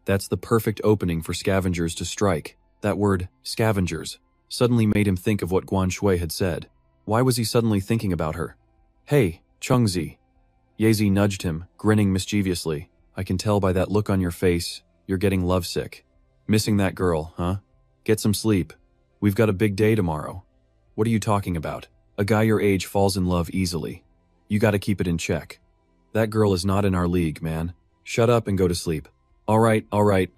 That's the perfect opening for scavengers to strike. That word, scavengers, suddenly made him think of what Guan Shui had said. Why was he suddenly thinking about her? Hey, Cheng Zi. Ye Zi nudged him, grinning mischievously. I can tell by that look on your face, you're getting lovesick. Missing that girl, huh? Get some sleep. We've got a big day tomorrow. What are you talking about? A guy your age falls in love easily. You gotta keep it in check. That girl is not in our league, man. Shut up and go to sleep. All right,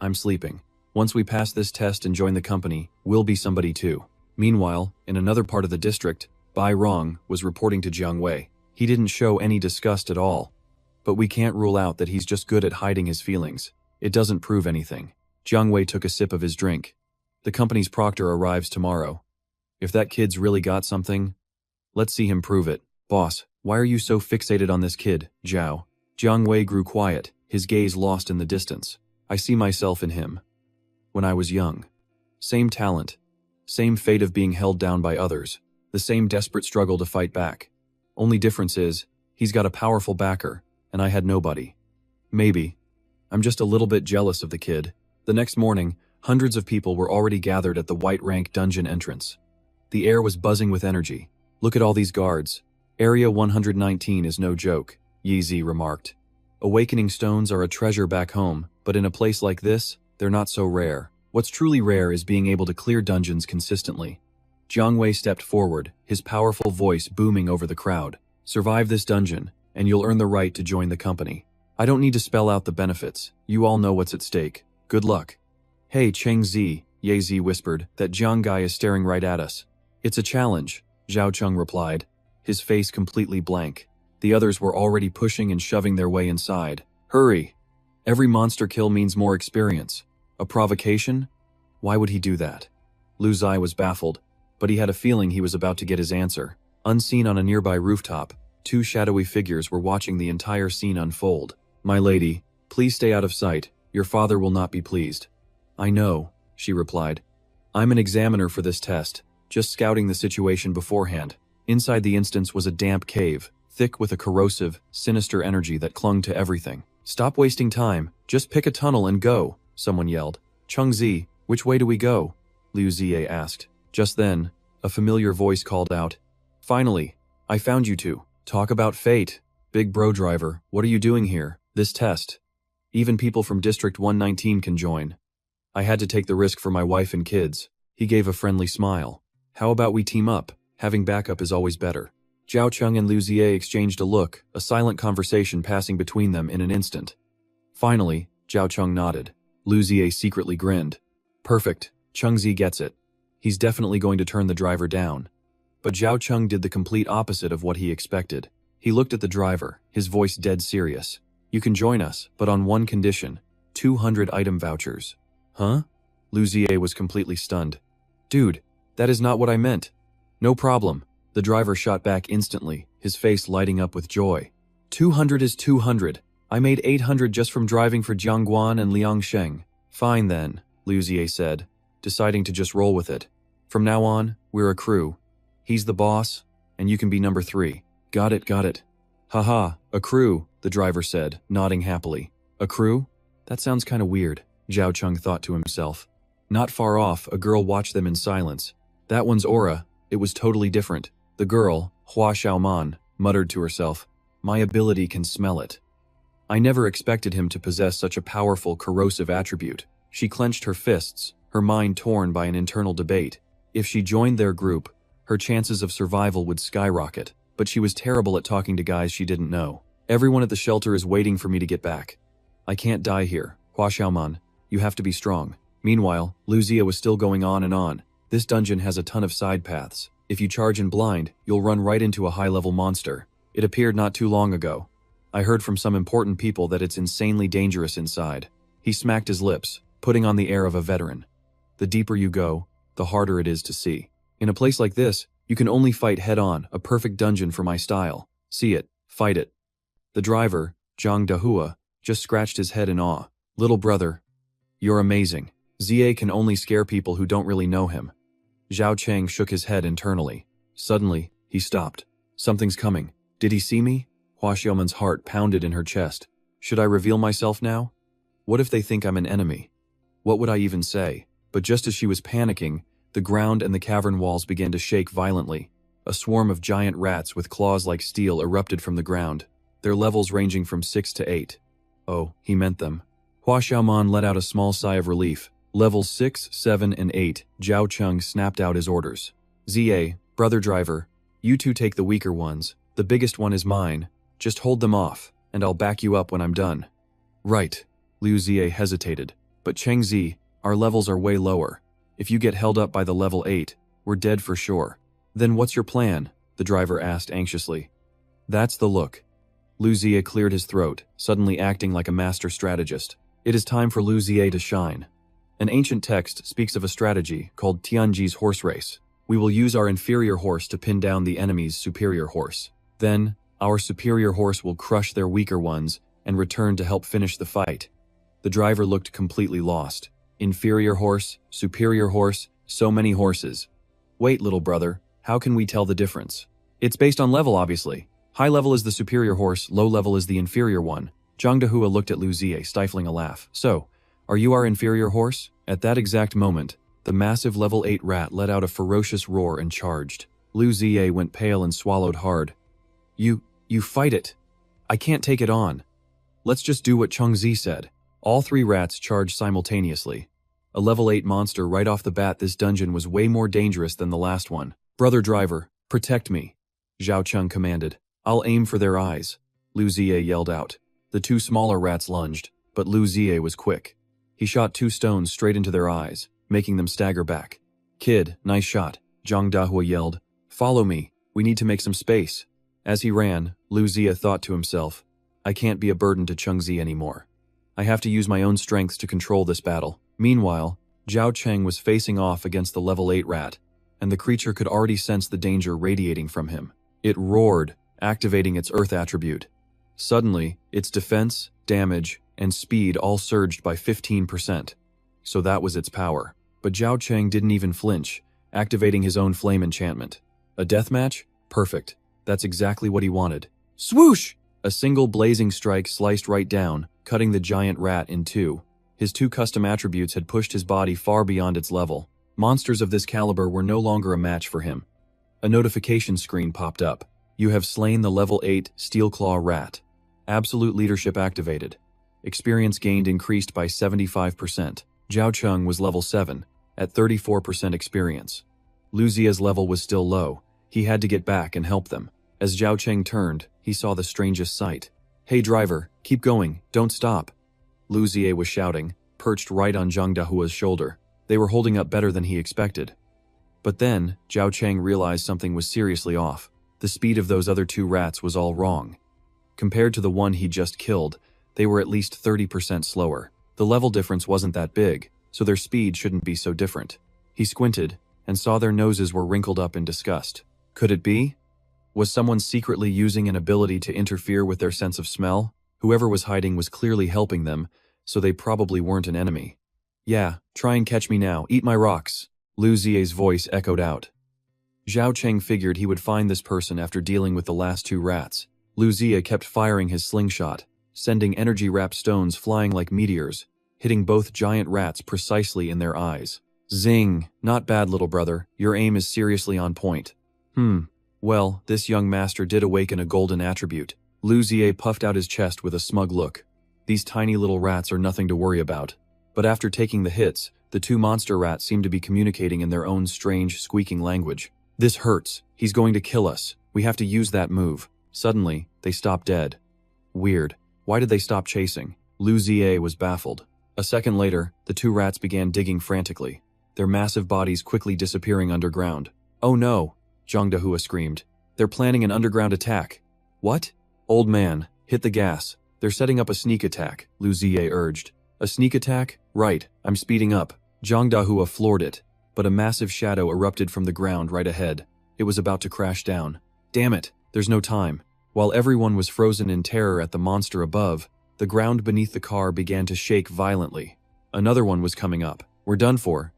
I'm sleeping. Once we pass this test and join the company, we'll be somebody too. Meanwhile, in another part of the district, Bai Rong was reporting to Jiang Wei. He didn't show any disgust at all. But we can't rule out that he's just good at hiding his feelings. It doesn't prove anything. Jiang Wei took a sip of his drink. The company's proctor arrives tomorrow. If that kid's really got something, let's see him prove it. Boss, why are you so fixated on this kid, Zhao? Jiang Wei grew quiet, his gaze lost in the distance. I see myself in him. When I was young. Same talent. Same fate of being held down by others. The same desperate struggle to fight back. Only difference is, he's got a powerful backer, and I had nobody. Maybe. I'm just a little bit jealous of the kid. The next morning, hundreds of people were already gathered at the White Rank dungeon entrance. The air was buzzing with energy. Look at all these guards. Area 119 is no joke, Ye Zi remarked. Awakening stones are a treasure back home, but in a place like this, they're not so rare. What's truly rare is being able to clear dungeons consistently. Jiang Wei stepped forward, his powerful voice booming over the crowd. Survive this dungeon, and you'll earn the right to join the company. I don't need to spell out the benefits. You all know what's at stake. Good luck. Hey, Cheng Zi, Ye Zi whispered. That Jiang guy is staring right at us. It's a challenge, Zhao Cheng replied, his face completely blank. The others were already pushing and shoving their way inside. Hurry! Every monster kill means more experience. A provocation? Why would he do that? Lu Zai was baffled, but he had a feeling he was about to get his answer. Unseen on a nearby rooftop, two shadowy figures were watching the entire scene unfold. My lady, please stay out of sight. Your father will not be pleased. I know, she replied. I'm an examiner for this test, just scouting the situation beforehand. Inside the instance was a damp cave, thick with a corrosive, sinister energy that clung to everything. Stop wasting time, just pick a tunnel and go, someone yelled. Cheng Zi, which way do we go? Liu Ziye asked. Just then, a familiar voice called out. Finally, I found you two. Talk about fate. Big bro driver, what are you doing here? This test. Even people from District 119 can join. I had to take the risk for my wife and kids. He gave a friendly smile. How about we team up? Having backup is always better. Zhao Cheng and Liu Ziye exchanged a look, a silent conversation passing between them in an instant. Finally, Zhao Cheng nodded. Liu Ziye secretly grinned. Perfect, Cheng Zi gets it. He's definitely going to turn the driver down. But Zhao Cheng did the complete opposite of what he expected. He looked at the driver, his voice dead serious. You can join us, but on one condition. 200 item vouchers. Huh? Liu Ziye was completely stunned. Dude, that is not what I meant. No problem. The driver shot back instantly, his face lighting up with joy. 200 is 200. I made 800 just from driving for Jiangguan and Liangsheng. Fine then, Liu Ziye said, deciding to just roll with it. From now on, we're a crew. He's the boss, and you can be number 3. Got it, got it. Haha, a crew, the driver said, nodding happily. A crew? That sounds kinda weird, Zhao Cheng thought to himself. Not far off, a girl watched them in silence. That one's aura, it was totally different. The girl, Hua Xiaoman, muttered to herself, my ability can smell it. I never expected him to possess such a powerful, corrosive attribute. She clenched her fists, her mind torn by an internal debate. If she joined their group, her chances of survival would skyrocket, but she was terrible at talking to guys she didn't know. Everyone at the shelter is waiting for me to get back. I can't die here. Hua Xiaoman, you have to be strong. Meanwhile, Liu Ziye was still going on and on. This dungeon has a ton of side paths. If you charge in blind, you'll run right into a high-level monster. It appeared not too long ago. I heard from some important people that it's insanely dangerous inside. He smacked his lips, putting on the air of a veteran. The deeper you go, the harder it is to see. In a place like this, you can only fight head-on, a perfect dungeon for my style. See it, fight it. The driver, Zhang Dahua, just scratched his head in awe. Little brother, you're amazing. Ziye can only scare people who don't really know him. Zhao Cheng shook his head internally. Suddenly, he stopped. Something's coming. Did he see me? Hua Xiaoman's heart pounded in her chest. Should I reveal myself now? What if they think I'm an enemy? What would I even say? But just as she was panicking, the ground and the cavern walls began to shake violently. A swarm of giant rats with claws like steel erupted from the ground, their levels ranging from 6 to 8. Oh, he meant them. Hua Xiaoman let out a small sigh of relief. Levels 6, 7, and 8, Zhao Cheng snapped out his orders. Ziye, brother driver, you two take the weaker ones. The biggest one is mine. Just hold them off, and I'll back you up when I'm done. Right. Liu Ziye hesitated. But Cheng Zi, our levels are way lower. If you get held up by the level 8, we're dead for sure. Then what's your plan? The driver asked anxiously. That's the look. Liu Ziye cleared his throat, suddenly acting like a master strategist. It is time for Liu Ziye to shine. An ancient text speaks of a strategy called Tianji's horse race. We will use our inferior horse to pin down the enemy's superior horse. Then, our superior horse will crush their weaker ones and return to help finish the fight. The driver looked completely lost. Inferior horse, superior horse, so many horses. Wait, little brother, how can we tell the difference? It's based on level, obviously. High level is the superior horse, low level is the inferior one. Zhang Dahua looked at Liu Ziye, stifling a laugh. So, are you our inferior horse? At that exact moment, the massive level 8 rat let out a ferocious roar and charged. Liu Ziye went pale and swallowed hard. You fight it. I can't take it on. Let's just do what Cheng Zi said. All 3 rats charged simultaneously. A level 8 monster right off the bat. This dungeon was way more dangerous than the last one. Brother driver, protect me, Zhao Cheng commanded. I'll aim for their eyes, Lu Ziye yelled out. The 2 smaller rats lunged, but Lu Ziye was quick. He shot 2 stones straight into their eyes, making them stagger back. Kid, nice shot, Zhang Dahua yelled. Follow me, we need to make some space. As he ran, Lu Ziye thought to himself, I can't be a burden to Cheng Zi anymore. I have to use my own strengths to control this battle. Meanwhile, Zhao Cheng was facing off against the level 8 rat, and the creature could already sense the danger radiating from him. It roared, activating its earth attribute. Suddenly, its defense, damage, and speed all surged by 15%. So that was its power. But Zhao Cheng didn't even flinch, activating his own flame enchantment. A deathmatch? Perfect. That's exactly what he wanted. Swoosh! A single blazing strike sliced right down, cutting the giant rat in 2. His 2 custom attributes had pushed his body far beyond its level. Monsters of this caliber were no longer a match for him. A notification screen popped up. You have slain the level 8 Steel Claw rat. Absolute leadership activated. Experience gained increased by 75%. Zhao Cheng was level 7, at 34% experience. Lu Ziye's level was still low. He had to get back and help them. As Zhao Cheng turned, he saw the strangest sight. Hey driver, keep going, don't stop. Lu Ziye was shouting, perched right on Zhang Dahua's shoulder. They were holding up better than he expected. But then, Zhao Cheng realized something was seriously off. The speed of those other 2 rats was all wrong. Compared to the one he just killed, they were at least 30% slower. The level difference wasn't that big, so their speed shouldn't be so different. He squinted, and saw their noses were wrinkled up in disgust. Could it be? Was someone secretly using an ability to interfere with their sense of smell? Whoever was hiding was clearly helping them, so they probably weren't an enemy. Yeah, try and catch me now, eat my rocks, Lu Ziye's voice echoed out. Zhao Cheng figured he would find this person after dealing with the last 2 rats. Lu Ziye kept firing his slingshot, sending energy-wrapped stones flying like meteors, hitting both giant rats precisely in their eyes. Zing, not bad little brother, your aim is seriously on point. Well, this young master did awaken a golden attribute. Lu Ziye puffed out his chest with a smug look. These tiny little rats are nothing to worry about. But after taking the hits, the 2 monster rats seemed to be communicating in their own strange, squeaking language. This hurts. He's going to kill us. We have to use that move. Suddenly, they stopped dead. Weird. Why did they stop chasing? Lu Ziye was baffled. A second later, the 2 rats began digging frantically, their massive bodies quickly disappearing underground. Oh no! Zhang Dahua screamed. They're planning an underground attack. What? Old man, hit the gas. They're setting up a sneak attack, Lu Ziye urged. A sneak attack? Right, I'm speeding up. Zhang Dahua floored it, but a massive shadow erupted from the ground right ahead. It was about to crash down. Damn it, there's no time. While everyone was frozen in terror at the monster above, the ground beneath the car began to shake violently. Another one was coming up. We're done for.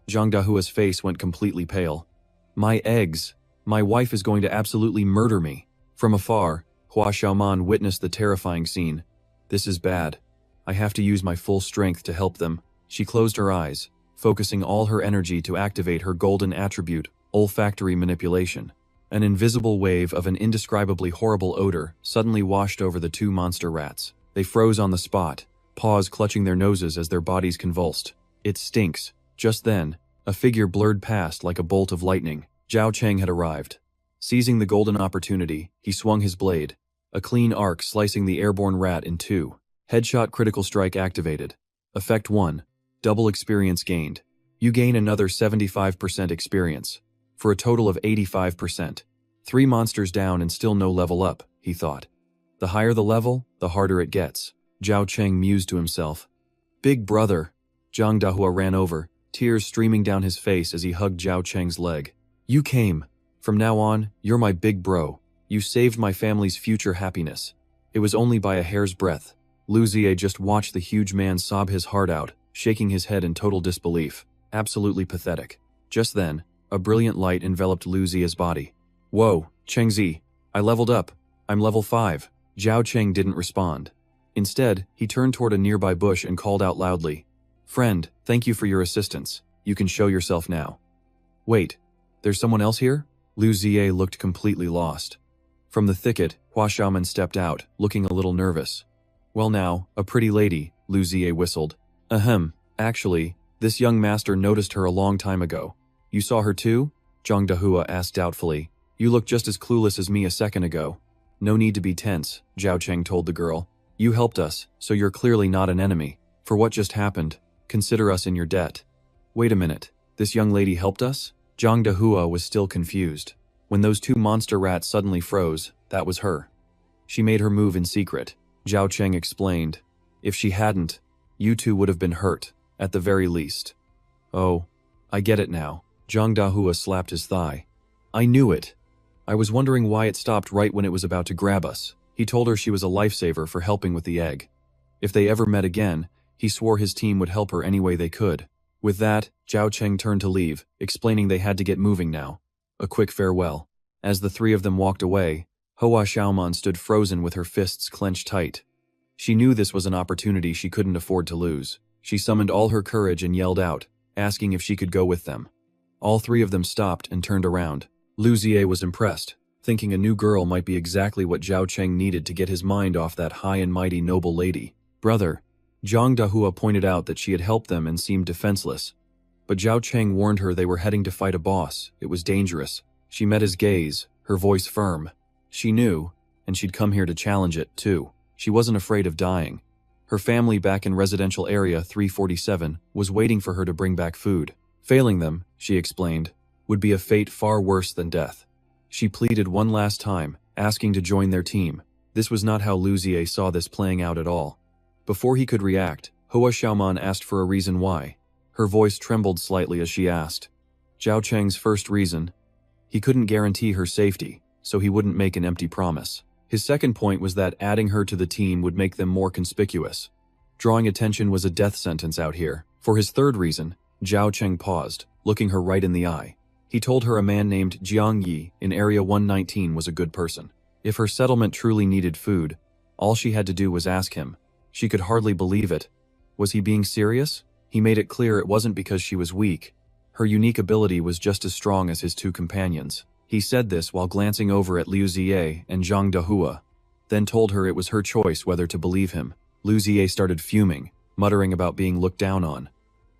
Zhang Dahua's face went completely pale. My eggs. My wife is going to absolutely murder me. From afar, Hua Xiaoman witnessed the terrifying scene. This is bad. I have to use my full strength to help them. She closed her eyes, focusing all her energy to activate her golden attribute, olfactory manipulation. An invisible wave of an indescribably horrible odor suddenly washed over the 2 monster rats. They froze on the spot, paws clutching their noses as their bodies convulsed. It stinks. Just then, a figure blurred past like a bolt of lightning. Zhao Cheng had arrived. Seizing the golden opportunity, he swung his blade, a clean arc slicing the airborne rat in 2. Headshot critical strike activated. Effect 1. Double experience gained. You gain another 75% experience, for a total of 85%. 3 monsters down and still no level up, he thought. The higher the level, the harder it gets. Zhao Cheng mused to himself. Big brother. Zhang Dahua ran over, tears streaming down his face as he hugged Zhao Cheng's leg. You came. From now on, you're my big bro. You saved my family's future happiness. It was only by a hair's breadth. Lu Ziye just watched the huge man sob his heart out, shaking his head in total disbelief. Absolutely pathetic. Just then, a brilliant light enveloped Lu Ziye's body. Whoa, Cheng Zi. I leveled up. I'm level 5. Zhao Cheng didn't respond. Instead, he turned toward a nearby bush and called out loudly. Friend, thank you for your assistance. You can show yourself now. Wait, there's someone else here? Lu Ziye looked completely lost. From the thicket, Hua Xiaoman stepped out, looking a little nervous. Well now, a pretty lady, Lu Ziye whistled. Ahem, actually, this young master noticed her a long time ago. You saw her too? Zhang Dahua asked doubtfully. You look just as clueless as me a second ago. No need to be tense, Zhao Cheng told the girl. You helped us, so you're clearly not an enemy. For what just happened, consider us in your debt. Wait a minute, this young lady helped us? Zhang Dahua was still confused. When those two monster rats suddenly froze, that was her. She made her move in secret, Zhao Cheng explained. If she hadn't, you two would have been hurt, at the very least. Oh, I get it now. Zhang Dahua slapped his thigh. I knew it. I was wondering why it stopped right when it was about to grab us. He told her she was a lifesaver for helping with the egg. If they ever met again, he swore his team would help her any way they could. With that, Zhao Cheng turned to leave, explaining they had to get moving now. A quick farewell. As the three of them walked away, Hoa Xiaoman stood frozen with her fists clenched tight. She knew this was an opportunity she couldn't afford to lose. She summoned all her courage and yelled out, asking if she could go with them. All three of them stopped and turned around. Lu Ziye was impressed, thinking a new girl might be exactly what Zhao Cheng needed to get his mind off that high and mighty noble lady. Brother, Zhang Dahua pointed out that she had helped them and seemed defenseless. But Zhao Cheng warned her they were heading to fight a boss. It was dangerous. She met his gaze, her voice firm. She knew, and she'd come here to challenge it, too. She wasn't afraid of dying. Her family back in residential area 347 was waiting for her to bring back food. Failing them, she explained, would be a fate far worse than death. She pleaded one last time, asking to join their team. This was not how Lu Ziye saw this playing out at all. Before he could react, Hoa Xiaoman asked for a reason why. Her voice trembled slightly as she asked. Zhao Cheng's first reason? He couldn't guarantee her safety, so he wouldn't make an empty promise. His second point was that adding her to the team would make them more conspicuous. Drawing attention was a death sentence out here. For his third reason, Zhao Cheng paused, looking her right in the eye. He told her a man named Jiang Yi in Area 119 was a good person. If her settlement truly needed food, all she had to do was ask him. She could hardly believe it. Was he being serious? He made it clear it wasn't because she was weak. Her unique ability was just as strong as his two companions. He said this while glancing over at Liu Ziye and Zhang Dahua, then told her it was her choice whether to believe him. Liu Ziye started fuming, muttering about being looked down on.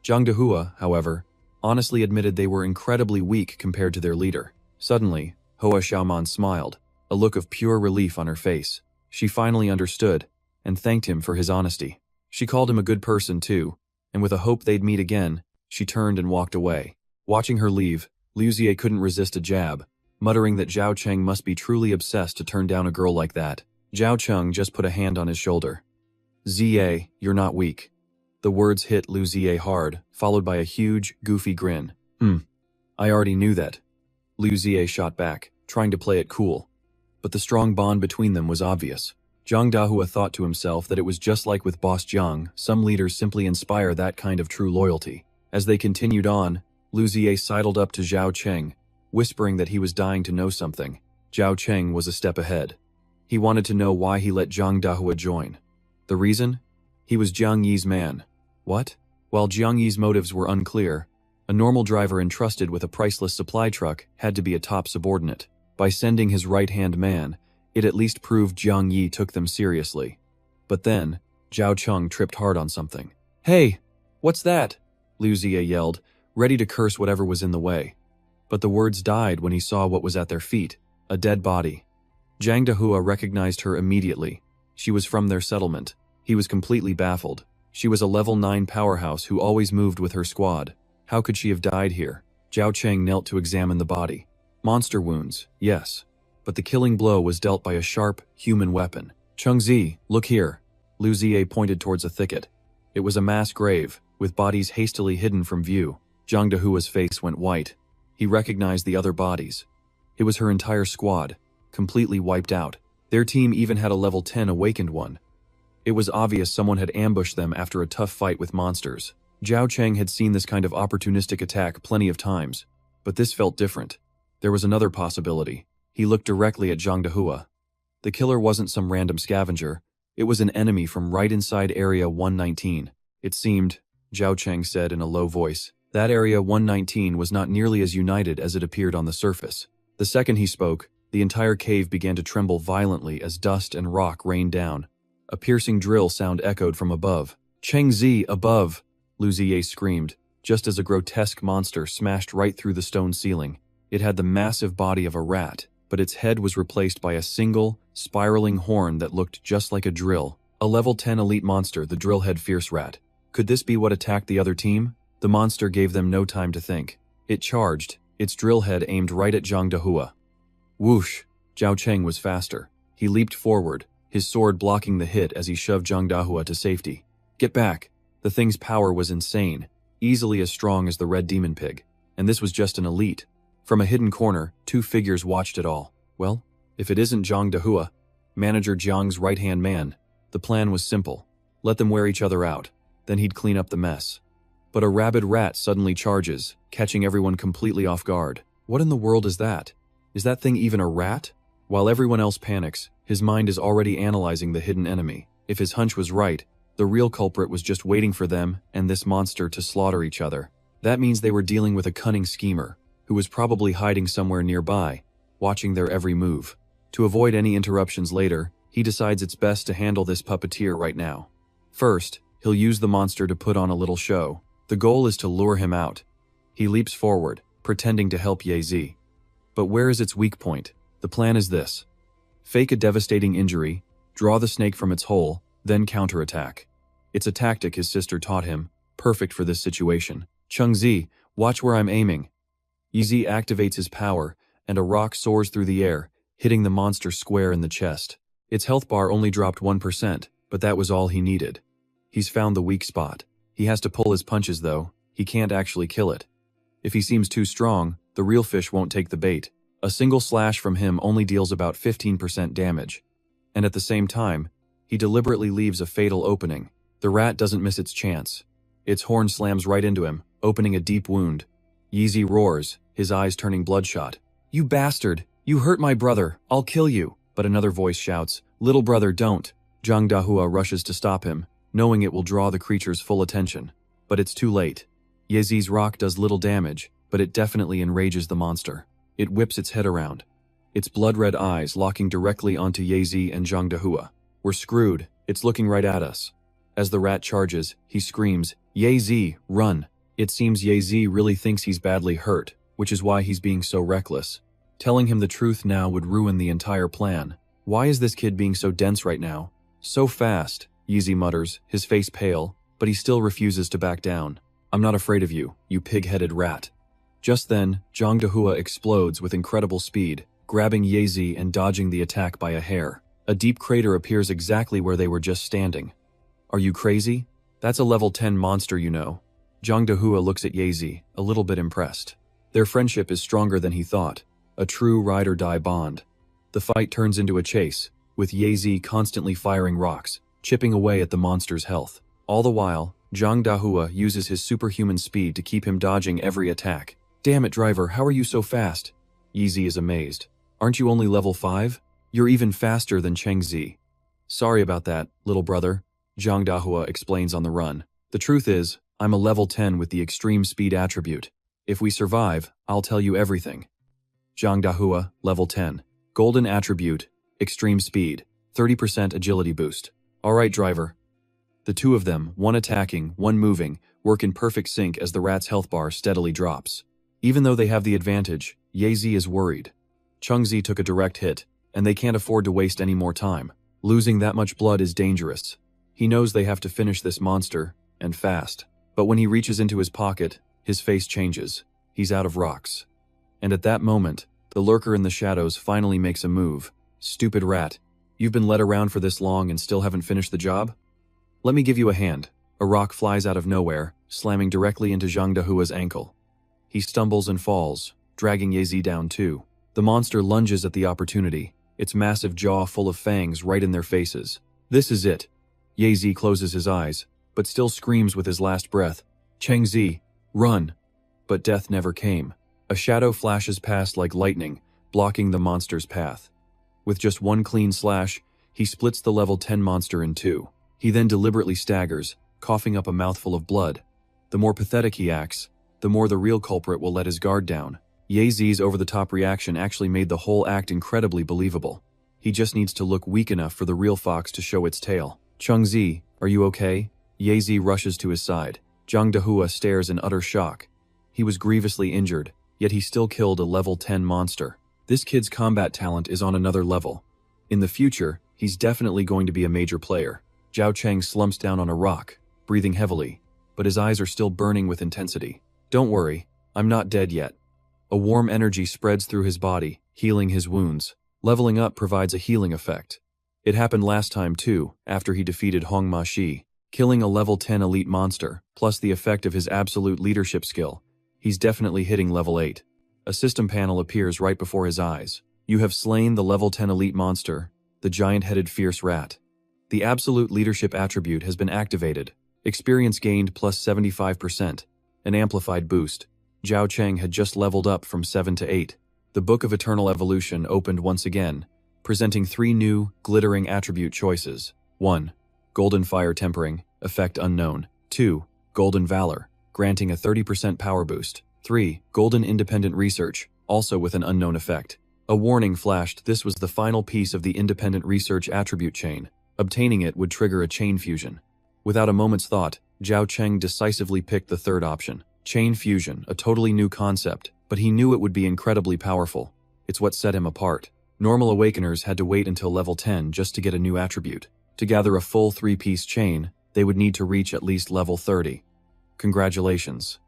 Zhang Dahua, however, honestly admitted they were incredibly weak compared to their leader. Suddenly, Hoa Xiaoman smiled, a look of pure relief on her face. She finally understood, and thanked him for his honesty. She called him a good person too, and with a hope they'd meet again, she turned and walked away. Watching her leave, Liu Ziye couldn't resist a jab, muttering that Zhao Cheng must be truly obsessed to turn down a girl like that. Zhao Cheng just put a hand on his shoulder. Ziye, you're not weak. The words hit Liu Ziye hard, followed by a huge, goofy grin. I already knew that. Liu Ziye shot back, trying to play it cool. But the strong bond between them was obvious. Zhang Dahua thought to himself that it was just like with Boss Jiang, some leaders simply inspire that kind of true loyalty. As they continued on, Liu Ziye sidled up to Zhao Cheng, whispering that he was dying to know something. Zhao Cheng was a step ahead. He wanted to know why he let Zhang Dahua join. The reason? He was Jiang Yi's man. What? While Jiang Yi's motives were unclear, a normal driver entrusted with a priceless supply truck had to be a top subordinate. By sending his right-hand man, it at least proved Jiang Yi took them seriously. But then, Zhao Cheng tripped hard on something. Hey, what's that? Liu Ziye yelled, ready to curse whatever was in the way. But the words died when he saw what was at their feet, a dead body. Zhang Dahua recognized her immediately. She was from their settlement. He was completely baffled. She was a level 9 powerhouse who always moved with her squad. How could she have died here? Zhao Cheng knelt to examine the body. Monster wounds, yes. But the killing blow was dealt by a sharp, human weapon. Chengzi, look here. Liu Ziye pointed towards a thicket. It was a mass grave, with bodies hastily hidden from view. Zhang Dahua's face went white. He recognized the other bodies. It was her entire squad, completely wiped out. Their team even had a level 10 awakened one. It was obvious someone had ambushed them after a tough fight with monsters. Zhao Cheng had seen this kind of opportunistic attack plenty of times, but this felt different. There was another possibility. He looked directly at Zhang Dahua. The killer wasn't some random scavenger. It was an enemy from right inside Area 119. It seemed, Zhao Cheng said in a low voice, that Area 119 was not nearly as united as it appeared on the surface. The second he spoke, the entire cave began to tremble violently as dust and rock rained down. A piercing drill sound echoed from above. "Cheng Zi, above!" Lu Ziye screamed, just as a grotesque monster smashed right through the stone ceiling. It had the massive body of a rat, but its head was replaced by a single, spiraling horn that looked just like a drill. A level 10 elite monster, the drillhead fierce rat. Could this be what attacked the other team? The monster gave them no time to think. It charged, its drill head aimed right at Zhang Dahua. Whoosh! Zhao Cheng was faster. He leaped forward, his sword blocking the hit as he shoved Zhang Dahua to safety. Get back! The thing's power was insane, easily as strong as the red demon pig. And this was just an elite. From a hidden corner, two figures watched it all. Well, if it isn't Zhang Dahua, Manager Jiang's right-hand man, the plan was simple. Let them wear each other out, then he'd clean up the mess. But a rabid rat suddenly charges, catching everyone completely off guard. What in the world is that? Is that thing even a rat? While everyone else panics, his mind is already analyzing the hidden enemy. If his hunch was right, the real culprit was just waiting for them and this monster to slaughter each other. That means they were dealing with a cunning schemer, who was probably hiding somewhere nearby, watching their every move. To avoid any interruptions later, he decides it's best to handle this puppeteer right now. First, he'll use the monster to put on a little show. The goal is to lure him out. He leaps forward, pretending to help Ye Zi. But where is its weak point? The plan is this. Fake a devastating injury, draw the snake from its hole, then counterattack. It's a tactic his sister taught him, perfect for this situation. Cheng Zi, watch where I'm aiming. Ye Zi activates his power, and a rock soars through the air, hitting the monster square in the chest. Its health bar only dropped 1%, but that was all he needed. He's found the weak spot. He has to pull his punches though, he can't actually kill it. If he seems too strong, the real fish won't take the bait. A single slash from him only deals about 15% damage. And at the same time, he deliberately leaves a fatal opening. The rat doesn't miss its chance. Its horn slams right into him, opening a deep wound. Ye Zi roars, his eyes turning bloodshot. "You bastard! You hurt my brother! I'll kill you!" But another voice shouts, "Little brother, don't!" Zhang Dahua rushes to stop him, knowing it will draw the creature's full attention. But it's too late. Ye Zi's rock does little damage, but it definitely enrages the monster. It whips its head around, its blood-red eyes locking directly onto Ye Zi and Zhang Dahua. We're screwed, it's looking right at us. As the rat charges, he screams, "Ye Zi, run!" It seems Ye Zi really thinks he's badly hurt, which is why he's being so reckless. Telling him the truth now would ruin the entire plan. Why is this kid being so dense right now? So fast, Ye Zi mutters, his face pale, but he still refuses to back down. "I'm not afraid of you, you pig-headed rat." Just then, Zhang Dahua explodes with incredible speed, grabbing Ye Zi and dodging the attack by a hair. A deep crater appears exactly where they were just standing. "Are you crazy? That's a level 10 monster, you know." Zhang Dahua looks at Ye Zi, a little bit impressed. Their friendship is stronger than he thought, a true ride-or-die bond. The fight turns into a chase, with Ye Zi constantly firing rocks, chipping away at the monster's health. All the while, Zhang Dahua uses his superhuman speed to keep him dodging every attack. "Damn it, driver, how are you so fast?" Ye Zi is amazed. "Aren't you only level 5? You're even faster than Cheng Zi." "Sorry about that, little brother," Zhang Dahua explains on the run. "The truth is, I'm a level 10 with the extreme speed attribute. If we survive, I'll tell you everything." Zhang Dahua, level 10. Golden attribute, extreme speed, 30% agility boost. "Alright, driver." The two of them, one attacking, one moving, work in perfect sync as the rat's health bar steadily drops. Even though they have the advantage, Ye Zi is worried. Cheng Zi took a direct hit, and they can't afford to waste any more time. Losing that much blood is dangerous. He knows they have to finish this monster, and fast. But when he reaches into his pocket, his face changes. He's out of rocks. And at that moment, the lurker in the shadows finally makes a move. "Stupid rat. You've been led around for this long and still haven't finished the job? Let me give you a hand." A rock flies out of nowhere, slamming directly into Zhang Dahua's ankle. He stumbles and falls, dragging Ye Zi down too. The monster lunges at the opportunity, its massive jaw full of fangs right in their faces. This is it. Ye Zi closes his eyes, but still screams with his last breath, "Cheng Zi, run!" But death never came. A shadow flashes past like lightning, blocking the monster's path. With just one clean slash, he splits the level 10 monster in two. He then deliberately staggers, coughing up a mouthful of blood. The more pathetic he acts, the more the real culprit will let his guard down. Ye Zi's over-the-top reaction actually made the whole act incredibly believable. He just needs to look weak enough for the real fox to show its tail. Chengzi, are you okay? Yezi rushes to his side. Zhang Dahua stares in utter shock. He was grievously injured, yet he still killed a level 10 monster. This kid's combat talent is on another level. In the future, he's definitely going to be a major player. Zhao Cheng slumps down on a rock, breathing heavily, but his eyes are still burning with intensity. Don't worry, I'm not dead yet. A warm energy spreads through his body, healing his wounds. Leveling up provides a healing effect. It happened last time too, after he defeated Hong Ma Shi. Killing a level 10 elite monster, plus the effect of his absolute leadership skill. He's definitely hitting level 8. A system panel appears right before his eyes. You have slain the level 10 elite monster, the giant-headed fierce rat. The absolute leadership attribute has been activated. Experience gained plus 75%. An amplified boost. Zhao Cheng had just leveled up from 7 to 8. The Book of Eternal Evolution opened once again, presenting 3 new, glittering attribute choices. 1. Golden Fire Tempering, effect unknown. 2. Golden Valor, granting a 30% power boost. 3. Golden Independent Research, also with an unknown effect. A warning flashed. This was the final piece of the Independent Research attribute chain. Obtaining it would trigger a chain fusion. Without a moment's thought, Zhao Cheng decisively picked the third option. Chain fusion, a totally new concept, but he knew it would be incredibly powerful. It's what set him apart. Normal Awakeners had to wait until level 10 just to get a new attribute. To gather a full 3-piece chain, they would need to reach at least level 30. Congratulations.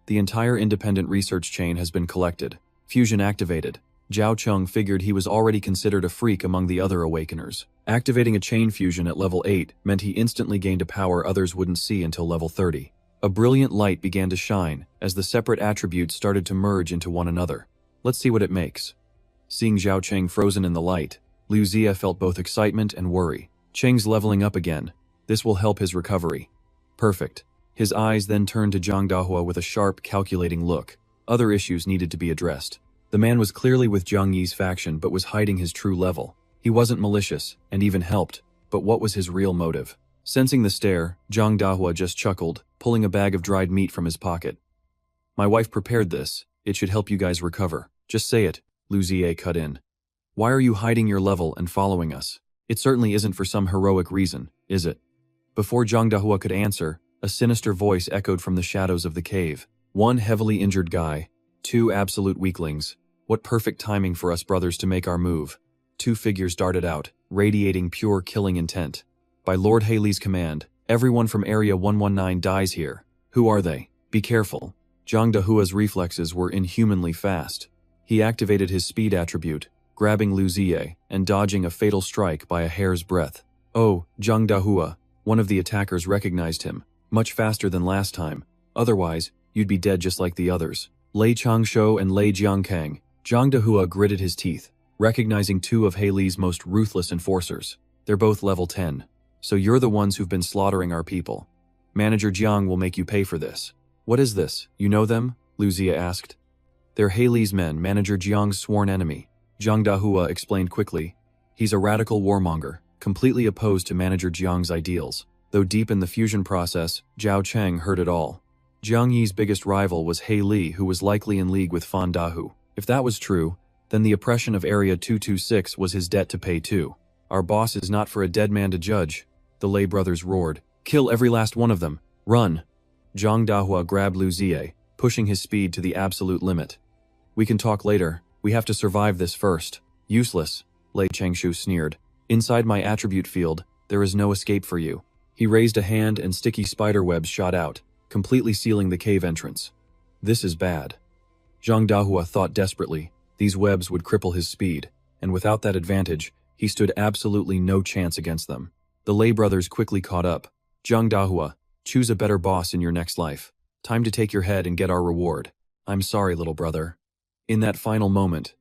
The entire independent research chain has been collected. Fusion activated. Zhao Cheng figured he was already considered a freak among the other Awakeners. Activating a chain fusion at level 8 meant he instantly gained a power others wouldn't see until level 30. A brilliant light began to shine as the separate attributes started to merge into one another. Let's see what it makes. Seeing Zhao Cheng frozen in the light, Liu Zia felt both excitement and worry. Cheng's leveling up again. This will help his recovery. Perfect. His eyes then turned to Zhang Dahua with a sharp, calculating look. Other issues needed to be addressed. The man was clearly with Zhang Yi's faction but was hiding his true level. He wasn't malicious, and even helped, but what was his real motive? Sensing the stare, Zhang Dahua just chuckled, pulling a bag of dried meat from his pocket. My wife prepared this. It should help you guys recover. Just say it, Liu Zia cut in. Why are you hiding your level and following us? It certainly isn't for some heroic reason, is it? Before Zhang Dahua could answer, a sinister voice echoed from the shadows of the cave. 1 heavily injured guy, 2 absolute weaklings. What perfect timing for us brothers to make our move. 2 figures darted out, radiating pure killing intent. By Lord Haley's command, everyone from Area 119 dies here. Who are they? Be careful. Zhang Dahua's reflexes were inhumanly fast. He activated his speed attribute, grabbing Liu Zia and dodging a fatal strike by a hair's breadth. Oh, Zhang Dahua, one of the attackers recognized him, much faster than last time. Otherwise, you'd be dead just like the others. Lei Changshou and Lei Jiangkang. Zhang Dahua gritted his teeth, recognizing 2 of Haley's most ruthless enforcers. They're both level 10. So you're the ones who've been slaughtering our people. Manager Jiang will make you pay for this. What is this? You know them? Liu Zia asked. They're Haley's men, Manager Jiang's sworn enemy. Zhang Dahua explained quickly. He's a radical warmonger, completely opposed to Manager Jiang's ideals. Though deep in the fusion process, Zhao Cheng heard it all. Jiang Yi's biggest rival was Haley, who was likely in league with Fan Dahu. If that was true, then the oppression of Area 226 was his debt to pay too. Our boss is not for a dead man to judge, the Lei brothers roared. Kill every last one of them. Run. Zhang Dahua grabbed Liu Zia, pushing his speed to the absolute limit. We can talk later. We have to survive this first. Useless, Lei Changshu sneered. Inside my attribute field, there is no escape for you. He raised a hand and sticky spider webs shot out, completely sealing the cave entrance. This is bad. Zhang Dahua thought desperately. These webs would cripple his speed, and without that advantage, he stood absolutely no chance against them. The Lei brothers quickly caught up. Zhang Dahua, choose a better boss in your next life. Time to take your head and get our reward. I'm sorry, little brother. In that final moment,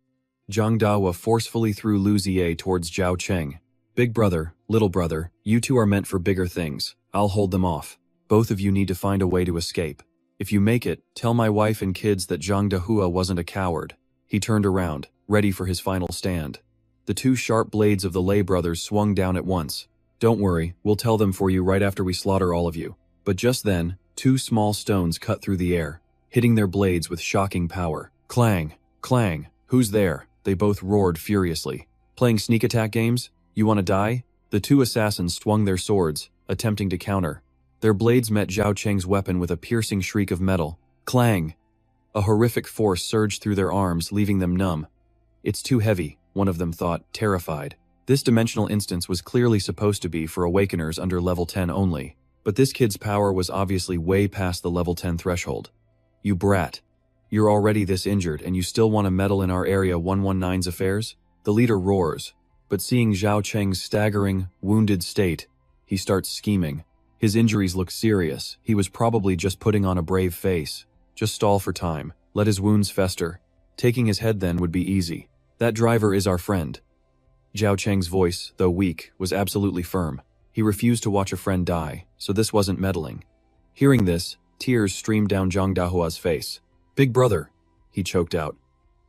Zhang Dahua forcefully threw Liu Zia towards Zhao Cheng. Big brother, little brother, you two are meant for bigger things. I'll hold them off. Both of you need to find a way to escape. If you make it, tell my wife and kids that Zhang Dahua wasn't a coward. He turned around, ready for his final stand. The 2 sharp blades of the Lei brothers swung down at once. Don't worry, we'll tell them for you right after we slaughter all of you. But just then, 2 small stones cut through the air, hitting their blades with shocking power. Clang! Clang! Who's there? They both roared furiously. Playing sneak attack games? You want to die? The two assassins swung their swords, attempting to counter. Their blades met Zhao Cheng's weapon with a piercing shriek of metal. Clang! A horrific force surged through their arms, leaving them numb. It's too heavy, one of them thought, terrified. This dimensional instance was clearly supposed to be for awakeners under level 10 only, but this kid's power was obviously way past the level 10 threshold. You brat. You're already this injured and you still want to meddle in our Area 119's affairs? The leader roars, but seeing Zhao Cheng's staggering, wounded state, he starts scheming. His injuries look serious. He was probably just putting on a brave face. Just stall for time. Let his wounds fester. Taking his head then would be easy. That driver is our friend. Zhao Cheng's voice, though weak, was absolutely firm. He refused to watch a friend die, so this wasn't meddling. Hearing this, tears streamed down Zhang Dahua's face. Big brother, he choked out.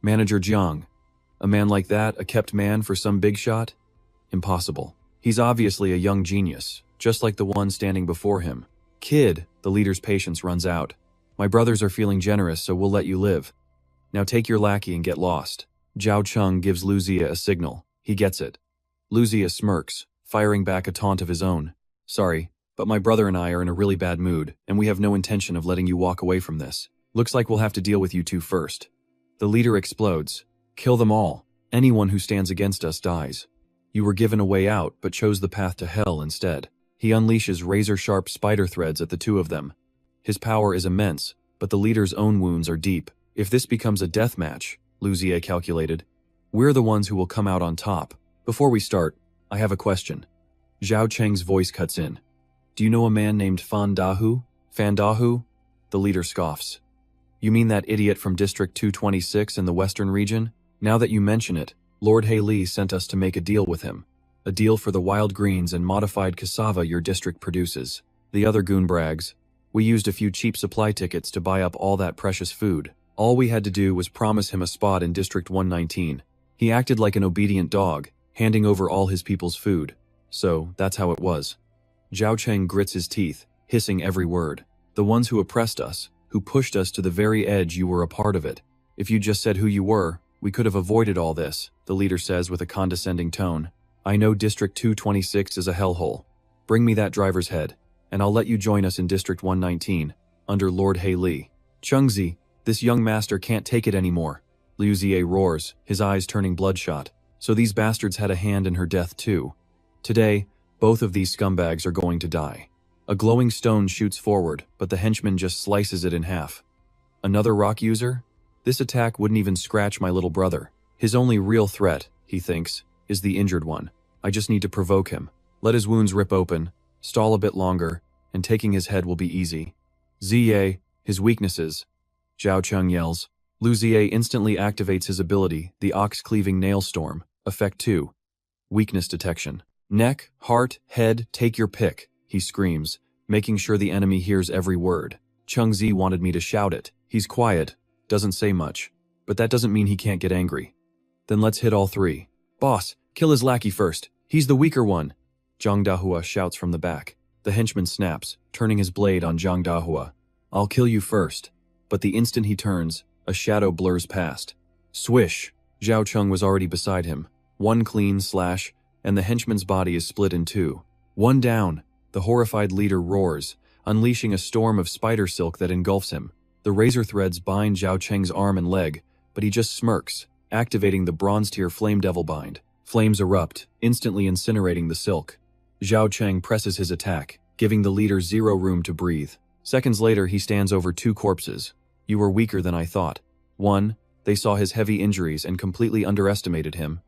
Manager Jiang. A man like that, a kept man for some big shot? Impossible. He's obviously a young genius, just like the one standing before him. Kid, the leader's patience runs out. My brothers are feeling generous, so we'll let you live. Now take your lackey and get lost. Zhao Cheng gives Lu Zia a signal. He gets it. Lu Zia smirks, firing back a taunt of his own. Sorry, but my brother and I are in a really bad mood, and we have no intention of letting you walk away from this. Looks like we'll have to deal with you two first. The leader explodes. Kill them all. Anyone who stands against us dies. You were given a way out, but chose the path to hell instead. He unleashes razor-sharp spider threads at the two of them. His power is immense, but the leader's own wounds are deep. If this becomes a death match, Lu Zia calculated, we're the ones who will come out on top. Before we start, I have a question. Zhao Cheng's voice cuts in. Do you know a man named Fan Dahu? Fan Dahu? The leader scoffs. You mean that idiot from District 226 in the western region? Now that you mention it, Lord He Li sent us to make a deal with him. A deal for the wild greens and modified cassava your district produces. The other goon brags. We used a few cheap supply tickets to buy up all that precious food. All we had to do was promise him a spot in District 119. He acted like an obedient dog, handing over all his people's food. So, that's how it was. Zhao Cheng grits his teeth, hissing every word. The ones who oppressed us, who pushed us to the very edge, you were a part of it. If you just said who you were, we could have avoided all this, the leader says with a condescending tone. I know District 226 is a hellhole. Bring me that driver's head, and I'll let you join us in District 119, under Lord He Li. Chengzi, this young master can't take it anymore. Liu Zia roars, his eyes turning bloodshot. So these bastards had a hand in her death too. Today, both of these scumbags are going to die. A glowing stone shoots forward, but the henchman just slices it in half. Another rock user? This attack wouldn't even scratch my little brother. His only real threat, he thinks, is the injured one. I just need to provoke him. Let his wounds rip open, stall a bit longer, and taking his head will be easy. Ziye, his weaknesses. Zhao Cheng yells. Lu Zia instantly activates his ability, the Ox-Cleaving Nail Storm, Effect 2. Weakness detection. Neck, heart, head, take your pick, he screams, making sure the enemy hears every word. Chengzi wanted me to shout it. He's quiet, doesn't say much, but that doesn't mean he can't get angry. Then let's hit all three. Boss, kill his lackey first. He's the weaker one. Zhang Dahua shouts from the back. The henchman snaps, turning his blade on Zhang Dahua. I'll kill you first. But the instant he turns, a shadow blurs past. Swish! Zhao Cheng was already beside him. One clean slash, and the henchman's body is split in two. One down! The horrified leader roars, unleashing a storm of spider silk that engulfs him. The razor threads bind Zhao Cheng's arm and leg, but he just smirks, activating the bronze-tier Flame Devil Bind. Flames erupt, instantly incinerating the silk. Zhao Cheng presses his attack, giving the leader zero room to breathe. Seconds later, he stands over two corpses. You were weaker than I thought. 1. They saw his heavy injuries and completely underestimated him.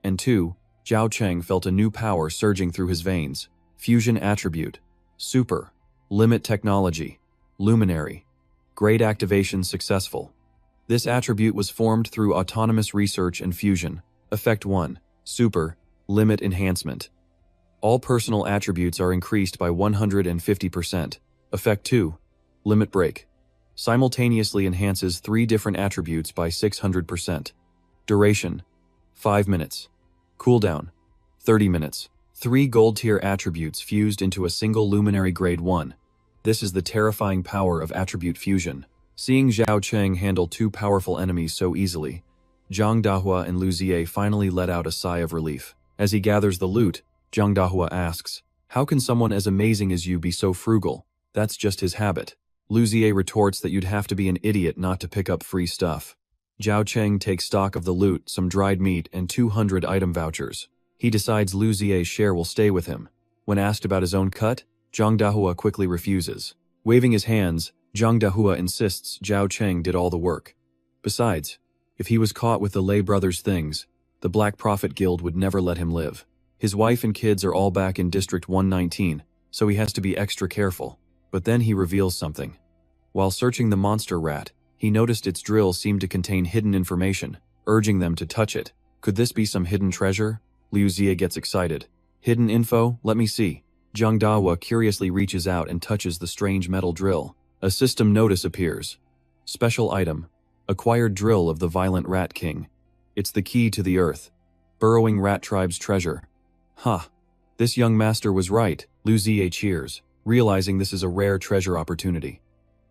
And 2. Zhao Cheng felt a new power surging through his veins. Fusion Attribute. Super. Limit Technology. Luminary. Grade activation successful. This attribute was formed through autonomous research and fusion. Effect 1. Super. Limit Enhancement. All personal attributes are increased by 150%. Effect 2. Limit Break. Simultaneously enhances 3 different attributes by 600%. Duration: 5 minutes. Cooldown: 30 minutes. 3 gold-tier attributes fused into a single Luminary Grade 1. This is the terrifying power of attribute fusion. Seeing Zhao Cheng handle 2 powerful enemies so easily, Zhang Dahua and Lu Ziye finally let out a sigh of relief. As he gathers the loot, Zhang Dahua asks, "How can someone as amazing as you be so frugal?" "That's just his habit." Lu Ziye retorts that you'd have to be an idiot not to pick up free stuff. Zhao Cheng takes stock of the loot, some dried meat, and 200 item vouchers. He decides Lu Ziye's share will stay with him. When asked about his own cut, Zhang Dahua quickly refuses. Waving his hands, Zhang Dahua insists Zhao Cheng did all the work. Besides, if he was caught with the Lei brothers' things, the Black Prophet Guild would never let him live. His wife and kids are all back in District 119, so he has to be extra careful. But then he reveals something. While searching the monster rat, he noticed its drill seemed to contain hidden information, urging them to touch it. Could this be some hidden treasure? Liu Xie gets excited. Hidden info? Let me see. Zhang Dahua curiously reaches out and touches the strange metal drill. A system notice appears. Special item. Acquired drill of the violent rat king. It's the key to the earth. Burrowing rat tribe's treasure. Ha! This young master was right, Liu Xie cheers, realizing this is a rare treasure opportunity.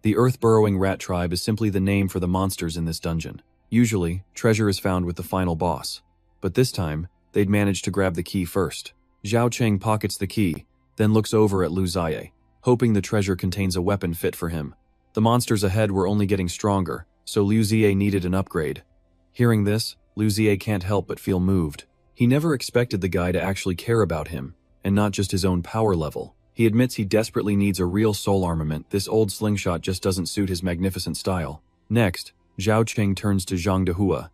The earth-burrowing rat tribe is simply the name for the monsters in this dungeon. Usually, treasure is found with the final boss. But this time, they'd managed to grab the key first. Zhao Cheng pockets the key, then looks over at Lu Ziye, hoping the treasure contains a weapon fit for him. The monsters ahead were only getting stronger, so Liu Ziye needed an upgrade. Hearing this, Liu Ziye can't help but feel moved. He never expected the guy to actually care about him, and not just his own power level. He admits he desperately needs a real soul armament. This old slingshot just doesn't suit his magnificent style. Next, Zhao Cheng turns to Zhang Dahua.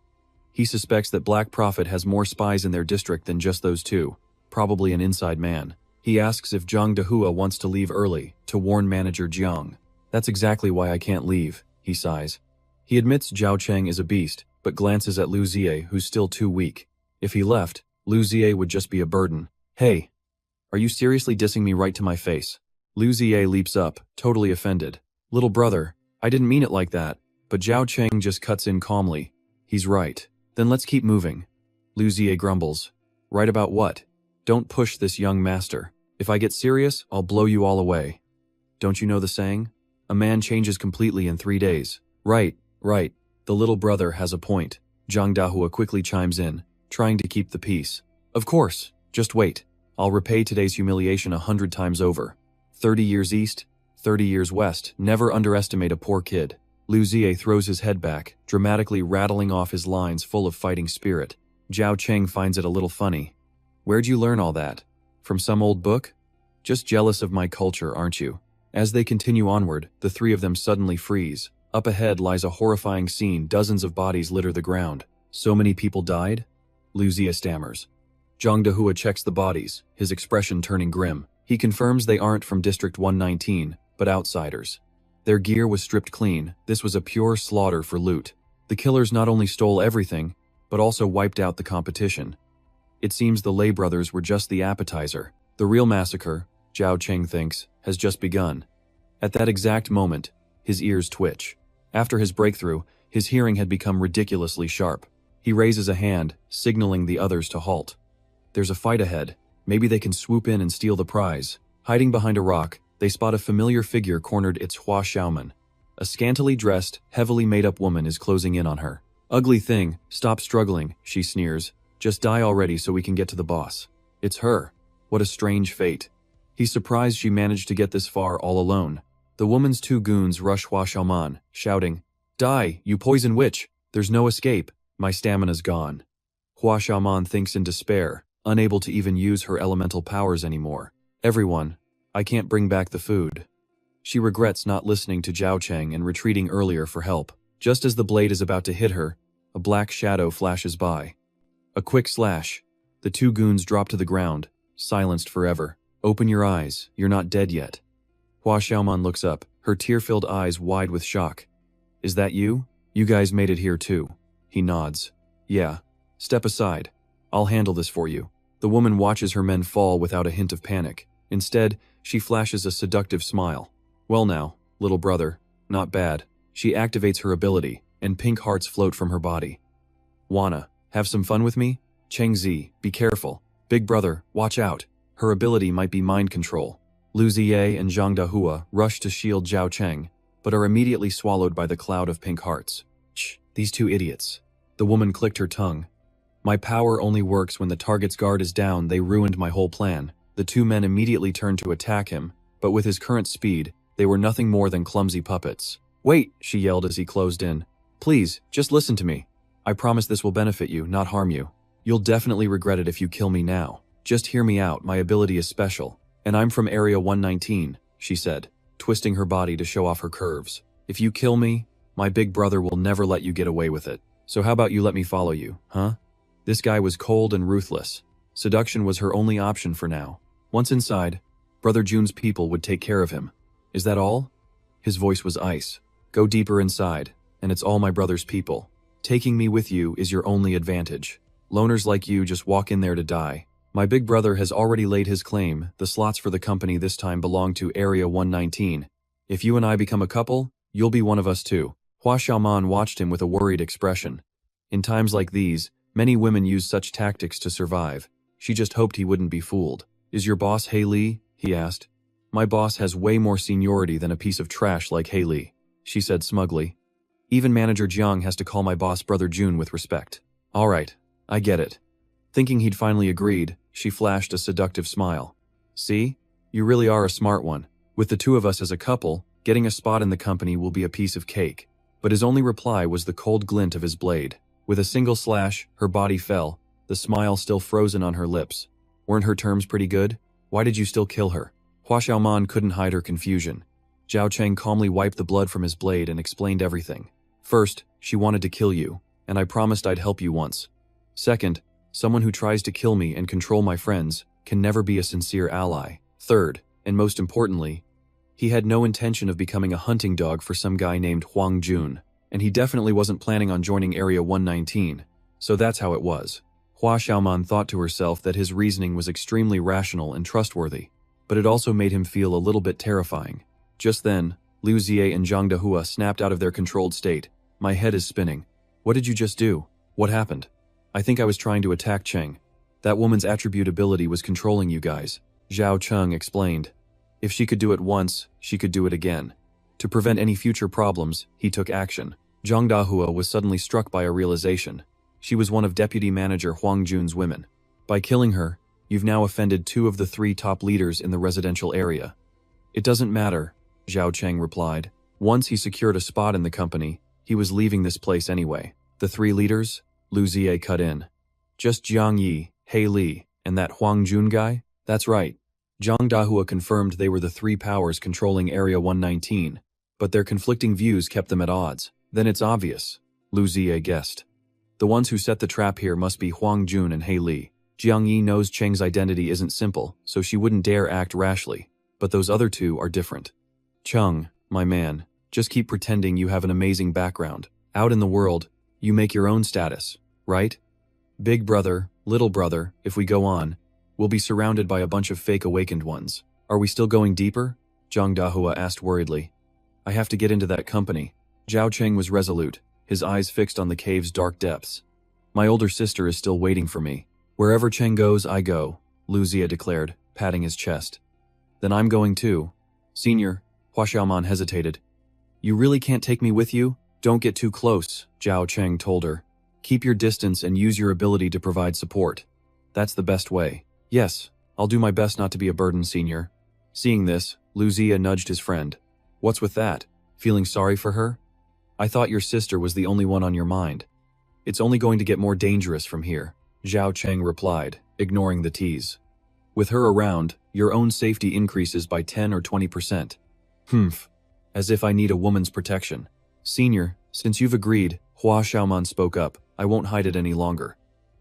He suspects that Black Prophet has more spies in their district than just those two, probably an inside man. He asks if Zhang Dahua wants to leave early, to warn manager Jiang. That's exactly why I can't leave, he sighs. He admits Zhao Cheng is a beast, but glances at Lu Ziye, who's still too weak. If he left, Lu Ziye would just be a burden. Hey! Are you seriously dissing me right to my face? Lu Ziye leaps up, totally offended. Little brother, I didn't mean it like that. But Zhao Cheng just cuts in calmly. He's right. Then let's keep moving. Lu Ziye grumbles. Right about what? Don't push this young master. If I get serious, I'll blow you all away. Don't you know the saying? A man changes completely in 3 days. Right. The little brother has a point. Zhang Dahua quickly chimes in, trying to keep the peace. Of course. Just wait. I'll repay today's humiliation 100 times over. 30 years east, 30 years west. Never underestimate a poor kid. Lu Ziye throws his head back, dramatically rattling off his lines full of fighting spirit. Zhao Cheng finds it a little funny. Where'd you learn all that? From some old book? Just jealous of my culture, aren't you? As they continue onward, the three of them suddenly freeze. Up ahead lies a horrifying scene. Dozens of bodies litter the ground. So many people died? Lu Ziye stammers. Zhang Dahua checks the bodies, his expression turning grim. He confirms they aren't from District 119, but outsiders. Their gear was stripped clean. This was a pure slaughter for loot. The killers not only stole everything, but also wiped out the competition. It seems the Lei brothers were just the appetizer. The real massacre, Zhao Cheng thinks, has just begun. At that exact moment, his ears twitch. After his breakthrough, his hearing had become ridiculously sharp. He raises a hand, signaling the others to halt. There's a fight ahead. Maybe they can swoop in and steal the prize. Hiding behind a rock, they spot a familiar figure cornered. It's Hua Xiaoman. A scantily dressed, heavily made-up woman is closing in on her. Ugly thing, stop struggling, she sneers. Just die already so we can get to the boss. It's her. What a strange fate. He's surprised she managed to get this far all alone. The woman's two goons rush Hua Xiaoman, shouting, Die, you poison witch! There's no escape. My stamina's gone. Hua Xiaoman thinks in despair, unable to even use her elemental powers anymore. Everyone, I can't bring back the food. She regrets not listening to Zhao Cheng and retreating earlier for help. Just as the blade is about to hit her, a black shadow flashes by. A quick slash. The two goons drop to the ground, silenced forever. Open your eyes, you're not dead yet. Hua Xiaoman looks up, her tear-filled eyes wide with shock. Is that you? You guys made it here too. He nods. Yeah. Step aside. I'll handle this for you. The woman watches her men fall without a hint of panic. Instead, she flashes a seductive smile. Well now, little brother, not bad. She activates her ability, and pink hearts float from her body. Wanna have some fun with me? Cheng Zi, be careful. Big brother, watch out. Her ability might be mind control. Lu Ziye and Zhang Dahua rush to shield Zhao Cheng, but are immediately swallowed by the cloud of pink hearts. These two idiots. The woman clicked her tongue. My power only works when the target's guard is down. They ruined my whole plan. The two men immediately turned to attack him, but with his current speed, they were nothing more than clumsy puppets. Wait, she yelled as he closed in. Please, just listen to me. I promise this will benefit you, not harm you. You'll definitely regret it if you kill me now. Just hear me out, my ability is special. And I'm from Area 119, she said, twisting her body to show off her curves. If you kill me, my big brother will never let you get away with it. So how about you let me follow you, huh? This guy was cold and ruthless. Seduction was her only option for now. Once inside, Brother Jun's people would take care of him. Is that all? His voice was ice. Go deeper inside, and it's all my brother's people. Taking me with you is your only advantage. Loners like you just walk in there to die. My big brother has already laid his claim. The slots for the company this time belong to Area 119. If you and I become a couple, you'll be one of us too. Hua Xiaoman watched him with a worried expression. In times like these, many women use such tactics to survive. She just hoped he wouldn't be fooled. Is your boss Hei Li? He asked. My boss has way more seniority than a piece of trash like Hei Li, she said smugly. Even Manager Jiang has to call my boss Brother Jun with respect. All right, I get it. Thinking he'd finally agreed, she flashed a seductive smile. See? You really are a smart one. With the two of us as a couple, getting a spot in the company will be a piece of cake. But his only reply was the cold glint of his blade. With a single slash, her body fell, the smile still frozen on her lips. Weren't her terms pretty good? Why did you still kill her? Hua Xiaoman couldn't hide her confusion. Zhao Cheng calmly wiped the blood from his blade and explained everything. First, she wanted to kill you, and I promised I'd help you once. Second, someone who tries to kill me and control my friends can never be a sincere ally. Third, and most importantly, he had no intention of becoming a hunting dog for some guy named Huang Jun, and he definitely wasn't planning on joining Area 119, so that's how it was. Hua Xiaoman thought to herself that his reasoning was extremely rational and trustworthy, but it also made him feel a little bit terrifying. Just then, Liu Xie and Zhang Dahua snapped out of their controlled state. My head is spinning. What did you just do? What happened? I think I was trying to attack Cheng. That woman's attribute ability was controlling you guys, Zhao Cheng explained. If she could do it once, she could do it again. To prevent any future problems, he took action. Zhang Dahua was suddenly struck by a realization. She was one of Deputy Manager Huang Jun's women. By killing her, you've now offended 2 of the 3 top leaders in the residential area. It doesn't matter, Zhao Cheng replied. Once he secured a spot in the company, he was leaving this place anyway. The 3 leaders? Liu Xie cut in. Just Jiang Yi, Hei Li, and that Huang Jun guy? That's right. Zhang Dahua confirmed they were the 3 powers controlling Area 119, but their conflicting views kept them at odds. Then it's obvious, Liu Xie guessed. The ones who set the trap here must be Huang Jun and Hei Li. Jiang Yi knows Cheng's identity isn't simple, so she wouldn't dare act rashly, but those other 2 are different. Cheng, my man, just keep pretending you have an amazing background. Out in the world, you make your own status, right? Big brother, little brother, if we go on, we'll be surrounded by a bunch of fake awakened ones. Are we still going deeper? Zhang Dahua asked worriedly. I have to get into that company. Zhao Cheng was resolute, his eyes fixed on the cave's dark depths. My older sister is still waiting for me. Wherever Cheng goes, I go, Liu Xie declared, patting his chest. Then I'm going too. Senior, Hua Xiaoman hesitated. You really can't take me with you? Don't get too close, Zhao Cheng told her. Keep your distance and use your ability to provide support. That's the best way. Yes, I'll do my best not to be a burden, Senior. Seeing this, Liu Xie nudged his friend. What's with that? Feeling sorry for her? I thought your sister was the only one on your mind. It's only going to get more dangerous from here, Zhao Cheng replied, ignoring the tease. With her around, your own safety increases by 10 or 20%. Humph. As if I need a woman's protection. Senior, since you've agreed, Hua Xiaoman spoke up, I won't hide it any longer.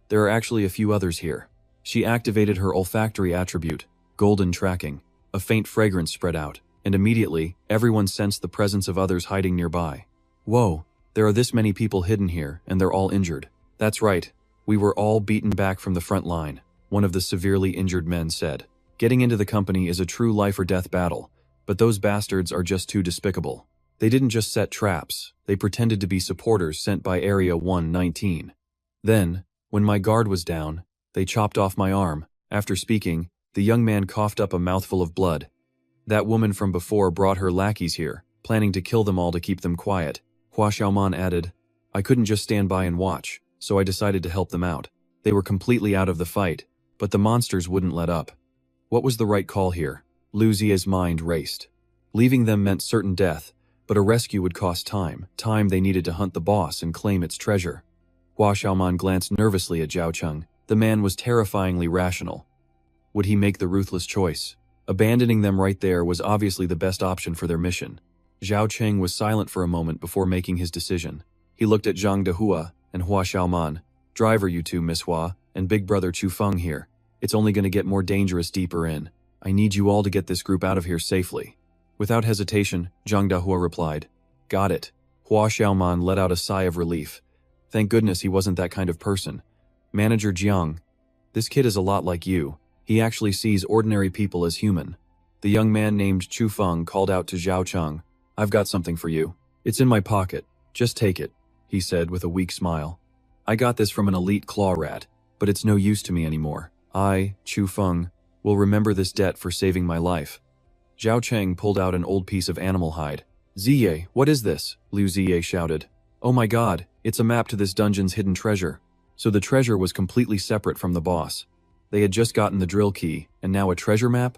There are actually a few others here. She activated her olfactory attribute, golden tracking. A faint fragrance spread out, and immediately, everyone sensed the presence of others hiding nearby. Whoa, there are this many people hidden here, and they're all injured. That's right, we were all beaten back from the front line, one of the severely injured men said. Getting into the company is a true life-or-death battle, but those bastards are just too despicable. They didn't just set traps, they pretended to be supporters sent by Area 119. Then, when my guard was down, they chopped off my arm. After speaking, the young man coughed up a mouthful of blood. That woman from before brought her lackeys here, planning to kill them all to keep them quiet. Hua Xiaoman added, I couldn't just stand by and watch. so I decided to help them out. They were completely out of the fight, but the monsters wouldn't let up. What was the right call here? Lu Zia's mind raced. Leaving them meant certain death, but a rescue would cost time they needed to hunt the boss and claim its treasure. Hua Xiaoman glanced nervously at Zhao Cheng. The man was terrifyingly rational. Would he make the ruthless choice? Abandoning them right there was obviously the best option for their mission. Zhao Cheng was silent for a moment before making his decision. He looked at Zhang Dehua and Hua Xiaoman. Driver, you two, Miss Hua, and big brother Chu Feng here. It's only going to get more dangerous deeper in. I need you all to get this group out of here safely. Without hesitation, Zhang Dehua replied. Got it. Hua Xiaoman let out a sigh of relief. Thank goodness he wasn't that kind of person. Manager Jiang. This kid is a lot like you. He actually sees ordinary people as human. The young man named Chu Feng called out to Zhao Cheng. I've got something for you. It's in my pocket. Just take it, he said with a weak smile. I got this from an elite claw rat, but it's no use to me anymore. I, Chu Feng, will remember this debt for saving my life. Zhao Cheng pulled out an old piece of animal hide. Ziye, what is this? Liu Ziye shouted. Oh my god, it's a map to this dungeon's hidden treasure. So the treasure was completely separate from the boss. They had just gotten the drill key, and now a treasure map?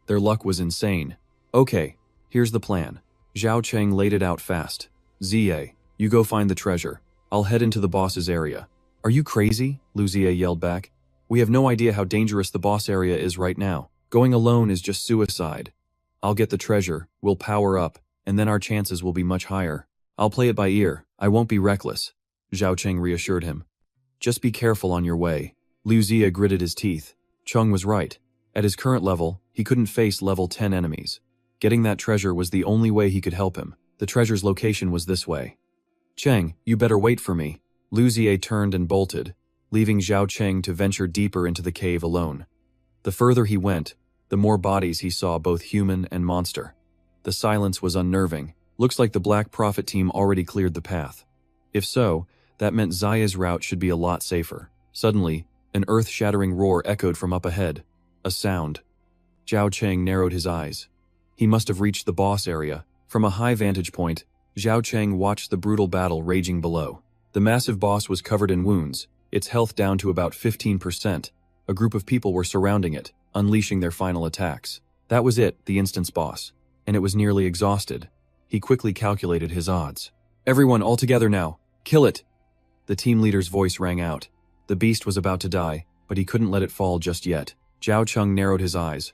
Their luck was insane. Okay, here's the plan. Zhao Cheng laid it out fast. Ziye, you go find the treasure. I'll head into the boss's area. Are you crazy? Liu Ziye yelled back. We have no idea how dangerous the boss area is right now. Going alone is just suicide. I'll get the treasure, we'll power up, and then our chances will be much higher. I'll play it by ear, I won't be reckless, Zhao Cheng reassured him. Just be careful on your way. Liu Ziye gritted his teeth. Cheng was right. At his current level, he couldn't face level 10 enemies. Getting that treasure was the only way he could help him. The treasure's location was this way. Cheng, you better wait for me. Liu Ziye turned and bolted, leaving Zhao Cheng to venture deeper into the cave alone. The further he went, the more bodies he saw, both human and monster. The silence was unnerving. Looks like the Black Prophet team already cleared the path. If so, that meant Zaya's route should be a lot safer. Suddenly, an earth-shattering roar echoed from up ahead. A sound. Zhao Cheng narrowed his eyes. He must have reached the boss area. From a high vantage point, Zhao Cheng watched the brutal battle raging below. The massive boss was covered in wounds, its health down to about 15%. A group of people were surrounding it, unleashing their final attacks. That was it, the instance boss. And it was nearly exhausted. He quickly calculated his odds. Everyone, all together now. Kill it! The team leader's voice rang out. The beast was about to die, but he couldn't let it fall just yet. Zhao Cheng narrowed his eyes.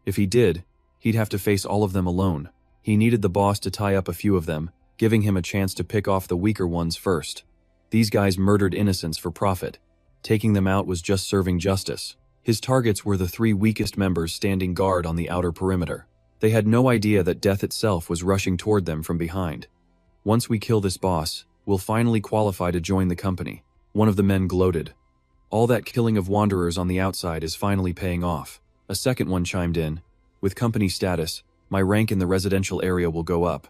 If he did, he'd have to face all of them alone. He needed the boss to tie up a few of them, giving him a chance to pick off the weaker ones first. These guys murdered innocents for profit. Taking them out was just serving justice. His targets were the 3 weakest members standing guard on the outer perimeter. They had no idea that death itself was rushing toward them from behind. Once we kill this boss, we'll finally qualify to join the company. One of the men gloated. All that killing of wanderers on the outside is finally paying off. A second one chimed in. With company status, my rank in the residential area will go up.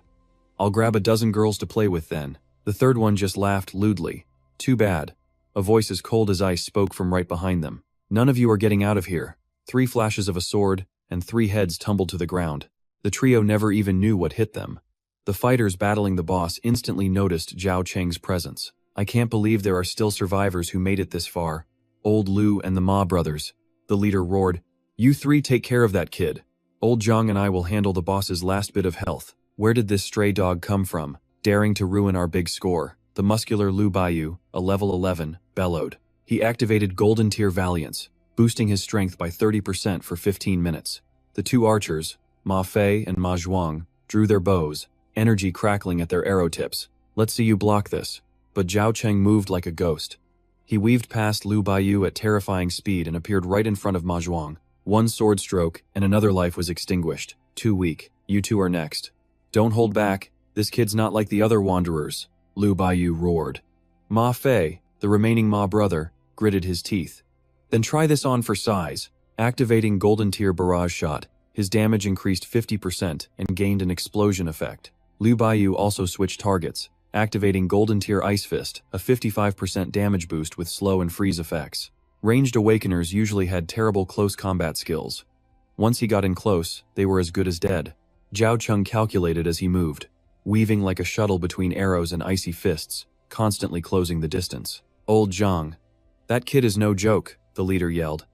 I'll grab a dozen girls to play with then. The third one just laughed lewdly. Too bad. A voice as cold as ice spoke from right behind them. None of you are getting out of here. 3 flashes of a sword, and 3 heads tumbled to the ground. The trio never even knew what hit them. The fighters battling the boss instantly noticed Zhao Cheng's presence. I can't believe there are still survivors who made it this far. Old Lu and the Ma brothers. The leader roared. You 3 take care of that kid. Old Zhang and I will handle the boss's last bit of health. Where did this stray dog come from, daring to ruin our big score? The muscular Lu Baiyu, a level 11, bellowed. He activated Golden Tier Valiance, boosting his strength by 30% for 15 minutes. The 2 archers, Ma Fei and Ma Zhuang, drew their bows, energy crackling at their arrow tips. Let's see you block this. But Zhao Cheng moved like a ghost. He weaved past Lu Baiyu at terrifying speed and appeared right in front of Ma Zhuang. One sword stroke, and another life was extinguished. Too weak. You 2 are next. Don't hold back. This kid's not like the other wanderers, Lu Baiyu roared. Ma Fei, the remaining Ma brother, gritted his teeth. Then try this on for size. Activating Golden Tier Barrage Shot, his damage increased 50% and gained an explosion effect. Lu Baiyu also switched targets, activating Golden Tier Ice Fist, a 55% damage boost with slow and freeze effects. Ranged Awakeners usually had terrible close combat skills. Once he got in close, they were as good as dead. Zhao Cheng calculated as he moved, weaving like a shuttle between arrows and icy fists, constantly closing the distance. Old Zhang. That kid is no joke, the leader yelled.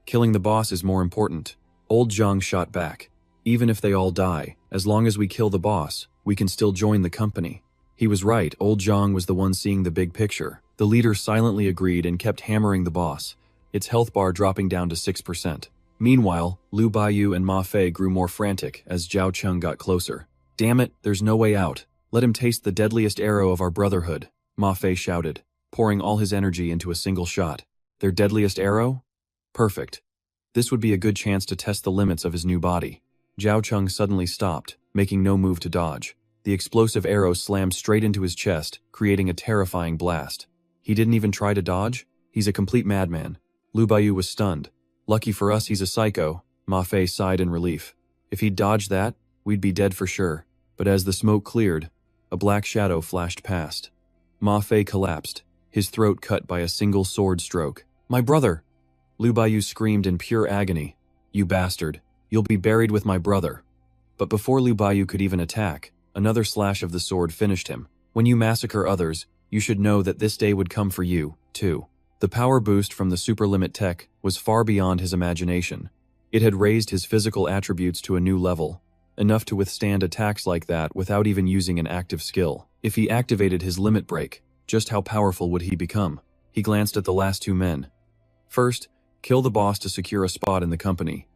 Killing the boss is more important. Old Zhang shot back. Even if they all die, as long as we kill the boss, we can still join the company. He was right, Old Zhang was the one seeing the big picture. The leader silently agreed and kept hammering the boss, its health bar dropping down to 6%. Meanwhile, Lu Baiyu and Ma Fei grew more frantic as Zhao Cheng got closer. Damn it, there's no way out. Let him taste the deadliest arrow of our brotherhood, Ma Fei shouted, pouring all his energy into a single shot. Their deadliest arrow? Perfect. This would be a good chance to test the limits of his new body. Zhao Cheng suddenly stopped, making no move to dodge. The explosive arrow slammed straight into his chest, creating a terrifying blast. He didn't even try to dodge? He's a complete madman. Lu Baiyu was stunned. Lucky for us he's a psycho, Ma Fei sighed in relief. If he'd dodged that, we'd be dead for sure. But as the smoke cleared, a black shadow flashed past. Ma Fei collapsed, his throat cut by a single sword stroke. My brother! Lu Baiyu screamed in pure agony. You bastard. You'll be buried with my brother. But before Lu Baiyu could even attack, another slash of the sword finished him. When you massacre others, you should know that this day would come for you, too. The power boost from the superlimit tech was far beyond his imagination. It had raised his physical attributes to a new level, enough to withstand attacks like that without even using an active skill. If he activated his limit break, just how powerful would he become? He glanced at the last two men. First, kill the boss to secure a spot in the company.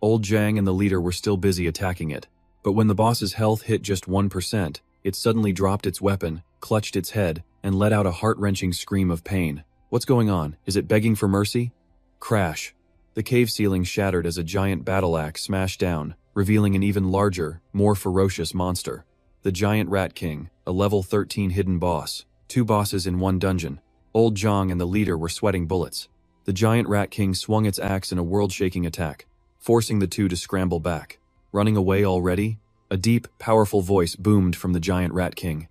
Old Zhang and the leader were still busy attacking it, but when the boss's health hit just 1%, it suddenly dropped its weapon, clutched its head, and let out a heart-wrenching scream of pain. What's going on? Is it begging for mercy? Crash. The cave ceiling shattered as a giant battle axe smashed down, revealing an even larger, more ferocious monster. The Giant Rat King, a level 13 hidden boss. 2 bosses in one dungeon. Old Zhang and the leader were sweating bullets. The Giant Rat King swung its axe in a world-shaking attack, forcing the two to scramble back. Running away already? A deep, powerful voice boomed from the Giant Rat King.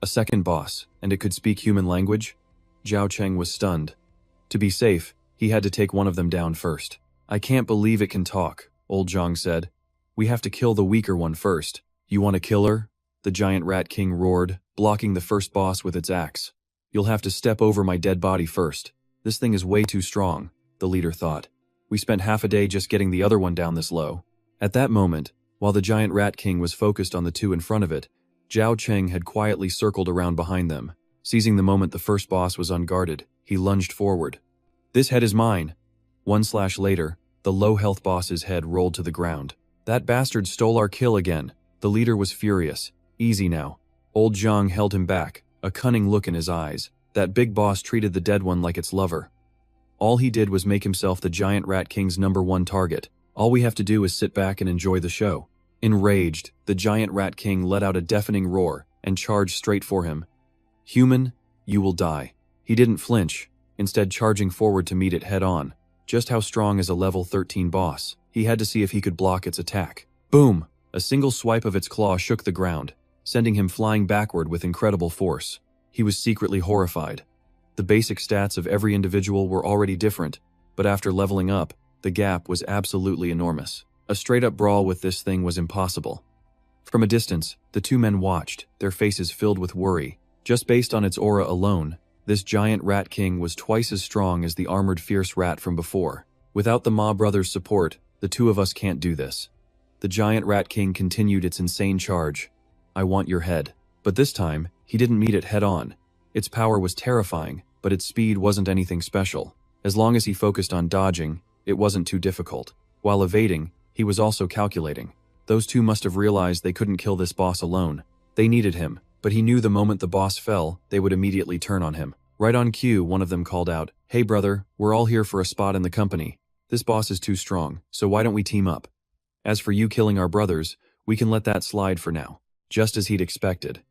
A second boss, and it could speak human language? Zhao Cheng was stunned. To be safe, he had to take one of them down first. I can't believe it can talk, Old Zhang said. We have to kill the weaker one first. You want to kill her? The Giant Rat King roared, blocking the first boss with its axe. You'll have to step over my dead body first. This thing is way too strong, the leader thought. We spent half a day just getting the other one down this low. At that moment, while the Giant Rat King was focused on the two in front of it, Zhao Cheng had quietly circled around behind them. Seizing the moment the first boss was unguarded, he lunged forward. This head is mine. 1 slash later, the low-health boss's head rolled to the ground. That bastard stole our kill again. The leader was furious. Easy now. Old Zhang held him back, a cunning look in his eyes. That big boss treated the dead one like its lover. All he did was make himself the Giant Rat King's #1 target. All we have to do is sit back and enjoy the show. Enraged, the Giant Rat King let out a deafening roar and charged straight for him. Human, you will die. He didn't flinch, instead charging forward to meet it head-on. Just how strong is a level 13 boss? He had to see if he could block its attack. Boom! A single swipe of its claw shook the ground, sending him flying backward with incredible force. He was secretly horrified. The basic stats of every individual were already different, but after leveling up, the gap was absolutely enormous. A straight-up brawl with this thing was impossible. From a distance, the two men watched, their faces filled with worry. Just based on its aura alone, this Giant Rat King was twice as strong as the armored fierce rat from before. Without the Ma brothers' support, the two of us can't do this. The Giant Rat King continued its insane charge. I want your head. But this time, he didn't meet it head-on. Its power was terrifying, but its speed wasn't anything special. As long as he focused on dodging, it wasn't too difficult. While evading, he was also calculating. Those two must have realized they couldn't kill this boss alone. They needed him. But he knew the moment the boss fell, they would immediately turn on him. Right on cue, one of them called out, Hey brother, we're all here for a spot in the company. This boss is too strong, so why don't we team up? As for you killing our brothers, we can let that slide for now. Just as he'd expected.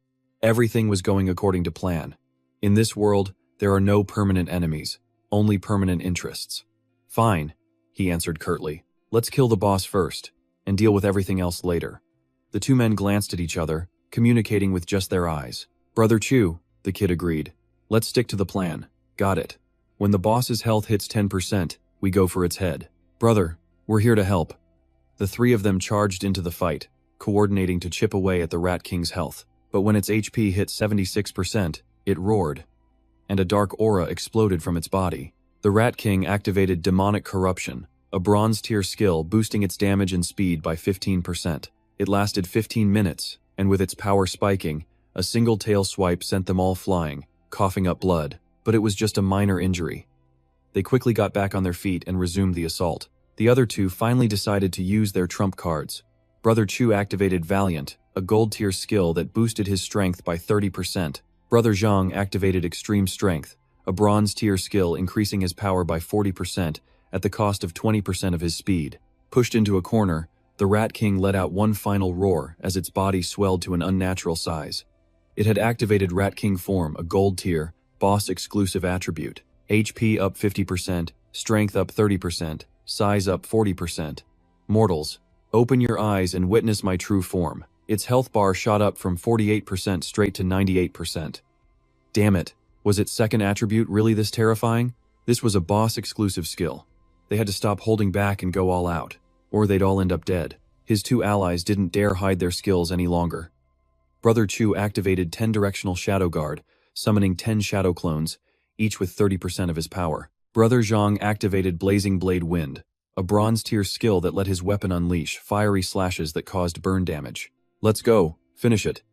Everything was going according to plan. In this world, there are no permanent enemies, only permanent interests. Fine, he answered curtly. Let's kill the boss first, and deal with everything else later. The two men glanced at each other, communicating with just their eyes. Brother Chu, the kid agreed. Let's stick to the plan. Got it. When the boss's health hits 10%, we go for its head. Brother, we're here to help. The three of them charged into the fight, coordinating to chip away at the Rat King's health. But when its HP hit 76%, it roared. and a dark aura exploded from its body. The Rat King activated Demonic Corruption, a bronze-tier skill boosting its damage and speed by 15%. It lasted 15 minutes, and with its power spiking, a single tail swipe sent them all flying, coughing up blood, but it was just a minor injury. They quickly got back on their feet and resumed the assault. The other two finally decided to use their trump cards. Brother Chu activated Valiant, a gold-tier skill that boosted his strength by 30%. Brother Zhang activated Extreme Strength, a bronze-tier skill increasing his power by 40% at the cost of 20% of his speed. Pushed into a corner, the Rat King let out one final roar as its body swelled to an unnatural size. It had activated Rat King Form, a gold-tier, boss-exclusive attribute. HP up 50%, Strength up 30%, Size up 40%. Mortals, open your eyes and witness my true form. Its health bar shot up from 48% straight to 98%. Damn it, was its second attribute really this terrifying? This was a boss-exclusive skill. They had to stop holding back and go all out, or they'd all end up dead. His two allies didn't dare hide their skills any longer. Brother Chu activated 10 Directional Shadow Guard, summoning 10 shadow clones, each with 30% of his power. Brother Zhang activated Blazing Blade Wind, a bronze-tier skill that let his weapon unleash fiery slashes that caused burn damage. Let's go, finish it.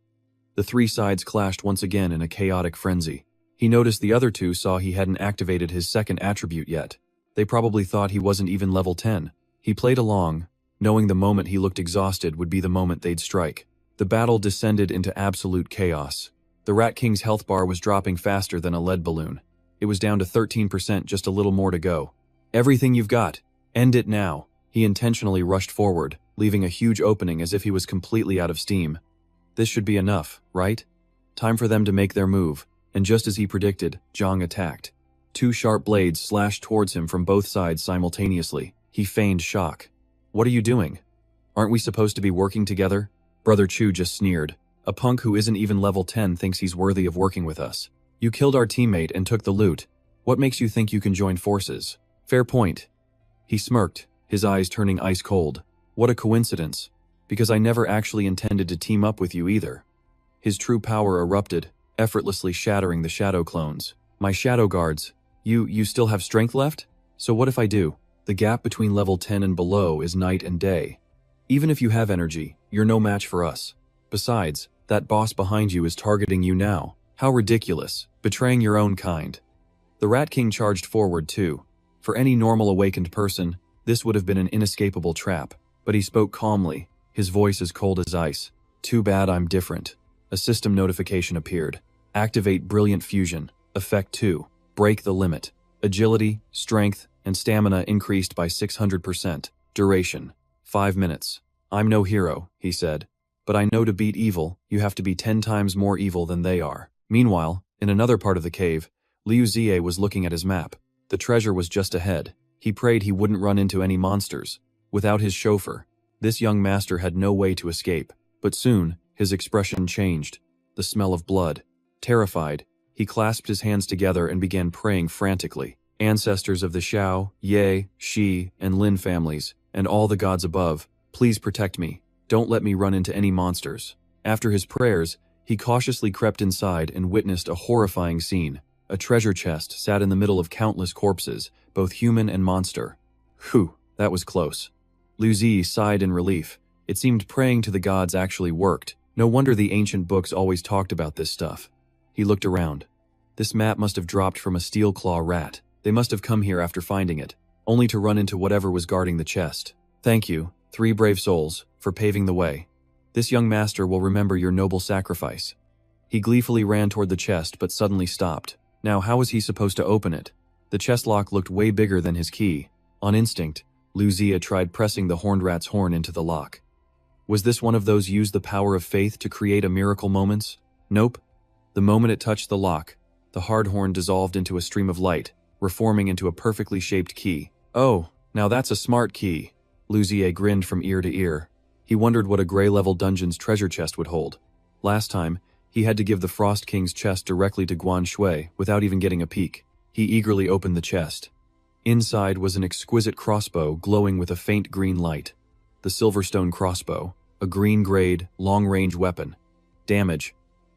The three sides clashed once again in a chaotic frenzy. He noticed the other two saw he hadn't activated his second attribute yet. They probably thought he wasn't even level 10. He played along, knowing the moment he looked exhausted would be the moment they'd strike. The battle descended into absolute chaos. The Rat King's health bar was dropping faster than a lead balloon. It was down to 13%, just a little more to go. Everything you've got. End it now. He intentionally rushed forward, leaving a huge opening as if he was completely out of steam. This should be enough, right? Time for them to make their move, and just as he predicted, Zhang attacked. Two sharp blades slashed towards him from both sides simultaneously. He feigned shock. What are you doing? Aren't we supposed to be working together? Brother Chu just sneered. A punk who isn't even level 10 thinks he's worthy of working with us. You killed our teammate and took the loot. What makes you think you can join forces? Fair point. He smirked, his eyes turning ice cold. What a coincidence. Because I never actually intended to team up with you either. His true power erupted, effortlessly shattering the shadow clones. My shadow guards. You still have strength left? So what if I do? The gap between level 10 and below is night and day. Even if you have energy, you're no match for us. Besides, that boss behind you is targeting you now. How ridiculous, betraying your own kind. The Rat King charged forward too. For any normal awakened person, this would have been an inescapable trap. But he spoke calmly, his voice as cold as ice. Too bad I'm different. A system notification appeared. Activate Brilliant Fusion. Effect 2. Break the limit. Agility, strength, and stamina increased by 600%. Duration. 5 minutes. I'm no hero, he said. But I know to beat evil, you have to be 10 times more evil than they are. Meanwhile, in another part of the cave, Liu Zie was looking at his map. The treasure was just ahead. He prayed he wouldn't run into any monsters. Without his chauffeur, this young master had no way to escape. But soon, his expression changed. The smell of blood. Terrified, he clasped his hands together and began praying frantically. Ancestors of the Xiao, Ye, Shi, and Lin families, and all the gods above, please protect me. Don't let me run into any monsters. After his prayers, he cautiously crept inside and witnessed a horrifying scene. A treasure chest sat in the middle of countless corpses, both human and monster. Whew, that was close. Liu Zi sighed in relief. It seemed praying to the gods actually worked. No wonder the ancient books always talked about this stuff. He looked around. This map must have dropped from a steel claw rat. They must have come here after finding it, only to run into whatever was guarding the chest. Thank you, 3 brave souls, for paving the way. This young master will remember your noble sacrifice. He gleefully ran toward the chest but suddenly stopped. Now how was he supposed to open it? The chest lock looked way bigger than his key. On instinct, Liu Zi tried pressing the horned rat's horn into the lock. Was this one of those use the power of faith to create a miracle moments? Nope. The moment it touched the lock, the hard horn dissolved into a stream of light, reforming into a perfectly shaped key. Oh, now that's a smart key. Liu Zi grinned from ear to ear. He wondered what a gray-level dungeon's treasure chest would hold. Last time, he had to give the Frost King's chest directly to Guan Shui without even getting a peek. He eagerly opened the chest. Inside was an exquisite crossbow glowing with a faint green light. The Silverstone crossbow, a green-grade, long-range weapon. Damage: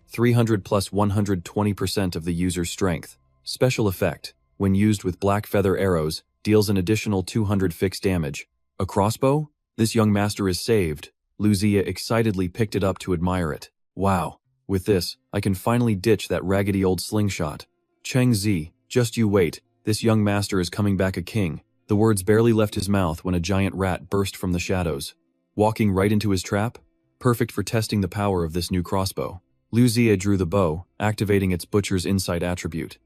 300 plus 120% of the user's strength. Special effect. When used with black feather arrows, deals an additional 200 fixed damage. A crossbow? This young master is saved. Lu Zia excitedly picked it up to admire it. Wow. With this, I can finally ditch that raggedy old slingshot. Cheng Zi, just you wait. This young master is coming back a king. The words barely left his mouth when a giant rat burst from the shadows. Walking right into his trap? Perfect for testing the power of this new crossbow. Lu Zia drew the bow, activating its Butcher's Insight attribute.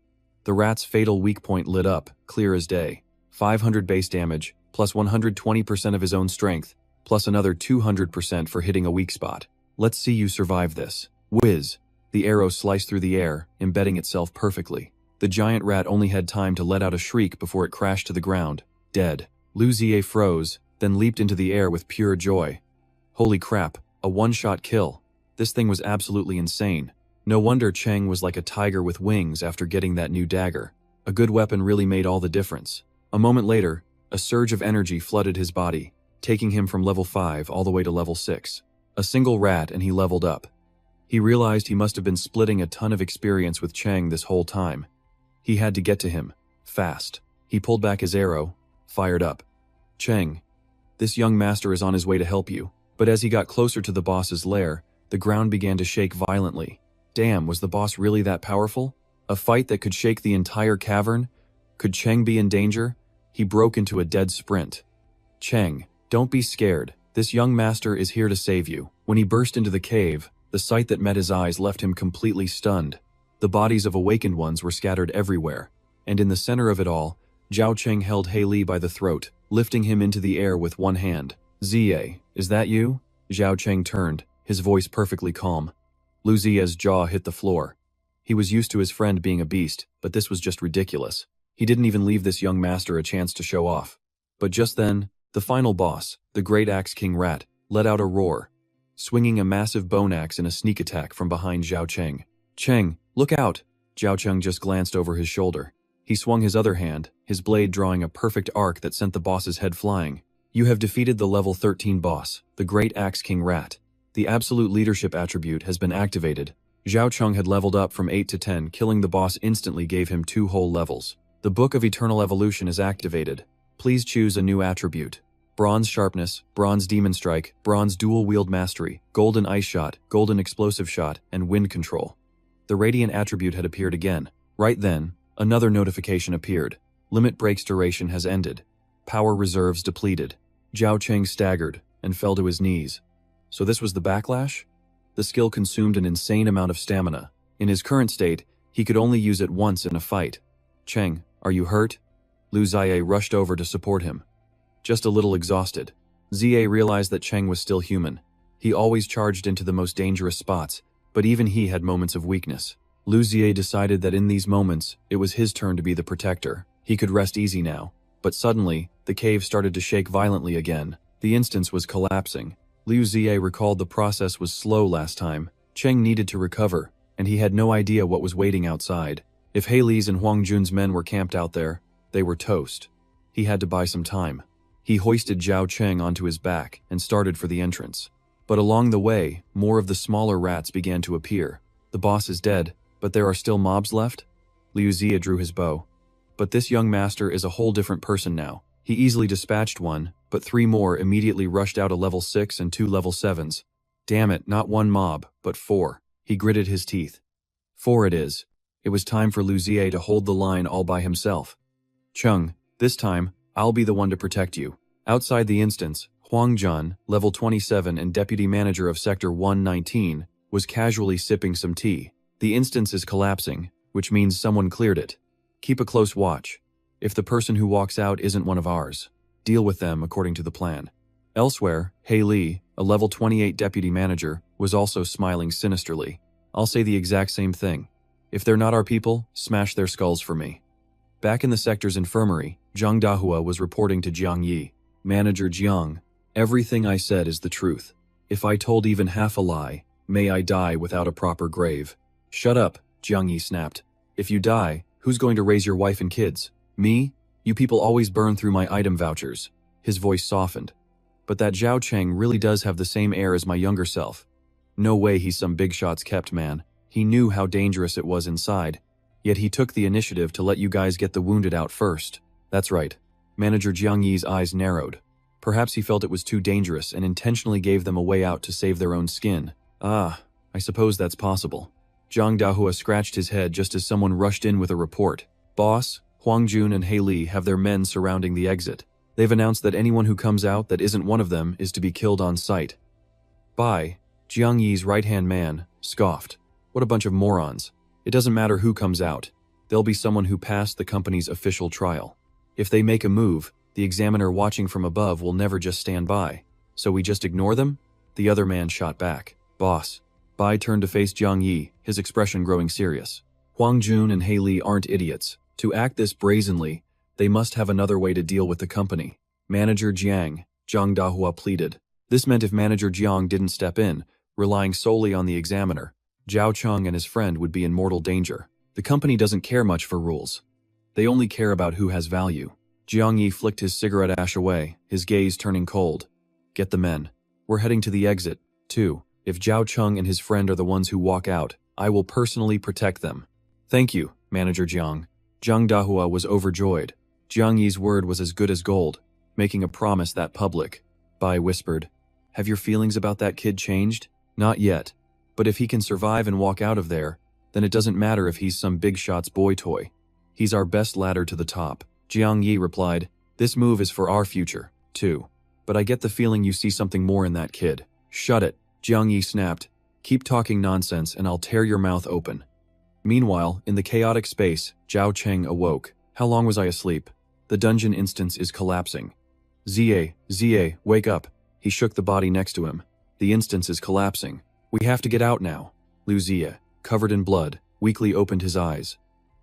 The rat's fatal weak point lit up, clear as day. 500 base damage, plus 120% of his own strength, plus another 200% for hitting a weak spot. Let's see you survive this. Whiz! The arrow sliced through the air, embedding itself perfectly. The giant rat only had time to let out a shriek before it crashed to the ground, dead. Lu Zia froze, then leaped into the air with pure joy. Holy crap, a one-shot kill. This thing was absolutely insane. No wonder Cheng was like a tiger with wings after getting that new dagger. A good weapon really made all the difference. A moment later, a surge of energy flooded his body, taking him from level 5 all the way to level 6. A single rat and he leveled up. He realized he must have been splitting a ton of experience with Cheng this whole time. He had to get to him, fast. He pulled back his arrow, fired up. Cheng, this young master is on his way to help you. But as he got closer to the boss's lair, the ground began to shake violently. Damn, was the boss really that powerful? A fight that could shake the entire cavern? Could Cheng be in danger? He broke into a dead sprint. Cheng, don't be scared. This young master is here to save you. When he burst into the cave, the sight that met his eyes left him completely stunned. The bodies of awakened ones were scattered everywhere, and in the center of it all, Zhao Cheng held He Li by the throat, lifting him into the air with one hand. Zia, is that you? Zhao Cheng turned, his voice perfectly calm. Lu Zia's jaw hit the floor. He was used to his friend being a beast, but this was just ridiculous. He didn't even leave this young master a chance to show off. But just then, the final boss, the Great Axe King Rat, let out a roar, swinging a massive bone axe in a sneak attack from behind Zhao Cheng. Cheng, look out! Zhao Cheng just glanced over his shoulder. He swung his other hand, his blade drawing a perfect arc that sent the boss's head flying. You have defeated the level 13 boss, the Great Axe King Rat. The absolute leadership attribute has been activated. Zhao Cheng had leveled up from 8 to 10, killing the boss instantly gave him 2 whole levels. The Book of Eternal Evolution is activated. Please choose a new attribute. Bronze Sharpness, Bronze Demon Strike, Bronze Dual Wield Mastery, Golden Ice Shot, Golden Explosive Shot, and Wind Control. The Radiant attribute had appeared again. Right then, another notification appeared. Limit Break's duration has ended. Power reserves depleted. Zhao Cheng staggered and fell to his knees. So this was the backlash? The skill consumed an insane amount of stamina. In his current state, he could only use it once in a fight. Cheng, are you hurt? Lu Zia rushed over to support him. Just a little exhausted. Zia realized that Cheng was still human. He always charged into the most dangerous spots, but even he had moments of weakness. Lu Zia decided that in these moments, it was his turn to be the protector. He could rest easy now. But suddenly, the cave started to shake violently again. The instance was collapsing. Lu Zia recalled the process was slow last time. Cheng needed to recover, and he had no idea what was waiting outside. If He Li's and Huang Jun's men were camped out there, they were toast. He had to buy some time. He hoisted Zhao Cheng onto his back and started for the entrance. But along the way, more of the smaller rats began to appear. The boss is dead, but there are still mobs left? Lu Zia drew his bow. But this young master is a whole different person now. He easily dispatched one, but 3 more immediately rushed out a level 6 and 2 level 7s. Damn it, not 1 mob, but 4. He gritted his teeth. 4 it is. It was time for Lu Zia to hold the line all by himself. Cheng, this time, I'll be the one to protect you. Outside the instance, Huang Jun, level 27 and deputy manager of Sector 119, was casually sipping some tea. The instance is collapsing, which means someone cleared it. Keep a close watch. If the person who walks out isn't one of ours, deal with them according to the plan. Elsewhere, He Li, a level 28 deputy manager, was also smiling sinisterly. I'll say the exact same thing. If they're not our people, smash their skulls for me. Back in the sector's infirmary, Zhang Dahua was reporting to Jiang Yi. Manager Jiang, everything I said is the truth. If I told even half a lie, may I die without a proper grave. Shut up, Jiang Yi snapped. If you die, who's going to raise your wife and kids? Me? You people always burn through my item vouchers. His voice softened. But that Zhao Cheng really does have the same air as my younger self. No way he's some big shots kept man. He knew how dangerous it was inside. Yet he took the initiative to let you guys get the wounded out first. That's right. Manager Jiang Yi's eyes narrowed. Perhaps he felt it was too dangerous and intentionally gave them a way out to save their own skin. Ah, I suppose that's possible. Zhang Dahua scratched his head just as someone rushed in with a report. Boss, Huang Jun and He Li have their men surrounding the exit. They've announced that anyone who comes out that isn't one of them is to be killed on sight. Bai, Jiang Yi's right-hand man, scoffed. What a bunch of morons. It doesn't matter who comes out. There'll be someone who passed the company's official trial. If they make a move, the examiner watching from above will never just stand by. So we just ignore them? The other man shot back. Boss. Bai turned to face Jiang Yi, his expression growing serious. Huang Jun and He Li aren't idiots. To act this brazenly, they must have another way to deal with the company. Manager Jiang, Zhang Dahua pleaded. This meant if Manager Jiang didn't step in, relying solely on the examiner, Zhao Cheng and his friend would be in mortal danger. The company doesn't care much for rules. They only care about who has value. Jiang Yi flicked his cigarette ash away, his gaze turning cold. Get the men. We're heading to the exit, too. If Zhao Cheng and his friend are the ones who walk out, I will personally protect them. Thank you, Manager Jiang. Zhang Dahua was overjoyed. Jiang Yi's word was as good as gold, making a promise that public. Bai whispered, have your feelings about that kid changed? Not yet. But if he can survive and walk out of there, then it doesn't matter if he's some big shot's boy toy. He's our best ladder to the top. Jiang Yi replied, this move is for our future, too. But I get the feeling you see something more in that kid. Shut it, Jiang Yi snapped. Keep talking nonsense and I'll tear your mouth open. Meanwhile, in the chaotic space, Zhao Cheng awoke. How long was I asleep? The dungeon instance is collapsing. Zia, wake up. He shook the body next to him. The instance is collapsing. We have to get out now. Liu Zia, covered in blood, weakly opened his eyes.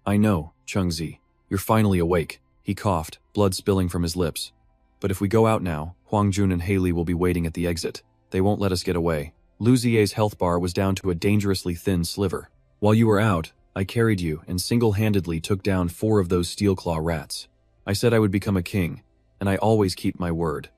I know, Cheng Zi. You're finally awake. He coughed, blood spilling from his lips. But if we go out now, Huang Jun and He Li will be waiting at the exit. They won't let us get away. Liu Zia's health bar was down to a dangerously thin sliver. While you were out, I carried you and single-handedly took down 4 of those steel claw rats. I said I would become a king, and I always keep my word.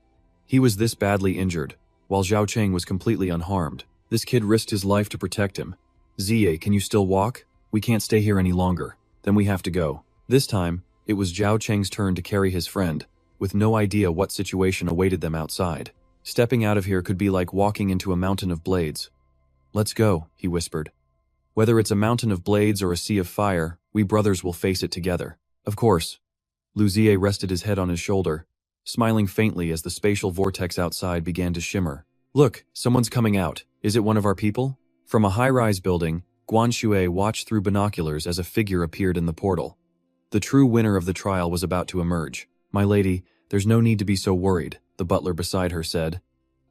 He was this badly injured, while Zhao Cheng was completely unharmed. This kid risked his life to protect him. Zia, can you still walk? We can't stay here any longer. Then we have to go. This time, it was Zhao Cheng's turn to carry his friend, with no idea what situation awaited them outside. Stepping out of here could be like walking into a mountain of blades. Let's go, he whispered. Whether it's a mountain of blades or a sea of fire, we brothers will face it together. Of course. Liu Zia rested his head on his shoulder, smiling faintly as the spatial vortex outside began to shimmer. Look, someone's coming out. Is it one of our people? From a high-rise building, Guan Shui watched through binoculars as a figure appeared in the portal. The true winner of the trial was about to emerge. My lady, there's no need to be so worried, the butler beside her said.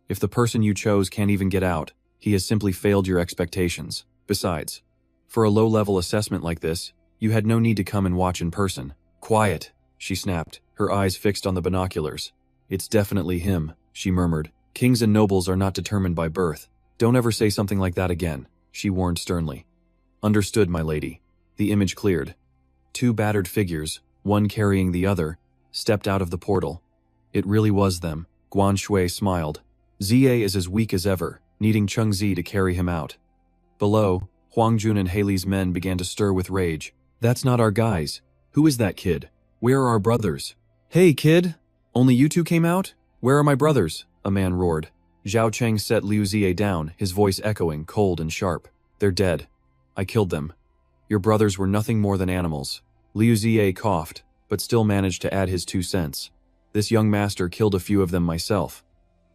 If the person you chose can't even get out, he has simply failed your expectations. Besides, for a low-level assessment like this, you had no need to come and watch in person. Quiet, she snapped, her eyes fixed on the binoculars. It's definitely him, she murmured. Kings and nobles are not determined by birth. Don't ever say something like that again, she warned sternly. Understood, my lady. The image cleared. 2 battered figures, one carrying the other, stepped out of the portal. It really was them. Guan Shui smiled. Zia is as weak as ever, needing Cheng Zi to carry him out. Below, Huang Jun and He Li's men began to stir with rage. That's not our guys. Who is that kid? Where are our brothers? Hey, kid! Only you 2 came out? Where are my brothers? A man roared. Zhao Cheng set Liu Zia down, his voice echoing, cold and sharp. They're dead. I killed them. Your brothers were nothing more than animals. Liu Zia coughed, but still managed to add his 2 cents. This young master killed a few of them myself.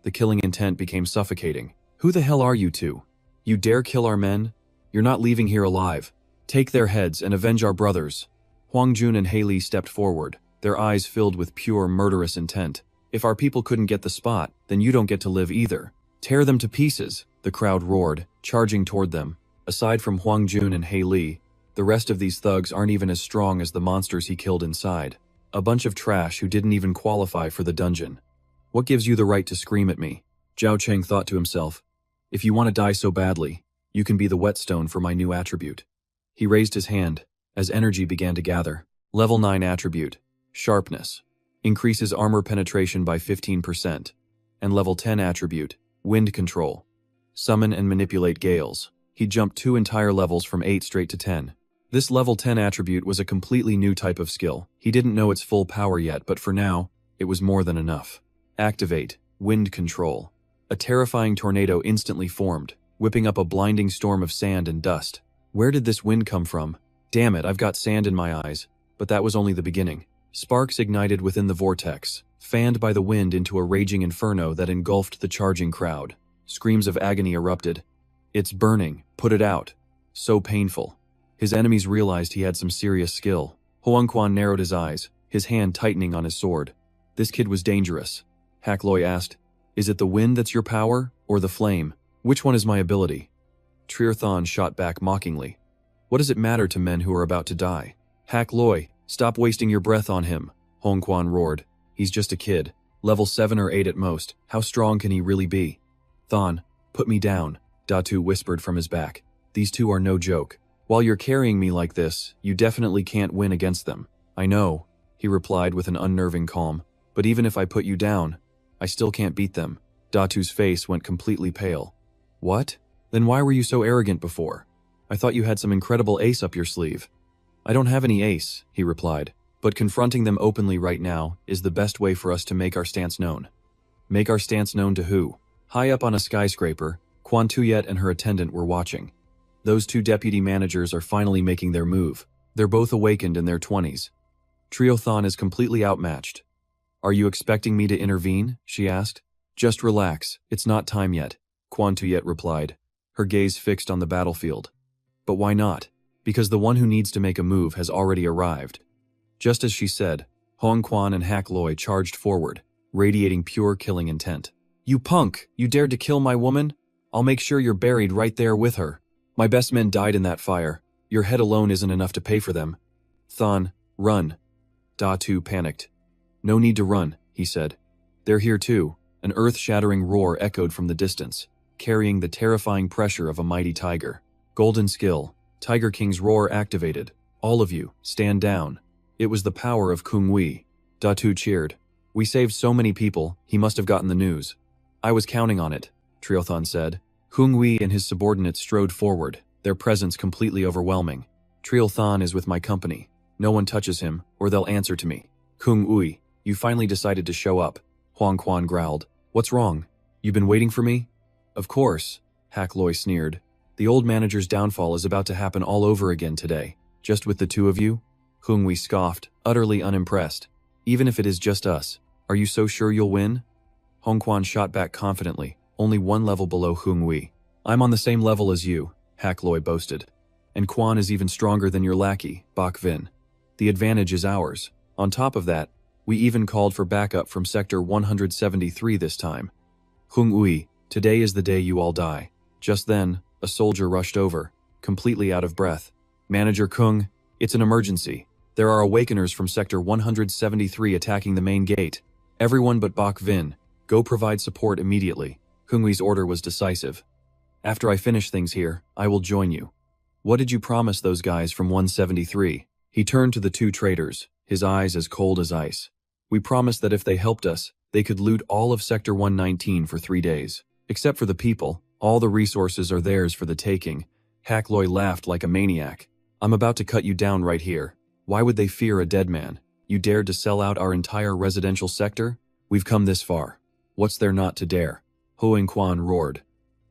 The killing intent became suffocating. Who the hell are you 2? You dare kill our men? You're not leaving here alive. Take their heads and avenge our brothers. Huang Jun and He Li stepped forward, their eyes filled with pure murderous intent. If our people couldn't get the spot, then you don't get to live either. Tear them to pieces, the crowd roared, charging toward them. Aside from Huang Jun and He Li, the rest of these thugs aren't even as strong as the monsters he killed inside. A bunch of trash who didn't even qualify for the dungeon. What gives you the right to scream at me? Zhao Cheng thought to himself. If you want to die so badly, you can be the whetstone for my new attribute. He raised his hand, as energy began to gather. Level 9 attribute, Sharpness. Increases armor penetration by 15%. And level 10 attribute, Wind Control. Summon and manipulate gales. He jumped 2 entire levels from 8 straight to 10. This level 10 attribute was a completely new type of skill. He didn't know its full power yet, but for now, it was more than enough. Activate Wind Control. A terrifying tornado instantly formed, whipping up a blinding storm of sand and dust. Where did this wind come from? Damn it, I've got sand in my eyes. But that was only the beginning. Sparks ignited within the vortex, fanned by the wind into a raging inferno that engulfed the charging crowd. Screams of agony erupted. It's burning. Put it out. So painful. His enemies realized he had some serious skill. Huang Quan narrowed his eyes, his hand tightening on his sword. This kid was dangerous. Hak Loi asked, "Is it the wind that's your power, or the flame? Which one is my ability?" Trier-Thon shot back mockingly. "What does it matter to men who are about to die?" "Hak Loi, stop wasting your breath on him," Huang Quan roared. "He's just a kid. Level 7 or 8 at most. How strong can he really be?" "Thon, put me down," Datu whispered from his back. "These two are no joke. While you're carrying me like this, you definitely can't win against them." "I know," he replied with an unnerving calm. "But even if I put you down, I still can't beat them." Datu's face went completely pale. "What? Then why were you so arrogant before? I thought you had some incredible ace up your sleeve." "I don't have any ace," he replied, "but confronting them openly right now is the best way for us to make our stance known." "Make our stance known to who?" High up on a skyscraper, Quan Tuyet and her attendant were watching. Those two deputy managers are finally making their move. They're both awakened in their 20s. Trier-Thon is completely outmatched. "Are you expecting me to intervene?" she asked. "Just relax, it's not time yet," Quan Tuyet replied, her gaze fixed on the battlefield. "But why not?" "Because the one who needs to make a move has already arrived." Just as she said, Huang Quan and Hak Loi charged forward, radiating pure killing intent. "You punk! You dared to kill my woman? I'll make sure you're buried right there with her. My best men died in that fire. Your head alone isn't enough to pay for them." "Thon, run." Datu panicked. "No need to run," he said. "They're here too." An earth-shattering roar echoed from the distance, carrying the terrifying pressure of a mighty tiger. Golden skill. Tiger King's roar activated. "All of you, stand down." It was the power of Kung Wei. Datu cheered. "We saved so many people, he must have gotten the news." "I was counting on it," Trier-Thon said. Kung Wei and his subordinates strode forward, their presence completely overwhelming. "Trier-Thon is with my company. No one touches him, or they'll answer to me." "Kung Wei, you finally decided to show up," Huang Quan growled. "What's wrong? You been waiting for me?" "Of course," Hak Loi sneered. "The old manager's downfall is about to happen all over again today. Just with the two of you?" Kung Wei scoffed, utterly unimpressed. "Even if it is just us, are you so sure you'll win?" Huang Quan shot back confidently, only one level below Kung Wei. "I'm on the same level as you," Hak Loi boasted. "And Quan is even stronger than your lackey, Bak Vin. The advantage is ours. On top of that, we even called for backup from Sector 173 this time. Kung Wei, today is the day you all die." Just then, a soldier rushed over, completely out of breath. "Manager Kung, it's an emergency. There are awakeners from Sector 173 attacking the main gate. Everyone but Bak Vin, go provide support immediately." Kung Wei's order was decisive. "After I finish things here, I will join you." "What did you promise those guys from 173? He turned to the two traitors, his eyes as cold as ice. "We promised that if they helped us, they could loot all of Sector 119 for 3 days. Except for the people, all the resources are theirs for the taking." Hak Loi laughed like a maniac. "I'm about to cut you down right here. Why would they fear a dead man? You dared to sell out our entire residential sector? We've come this far. What's there not to dare?" Huang Quan roared.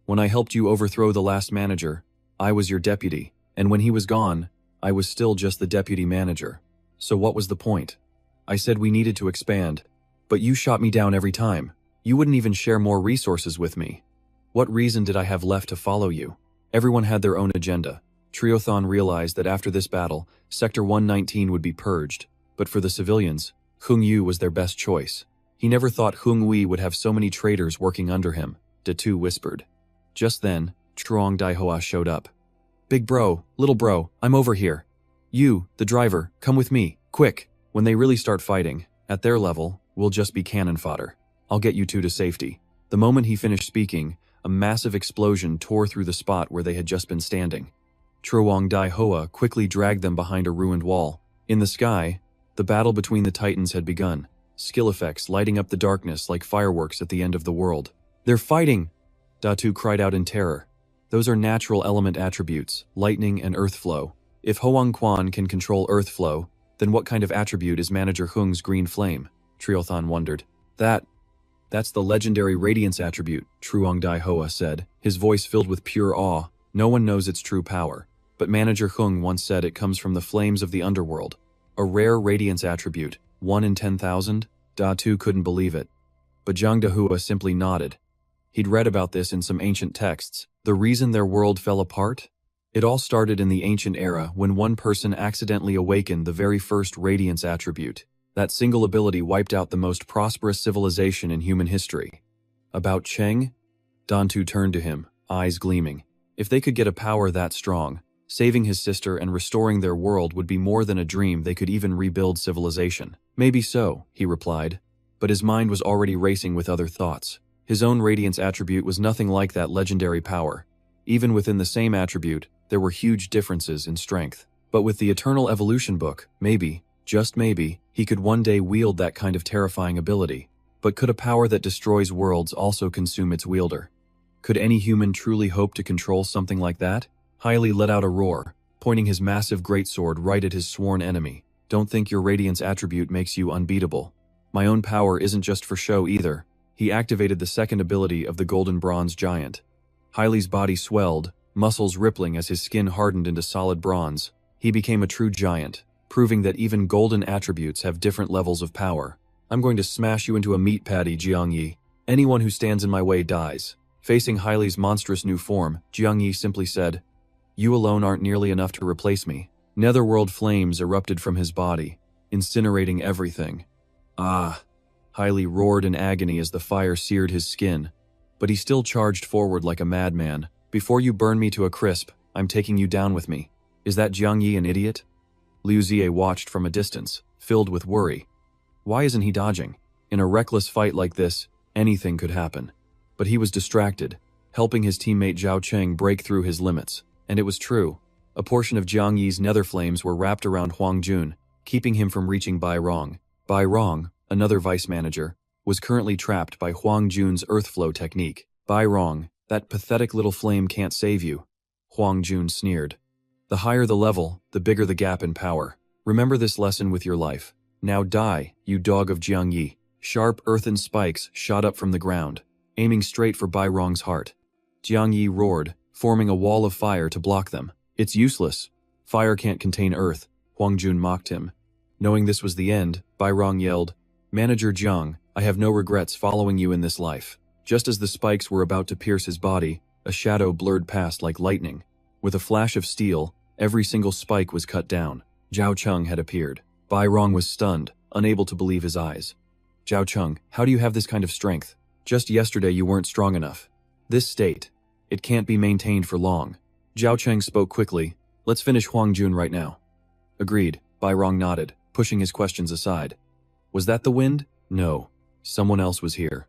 "When I helped you overthrow the last manager, I was your deputy, and when he was gone, I was still just the deputy manager. So what was the point? I said we needed to expand, but you shot me down every time. You wouldn't even share more resources with me. What reason did I have left to follow you?" Everyone had their own agenda. Trier-Thon realized that after this battle, Sector 119 would be purged, but for the civilians, Kung Yu was their best choice. He never thought Kung Wei would have so many traitors working under him, Datu whispered. Just then, Truong Daihoa showed up. "Big bro, little bro, I'm over here. You, the driver, come with me, quick. When they really start fighting, at their level, we'll just be cannon fodder. I'll get you two to safety." The moment he finished speaking, a massive explosion tore through the spot where they had just been standing. Truong Daihoa quickly dragged them behind a ruined wall. In the sky, the battle between the titans had begun, skill effects lighting up the darkness like fireworks at the end of the world. "They're fighting!" Datu cried out in terror. "Those are natural element attributes, lightning and earth flow. If Hoang Quan can control earth flow, then what kind of attribute is Manager Hung's green flame? Triothan wondered. That's the legendary radiance attribute, Truong Dai Hoa said, his voice filled with pure awe. No one knows its true power, but Manager Hung once said it comes from the flames of the underworld. A rare radiance attribute, 1 in 10,000? Da Tu couldn't believe it. But Zhang Dahua simply nodded. He'd read about this in some ancient texts. The reason their world fell apart? It all started in the ancient era when one person accidentally awakened the very first radiance attribute. That single ability wiped out the most prosperous civilization in human history. About Cheng? Dantu turned to him, eyes gleaming. If they could get a power that strong, saving his sister and restoring their world would be more than a dream. They could even rebuild civilization. Maybe so, he replied. But his mind was already racing with other thoughts. His own radiance attribute was nothing like that legendary power. Even within the same attribute, there were huge differences in strength. But with the Eternal Evolution book, maybe, just maybe, he could one day wield that kind of terrifying ability. But could a power that destroys worlds also consume its wielder? Could any human truly hope to control something like that? Haile let out a roar, pointing his massive greatsword right at his sworn enemy. Don't think your radiance attribute makes you unbeatable. My own power isn't just for show either. He activated the second ability of the Golden Bronze Giant. Haile's body swelled, muscles rippling as his skin hardened into solid bronze. He became a true giant, proving that even golden attributes have different levels of power. I'm going to smash you into a meat patty, Jiangyi. Anyone who stands in my way dies. Facing Haile's monstrous new form, Jiangyi simply said, You alone aren't nearly enough to replace me. Netherworld flames erupted from his body, incinerating everything. Ah! Haile roared in agony as the fire seared his skin. But he still charged forward like a madman. Before you burn me to a crisp, I'm taking you down with me. Is that Jiangyi an idiot? Liu Zie watched from a distance, filled with worry. Why isn't he dodging? In a reckless fight like this, anything could happen. But he was distracted, helping his teammate Zhao Cheng break through his limits. And it was true. A portion of Jiang Yi's nether flames were wrapped around Huang Jun, keeping him from reaching Bai Rong. Bai Rong, another vice manager, was currently trapped by Huang Jun's earth flow technique. Bai Rong, that pathetic little flame can't save you. Huang Jun sneered. The higher the level, the bigger the gap in power. Remember this lesson with your life. Now die, you dog of Jiang Yi. Sharp earthen spikes shot up from the ground, aiming straight for Bai Rong's heart. Jiang Yi roared, forming a wall of fire to block them. It's useless. Fire can't contain earth, Huang Jun mocked him. Knowing this was the end, Bai Rong yelled, Manager Jiang, I have no regrets following you in this life. Just as the spikes were about to pierce his body, a shadow blurred past like lightning. With a flash of steel, every single spike was cut down. Zhao Cheng had appeared. Bai Rong was stunned, unable to believe his eyes. Zhao Cheng, how do you have this kind of strength? Just yesterday you weren't strong enough. This state, it can't be maintained for long. Zhao Cheng spoke quickly. Let's finish Huang Jun right now. Agreed, Bai Rong nodded, pushing his questions aside. Was that the wind? No. Someone else was here.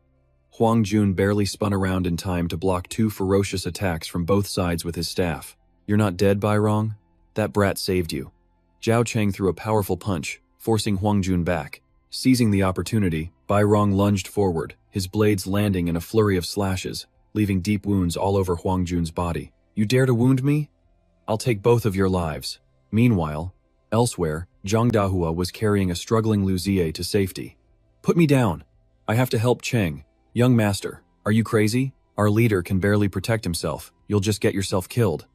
Huang Jun barely spun around in time to block two ferocious attacks from both sides with his staff. You're not dead, Bai Rong? That brat saved you. Zhao Cheng threw a powerful punch, forcing Huang Jun back. Seizing the opportunity, Bai Rong lunged forward, his blades landing in a flurry of slashes, leaving deep wounds all over Huang Jun's body. You dare to wound me? I'll take both of your lives. Meanwhile, elsewhere, Zhang Dahua was carrying a struggling Liu Zie to safety. Put me down. I have to help Cheng. Young master, are you crazy? Our leader can barely protect himself. You'll just get yourself killed.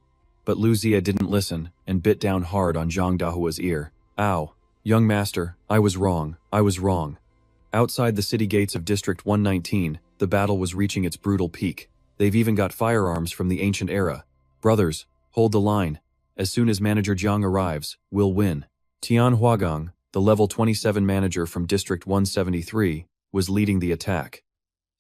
But Liu Zie didn't listen and bit down hard on Zhang Dahua's ear. Ow. Young master, I was wrong. I was wrong. Outside the city gates of District 119, the battle was reaching its brutal peak. They've even got firearms from the ancient era. Brothers, hold the line. As soon as Manager Jiang arrives, we'll win. Tian Huagang, the level 27 manager from District 173, was leading the attack.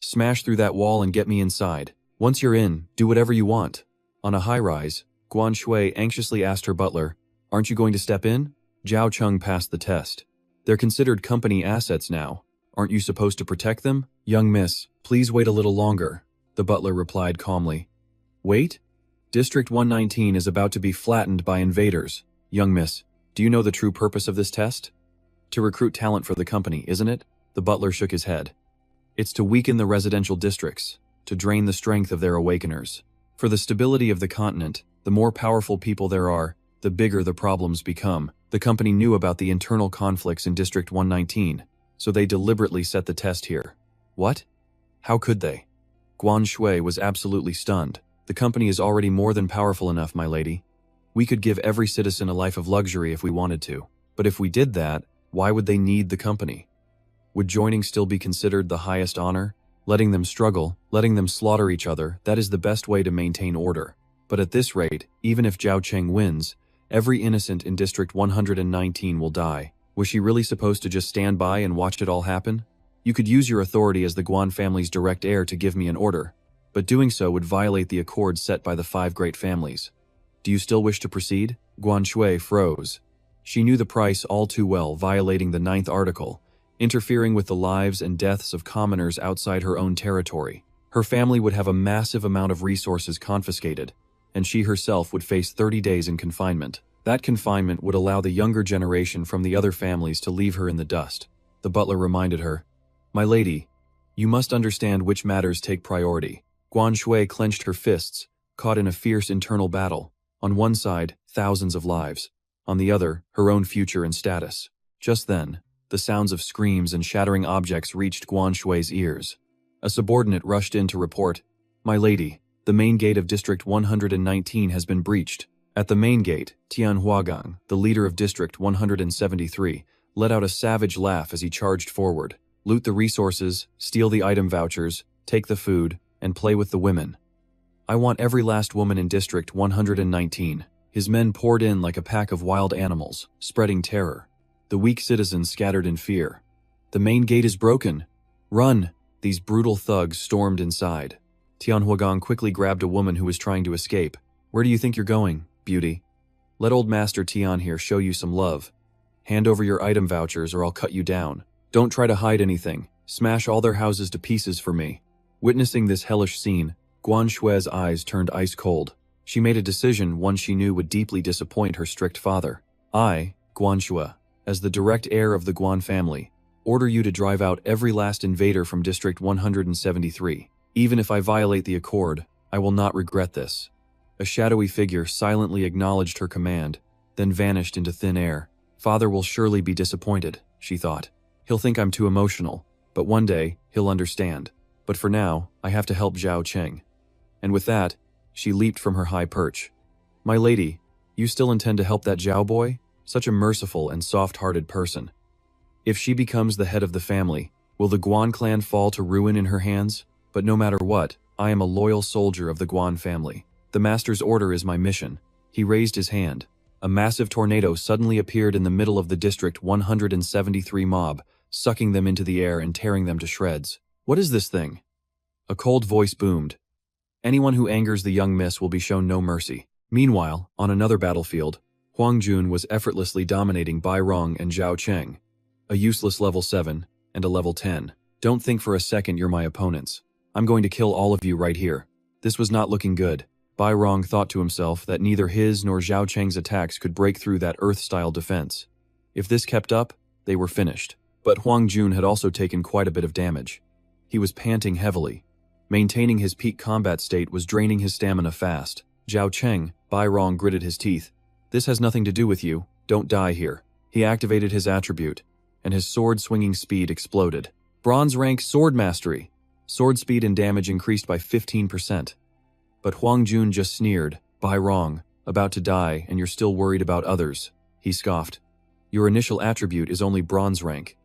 Smash through that wall and get me inside. Once you're in, do whatever you want. On a high-rise, Guan Shui anxiously asked her butler, Aren't you going to step in? Zhao Cheng passed the test. They're considered company assets now. Aren't you supposed to protect them? Young miss, please wait a little longer, the butler replied calmly. Wait? District 119 is about to be flattened by invaders. Young miss, do you know the true purpose of this test? To recruit talent for the company, isn't it? The butler shook his head. It's to weaken the residential districts, to drain the strength of their awakeners. For the stability of the continent, the more powerful people there are, the bigger the problems become. The company knew about the internal conflicts in District 119, so they deliberately set the test here. What? How could they? Guan Shui was absolutely stunned. The company is already more than powerful enough, my lady. We could give every citizen a life of luxury if we wanted to. But if we did that, why would they need the company? Would joining still be considered the highest honor? Letting them struggle, letting them slaughter each other, that is the best way to maintain order. But at this rate, even if Zhao Cheng wins, every innocent in District 119 will die. Was she really supposed to just stand by and watch it all happen? You could use your authority as the Guan family's direct heir to give me an order, but doing so would violate the accords set by the 5 great families. Do you still wish to proceed? Guan Shui froze. She knew the price all too well, violating the 9th article, interfering with the lives and deaths of commoners outside her own territory. Her family would have a massive amount of resources confiscated, and she herself would face 30 days in confinement. That confinement would allow the younger generation from the other families to leave her in the dust. The butler reminded her, "My lady, you must understand which matters take priority." Guan Shui clenched her fists, caught in a fierce internal battle. On one side, thousands of lives. On the other, her own future and status. Just then, the sounds of screams and shattering objects reached Guan Shui's ears. A subordinate rushed in to report, "My lady, the main gate of District 119 has been breached." At the main gate, Tian Huagang, the leader of District 173, let out a savage laugh as he charged forward. Loot the resources, steal the item vouchers, take the food, and play with the women. I want every last woman in District 119. His men poured in like a pack of wild animals, spreading terror. The weak citizens scattered in fear. "The main gate is broken. Run!" These brutal thugs stormed inside. Tian Huagang quickly grabbed a woman who was trying to escape. "Where do you think you're going, beauty? Let old Master Tian here show you some love. Hand over your item vouchers or I'll cut you down. Don't try to hide anything. Smash all their houses to pieces for me." Witnessing this hellish scene, Guan Shui's eyes turned ice cold. She made a decision one she knew would deeply disappoint her strict father. "I, Guan Shui, as the direct heir of the Guan family, order you to drive out every last invader from District 173. Even if I violate the accord, I will not regret this." A shadowy figure silently acknowledged her command, then vanished into thin air. "Father will surely be disappointed," she thought. "He'll think I'm too emotional, but one day he'll understand. But for now, I have to help Zhao Cheng." And with that, she leaped from her high perch. "My lady, you still intend to help that Zhao boy? Such a merciful and soft-hearted person. If she becomes the head of the family, will the Guan clan fall to ruin in her hands? But no matter what, I am a loyal soldier of the Guan family. The master's order is my mission." He raised his hand. A massive tornado suddenly appeared in the middle of the District 173 mob, sucking them into the air and tearing them to shreds. "What is this thing?" A cold voice boomed. "Anyone who angers the young miss will be shown no mercy." Meanwhile, on another battlefield, Huang Jun was effortlessly dominating Bai Rong and Zhao Cheng. A useless level 7 and a level 10. "Don't think for a second you're my opponents. I'm going to kill all of you right here." This was not looking good. Bai Rong thought to himself that neither his nor Zhao Cheng's attacks could break through that Earth-style defense. If this kept up, they were finished. But Huang Jun had also taken quite a bit of damage. He was panting heavily. Maintaining his peak combat state was draining his stamina fast. Zhao Cheng, Bai Rong gritted his teeth. "This has nothing to do with you. Don't die here." He activated his attribute, and his sword-swinging speed exploded. Bronze rank sword mastery. Sword speed and damage increased by 15%. But Huang Jun just sneered. "Bai Rong, about to die and you're still worried about others," he scoffed. "Your initial attribute is only bronze rank.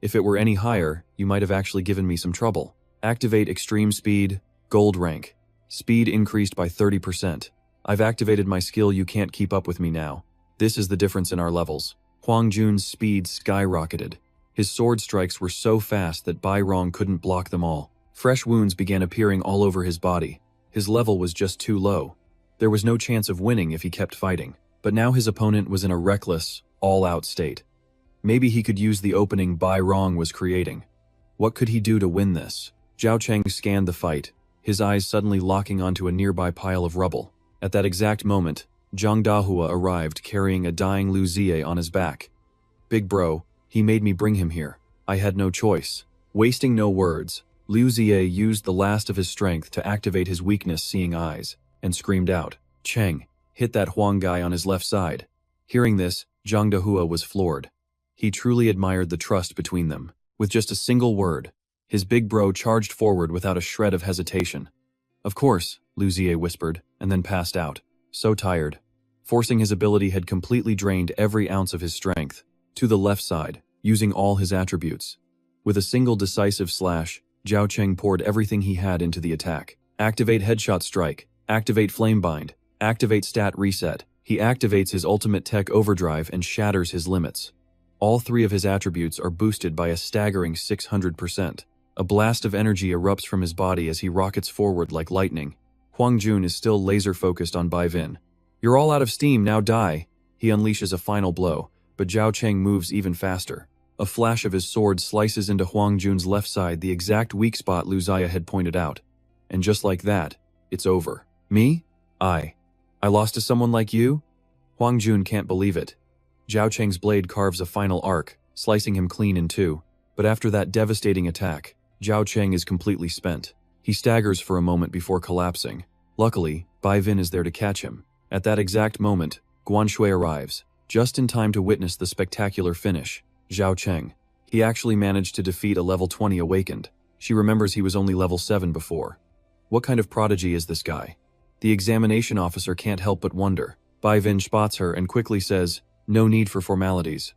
If it were any higher, you might have actually given me some trouble. Activate extreme speed, gold rank. Speed increased by 30%. I've activated my skill. You can't keep up with me now. This is the difference in our levels." Huang Jun's speed skyrocketed. His sword strikes were so fast that Bai Rong couldn't block them all. Fresh wounds began appearing all over his body. His level was just too low. There was no chance of winning if he kept fighting. But now his opponent was in a reckless, all-out state. Maybe he could use the opening Bai Rong was creating. What could he do to win this? Zhao Cheng scanned the fight, his eyes suddenly locking onto a nearby pile of rubble. At that exact moment, Zhang Dahua arrived carrying a dying Lu Ziye on his back. "Big bro, he made me bring him here. I had no choice." Wasting no words, Liu Ziye used the last of his strength to activate his weakness-seeing eyes, and screamed out, "Cheng, hit that Huang guy on his left side. Hearing this, Zhang Dehua was floored. He truly admired the trust between them. With just a single word, his big bro charged forward without a shred of hesitation. Of course, Lu Xie whispered, and then passed out. So tired. Forcing his ability had completely drained every ounce of his strength. To the left side, using all his attributes. With a single decisive slash, Zhao Cheng poured everything he had into the attack. Activate Headshot Strike. Activate Flamebind. Activate Stat Reset. He activates his ultimate tech overdrive and shatters his limits. All three of his attributes are boosted by a staggering 600%. A blast of energy erupts from his body as he rockets forward like lightning. Huang Jun is still laser-focused on Bai Vin. You're all out of steam, now die. He unleashes a final blow, but Zhao Cheng moves even faster. A flash of his sword slices into Huang Jun's left side, the exact weak spot Lu Xie had pointed out. And just like that, it's over. Me? I lost to someone like you? Huang Jun can't believe it. Zhao Cheng's blade carves a final arc, slicing him clean in two. But after that devastating attack, Zhao Cheng is completely spent. He staggers for a moment before collapsing. Luckily, Bai Vin is there to catch him. At that exact moment, Guan Shui arrives, just in time to witness the spectacular finish. Zhao Cheng. He actually managed to defeat a level 20 awakened. She remembers he was only level 7 before. What kind of prodigy is this guy? The examination officer can't help but wonder. Bai Vin spots her and quickly says, "No need for formalities."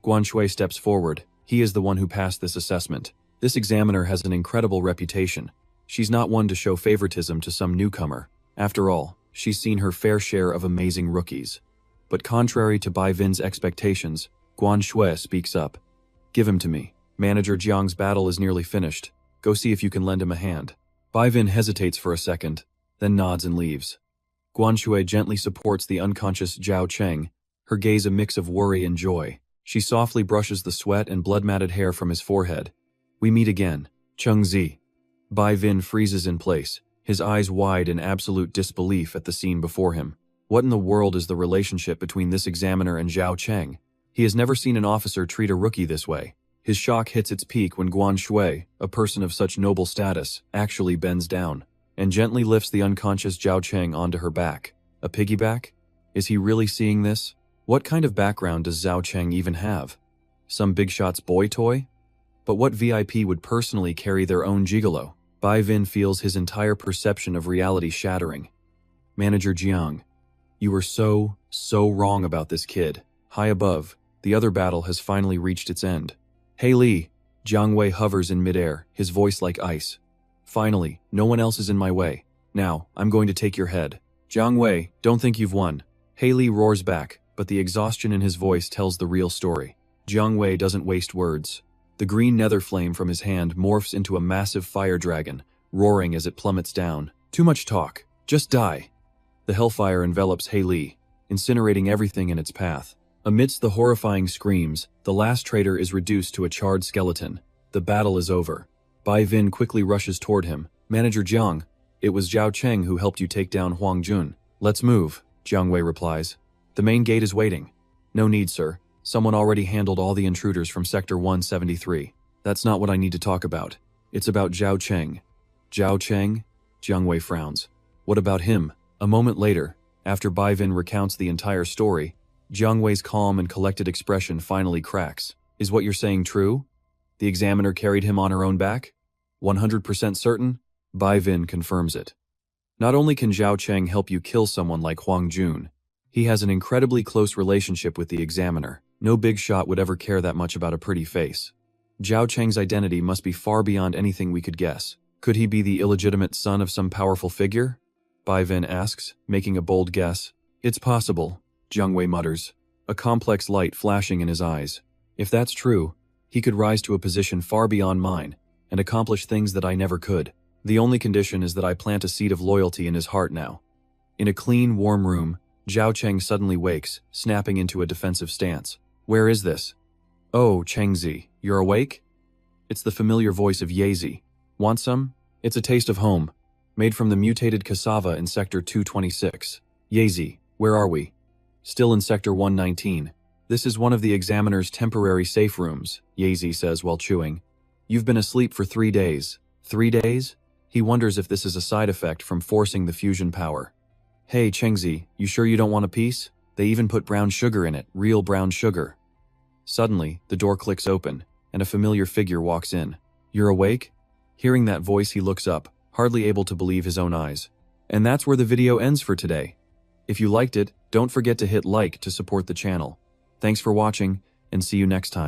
Guan Shui steps forward. He is the one who passed this assessment. This examiner has an incredible reputation. She's not one to show favoritism to some newcomer. After all, she's seen her fair share of amazing rookies. But contrary to Bai Vin's expectations, Guan Shui speaks up. "Give him to me. Manager Jiang's battle is nearly finished. Go see if you can lend him a hand." Bai Vin hesitates for a second, then nods and leaves. Guan Shui gently supports the unconscious Zhao Cheng, her gaze a mix of worry and joy. She softly brushes the sweat and blood-matted hair from his forehead. "We meet again, Cheng Zi." Bai Vin freezes in place, his eyes wide in absolute disbelief at the scene before him. What in the world is the relationship between this examiner and Zhao Cheng? He has never seen an officer treat a rookie this way. His shock hits its peak when Guan Shui, a person of such noble status, actually bends down and gently lifts the unconscious Zhao Cheng onto her back. A piggyback? Is he really seeing this? What kind of background does Zhao Cheng even have? Some big shot's boy toy? But what VIP would personally carry their own gigolo? Bai Vin feels his entire perception of reality shattering. Manager Jiang, you were so wrong about this kid. High above, the other battle has finally reached its end. Hey Li, Jiang Wei hovers in midair, his voice like ice. Finally, no one else is in my way. Now, I'm going to take your head. Jiang Wei, don't think you've won. Hey Li roars back, but the exhaustion in his voice tells the real story. Jiang Wei doesn't waste words. The green nether flame from his hand morphs into a massive fire dragon, roaring as it plummets down. Too much talk. Just die. The hellfire envelops Hey Li, incinerating everything in its path. Amidst the horrifying screams, the last traitor is reduced to a charred skeleton. The battle is over. Bai Vin quickly rushes toward him. Manager Jiang, it was Zhao Cheng who helped you take down Huang Jun. Let's move, Jiang Wei replies. The main gate is waiting. No need, sir. Someone already handled all the intruders from Sector 173. That's not what I need to talk about. It's about Zhao Cheng. Zhao Cheng? Jiang Wei frowns. What about him? A moment later, after Bai Vin recounts the entire story, Jiang Wei's calm and collected expression finally cracks. Is what you're saying true? The examiner carried him on her own back? 100% certain? Bai Vin confirms it. Not only can Zhao Cheng help you kill someone like Huang Jun, he has an incredibly close relationship with the examiner. No big shot would ever care that much about a pretty face. Zhao Cheng's identity must be far beyond anything we could guess. Could he be the illegitimate son of some powerful figure? Bai Vin asks, making a bold guess. It's possible, Jiang Wei mutters, a complex light flashing in his eyes. If that's true, he could rise to a position far beyond mine and accomplish things that I never could. The only condition is that I plant a seed of loyalty in his heart now. In a clean, warm room, Zhao Cheng suddenly wakes, snapping into a defensive stance. Where is this? Oh, Chengzi, you're awake? It's the familiar voice of Yezi. Want some? It's a taste of home, made from the mutated cassava in Sector 226. Yezi, where are we? Still in Sector 119. This is one of the examiner's temporary safe rooms, Yezi says while chewing. You've been asleep for 3 days. 3 days? He wonders if this is a side effect from forcing the fusion power. Hey Chengzi, you sure you don't want a piece? They even put brown sugar in it, real brown sugar. Suddenly, the door clicks open, and a familiar figure walks in. You're awake? Hearing that voice, he looks up, hardly able to believe his own eyes. And that's where the video ends for today. If you liked it, don't forget to hit like to support the channel. Thanks for watching, and see you next time.